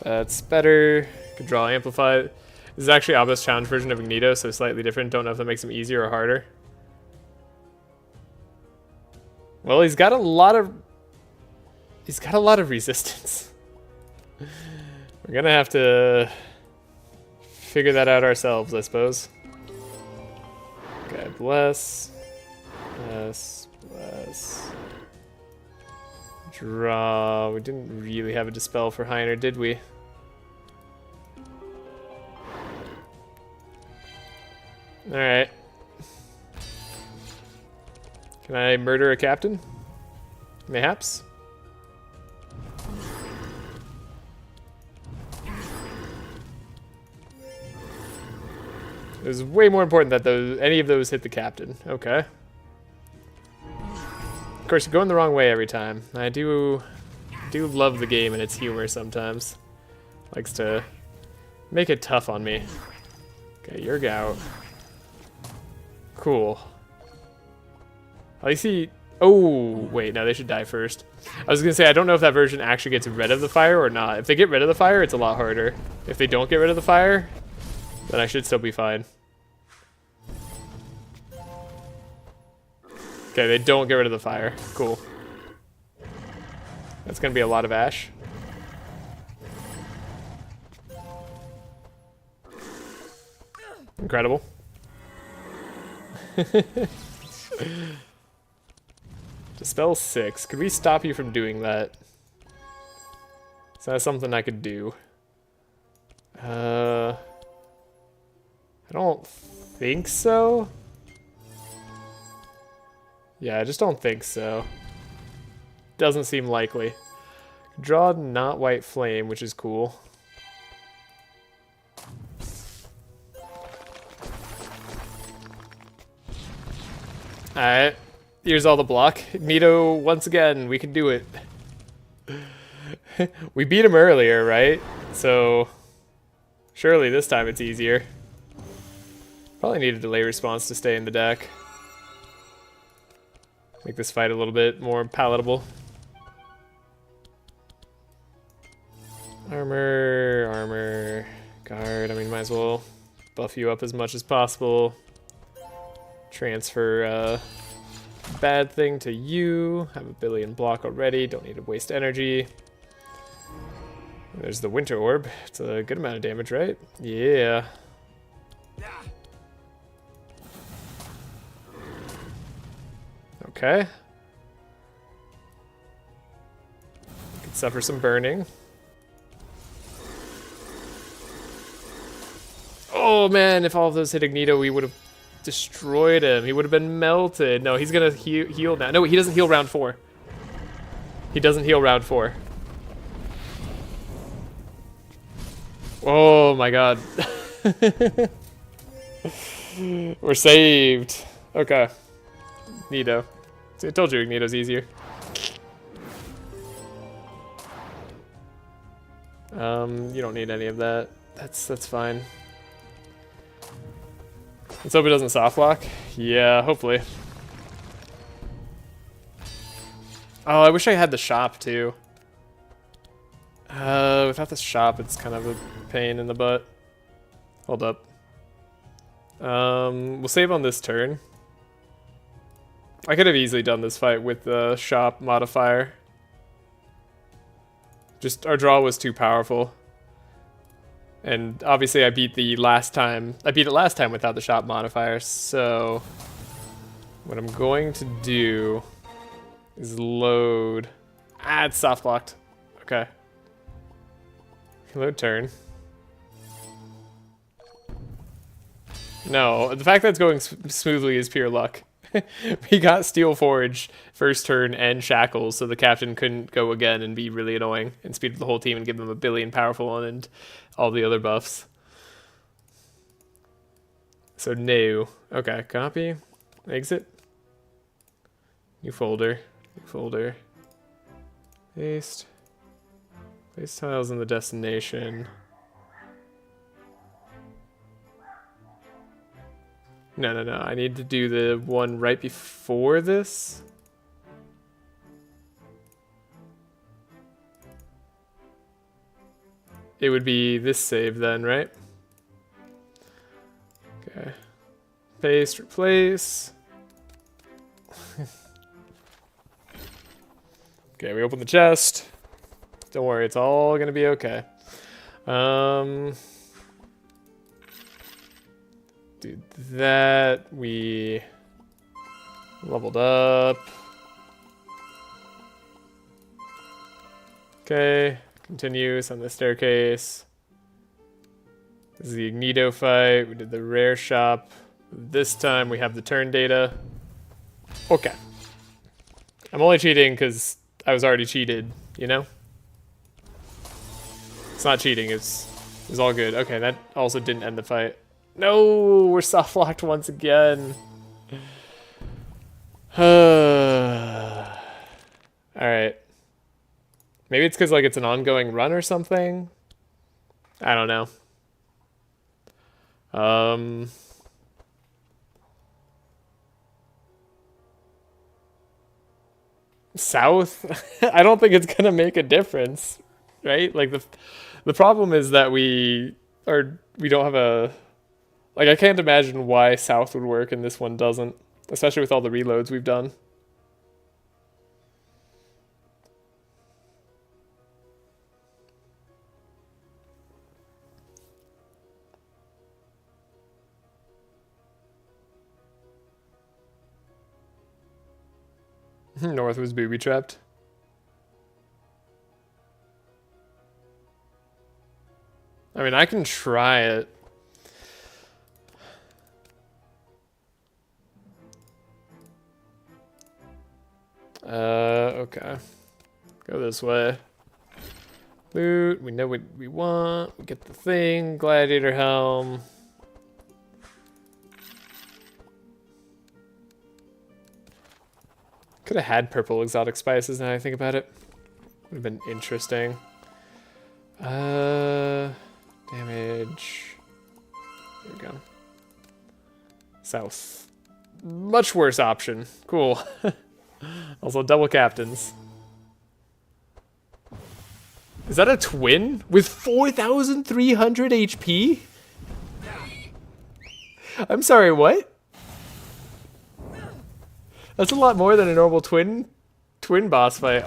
That's better. Could draw amplify. This is actually Obelisk challenge version of Magneto, so slightly different. Don't know if that makes him easier or harder. Well, he's got a lot of resistance. We're gonna have to figure that out ourselves, I suppose. Okay, bless. Bless. Bless. Draw. We didn't really have a dispel for Heiner, did we? Alright. Can I murder a captain? Mayhaps? It was way more important that any of those hit the captain. Okay. Of course, you're going the wrong way every time. I do love the game and its humor sometimes. Likes to make it tough on me. Okay, you're out. Cool. At least he... Oh, wait, no, they should die first. I was gonna say, I don't know if that version actually gets rid of the fire or not. If they get rid of the fire, it's a lot harder. If they don't get rid of the fire, then I should still be fine. Okay, they don't get rid of the fire. Cool. That's gonna be a lot of ash. Incredible. Dispel 6. Could we stop you from doing that? Is that something I could do? I don't think so. Yeah, I just don't think so. Doesn't seem likely. Draw not white flame, which is cool. Alright. Here's all the block. Nito, once again, we can do it. We beat him earlier, right? So, surely this time it's easier. Probably need a delay response to stay in the deck. Make this fight a little bit more palatable. Armor, armor, guard, I mean, might as well Buff you up as much as possible. Transfer bad thing to you. Have a billion block already. Don't need to waste energy. There's the winter orb. It's a good amount of damage, right? Yeah. Okay. Could suffer some burning. Oh man, if all of those hit Ignito, we would have destroyed him. He would have been melted. No, he's gonna heal now. No, he doesn't heal round 4. He doesn't heal round 4. Oh my god. We're saved. Okay. Nito. See, I told you Ignito's easier. You don't need any of that. That's fine. Let's hope it doesn't soft lock. Yeah, hopefully. Oh, I wish I had the shop too. Without the shop, it's kind of a pain in the butt. Hold up. We'll save on this turn. I could have easily done this fight with the shop modifier. Just our draw was too powerful. And obviously I beat it last time without the shop modifier, so what I'm going to do is load. Ah, it's soft locked. Okay. Load turn. No, the fact that it's going smoothly is pure luck. We got Steel Forge first turn and Shackles, so the captain couldn't go again and be really annoying and speed up the whole team and give them a billion powerful and all the other buffs. So no. Okay, copy. Exit. New folder. New folder. Paste. Place tiles in the destination. No. I need to do the one right before this. It would be this save then, right? Okay. Paste, replace. Okay, we open the chest. Don't worry, it's all gonna be okay. Do that. We leveled up. Okay, continues on the staircase. This is the Ignito fight. We did the rare shop. This time we have the turn data. Okay. I'm only cheating because I was already cheated, you know? It's not cheating, it's all good. Okay, that also didn't end the fight. No, we're soft locked once again. Alright. Maybe it's because like it's an ongoing run or something. I don't know. South? I don't think it's gonna make a difference, right? Like the problem is that we don't have a, like, I can't imagine why South would work and this one doesn't, especially with all the reloads we've done. North was booby trapped. I mean, I can try it. Okay. Go this way. Loot, we know what we want. We get the thing, gladiator helm. Could have had purple exotic spices now I think about it. Would have been interesting. Damage. There we go. South. Much worse option. Cool. Also double captains. Is that a twin with 4,300 HP? I'm sorry, what? That's a lot more than a normal twin boss fight.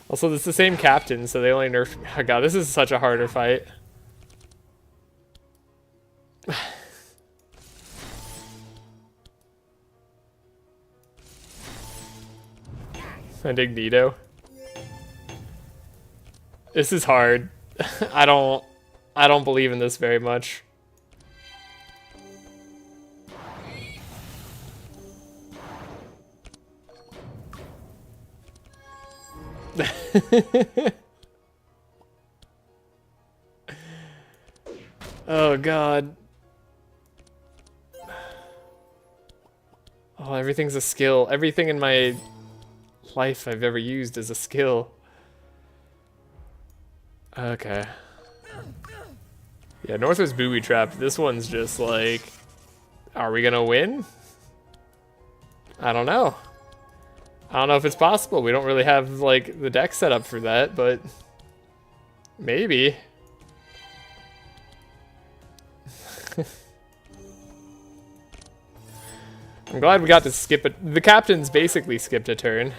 Also, it's the same captain, so they only nerf. Oh god, this is such a harder fight. And Ignito. This is hard. I don't believe in this very much. Oh god. Oh, everything's a skill. Everything in my life I've ever used is a skill. Okay. Yeah, North was booby trapped. This one's just like, are we gonna win? I don't know. I don't know if it's possible. We don't really have like the deck set up for that, but maybe. I'm glad we got to skip it. The captain's basically skipped a turn.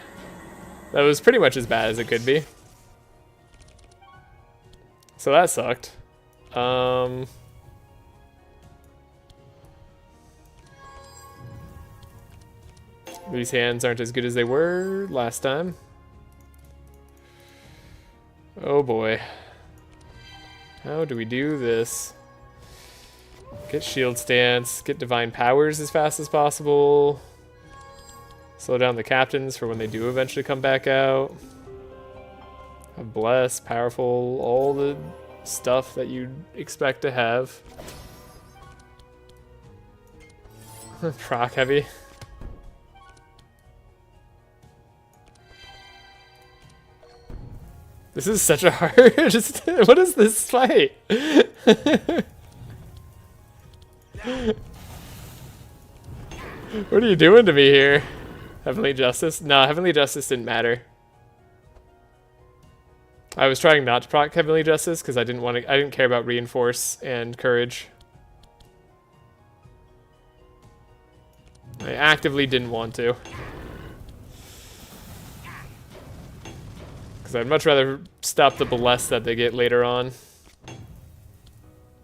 That was pretty much as bad as it could be. So that sucked. These hands aren't as good as they were last time. Oh boy. How do we do this? Get shield stance, get divine powers as fast as possible. Slow down the captains for when they do eventually come back out. Have bless, powerful, all the stuff that you'd expect to have. Proc heavy. This is such a hard. What is this fight? What are you doing to me here? Heavenly Justice? No, Heavenly Justice didn't matter. I was trying not to proc Heavenly Justice because I didn't care about Reinforce and Courage. I actively didn't want to. Because I'd much rather stop the bless that they get later on.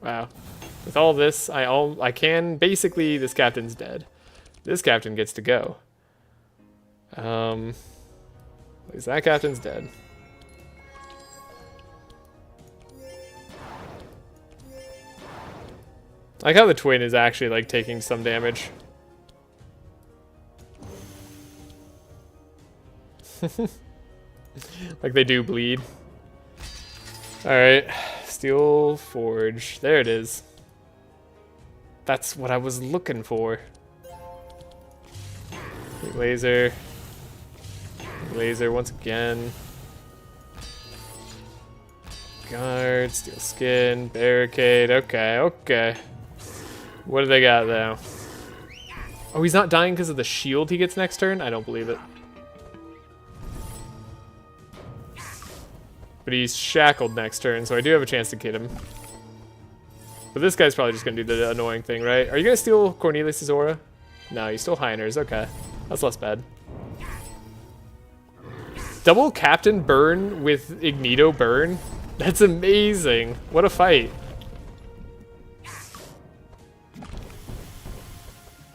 Wow. With all this, I can basically, this captain's dead. This captain gets to go. At least that captain's dead. I like how the twin is actually like taking some damage. Like they do bleed. Alright, Steel Forge. There it is. That's what I was looking for. Laser. Laser once again. Guard, Steel Skin, Barricade. Okay, okay. What do they got though? Oh, he's not dying because of the shield he gets next turn? I don't believe it. But he's shackled next turn, so I do have a chance to kid him. But this guy's probably just going to do the annoying thing, right? Are you going to steal Cornelius' aura? No, you stole Heiner's. Okay. That's less bad. Double Captain Burn with Ignito Burn? That's amazing. What a fight.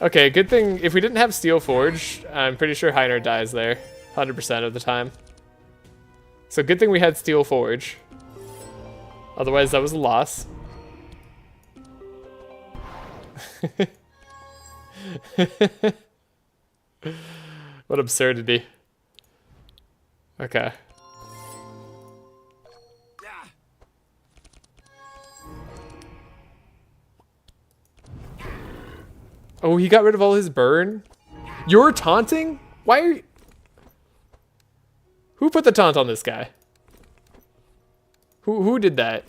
Okay, good thing. If we didn't have Steel Forge, I'm pretty sure Heiner dies there 100% of the time. So good thing we had Steel Forge. Otherwise, that was a loss. What absurdity. Okay. Oh, he got rid of all his burn? You're taunting? Why are you... Who put the taunt on this guy? Who did that?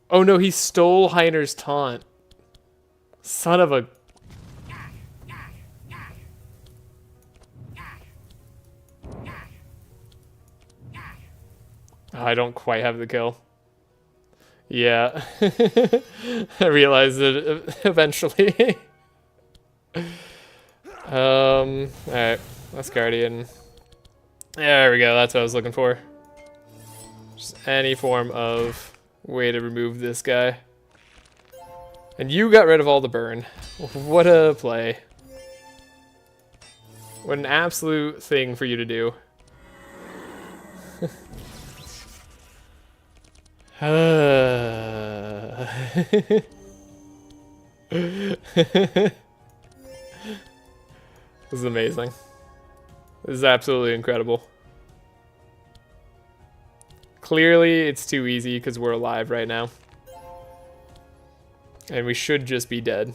Oh no, he stole Heiner's taunt. Son of a... Oh, I don't quite have the kill. Yeah. I realized it eventually. Alright. Let's Guardian. There we go, that's what I was looking for. Just any form of way to remove this guy. And you got rid of all the burn. What a play. What an absolute thing for you to do. This is amazing. This is absolutely incredible. Clearly, it's too easy because we're alive right now. And we should just be dead.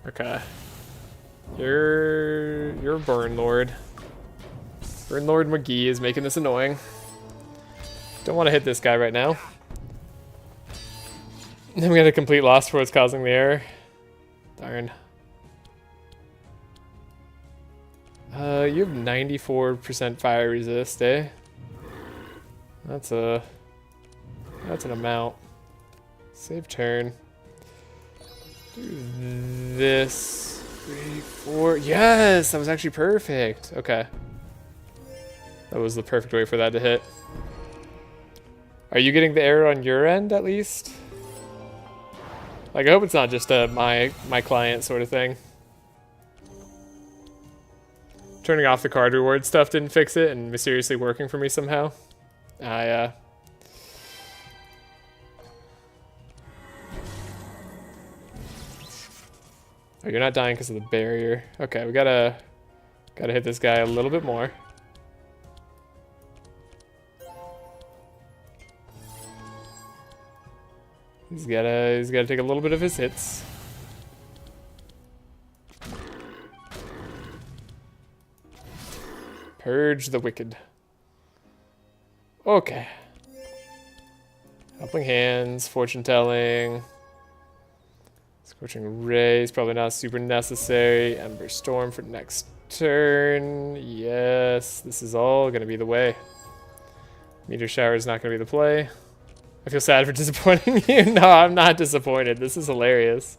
Okay. You're Burn Lord. Burn Lord McGee is making this annoying. Don't want to hit this guy right now. Then we got a complete loss for what's causing the error. Darn. You have 94% fire resist, eh? That's an amount. Save turn. Do this. 3, 4. Yes! That was actually perfect. Okay. That was the perfect way for that to hit. Are you getting the error on your end, at least? Like, I hope it's not just a my client sort of thing. Turning off the card reward stuff didn't fix it, and mysteriously working for me somehow. Yeah. Oh, you're not dying because of the barrier. Okay, we gotta hit this guy a little bit more. He's gotta take a little bit of his hits. Purge the wicked. Okay. Helping hands, fortune telling. Scorching rays, probably not super necessary. Ember storm for next turn. Yes, this is all gonna be the way. Meteor shower is not gonna be the play. I feel sad for disappointing you. No, I'm not disappointed. This is hilarious.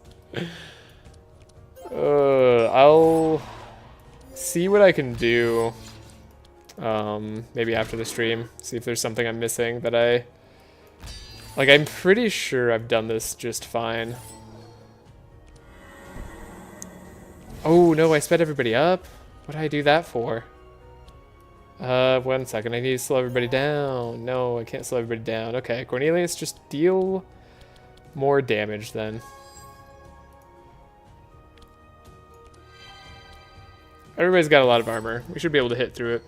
I'll see what I can do. Maybe after the stream. See if there's something I'm missing that I'm pretty sure I've done this just fine. Oh, no, I sped everybody up? What did I do that for? 1 second, I need to slow everybody down. No, I can't slow everybody down. Okay, Cornelius, just deal more damage then. Everybody's got a lot of armor. We should be able to hit through it.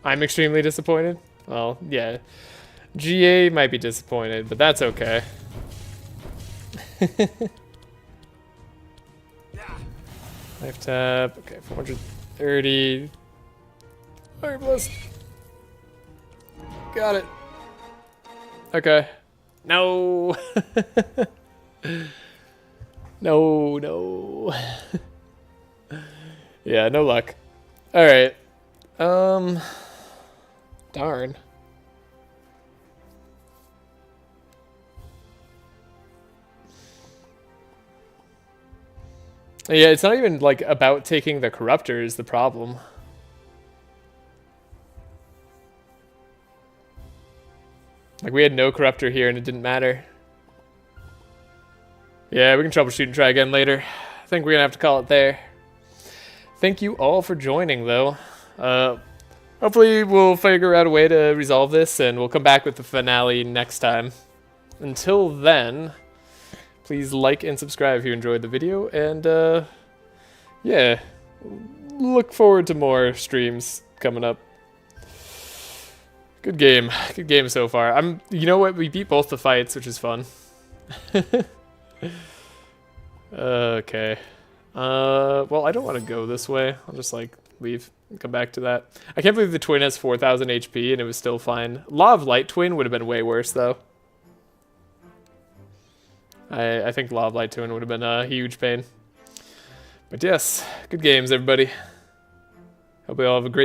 I'm extremely disappointed. Well, yeah. GA might be disappointed, but that's okay. Life tap. Okay, 430. Fire blast. Got it. Okay. No. No. Yeah, no luck. All right. Darn. Yeah, it's not even like about taking the corruptor is the problem. Like, we had no corruptor here and it didn't matter. Yeah, we can troubleshoot and try again later. I think we're gonna have to call it there. Thank you all for joining, though. Hopefully we'll figure out a way to resolve this, and we'll come back with the finale next time. Until then, please like and subscribe if you enjoyed the video, and yeah, look forward to more streams coming up. Good game so far. You know what? We beat both the fights, which is fun. Okay. Well, I don't want to go this way. I'll just like leave and come back to that. I can't believe the twin has 4,000 HP and it was still fine. Law of Light twin would have been way worse though. I think Law of Light twin would have been a huge pain. But yes, good games, everybody. Hope we all have a great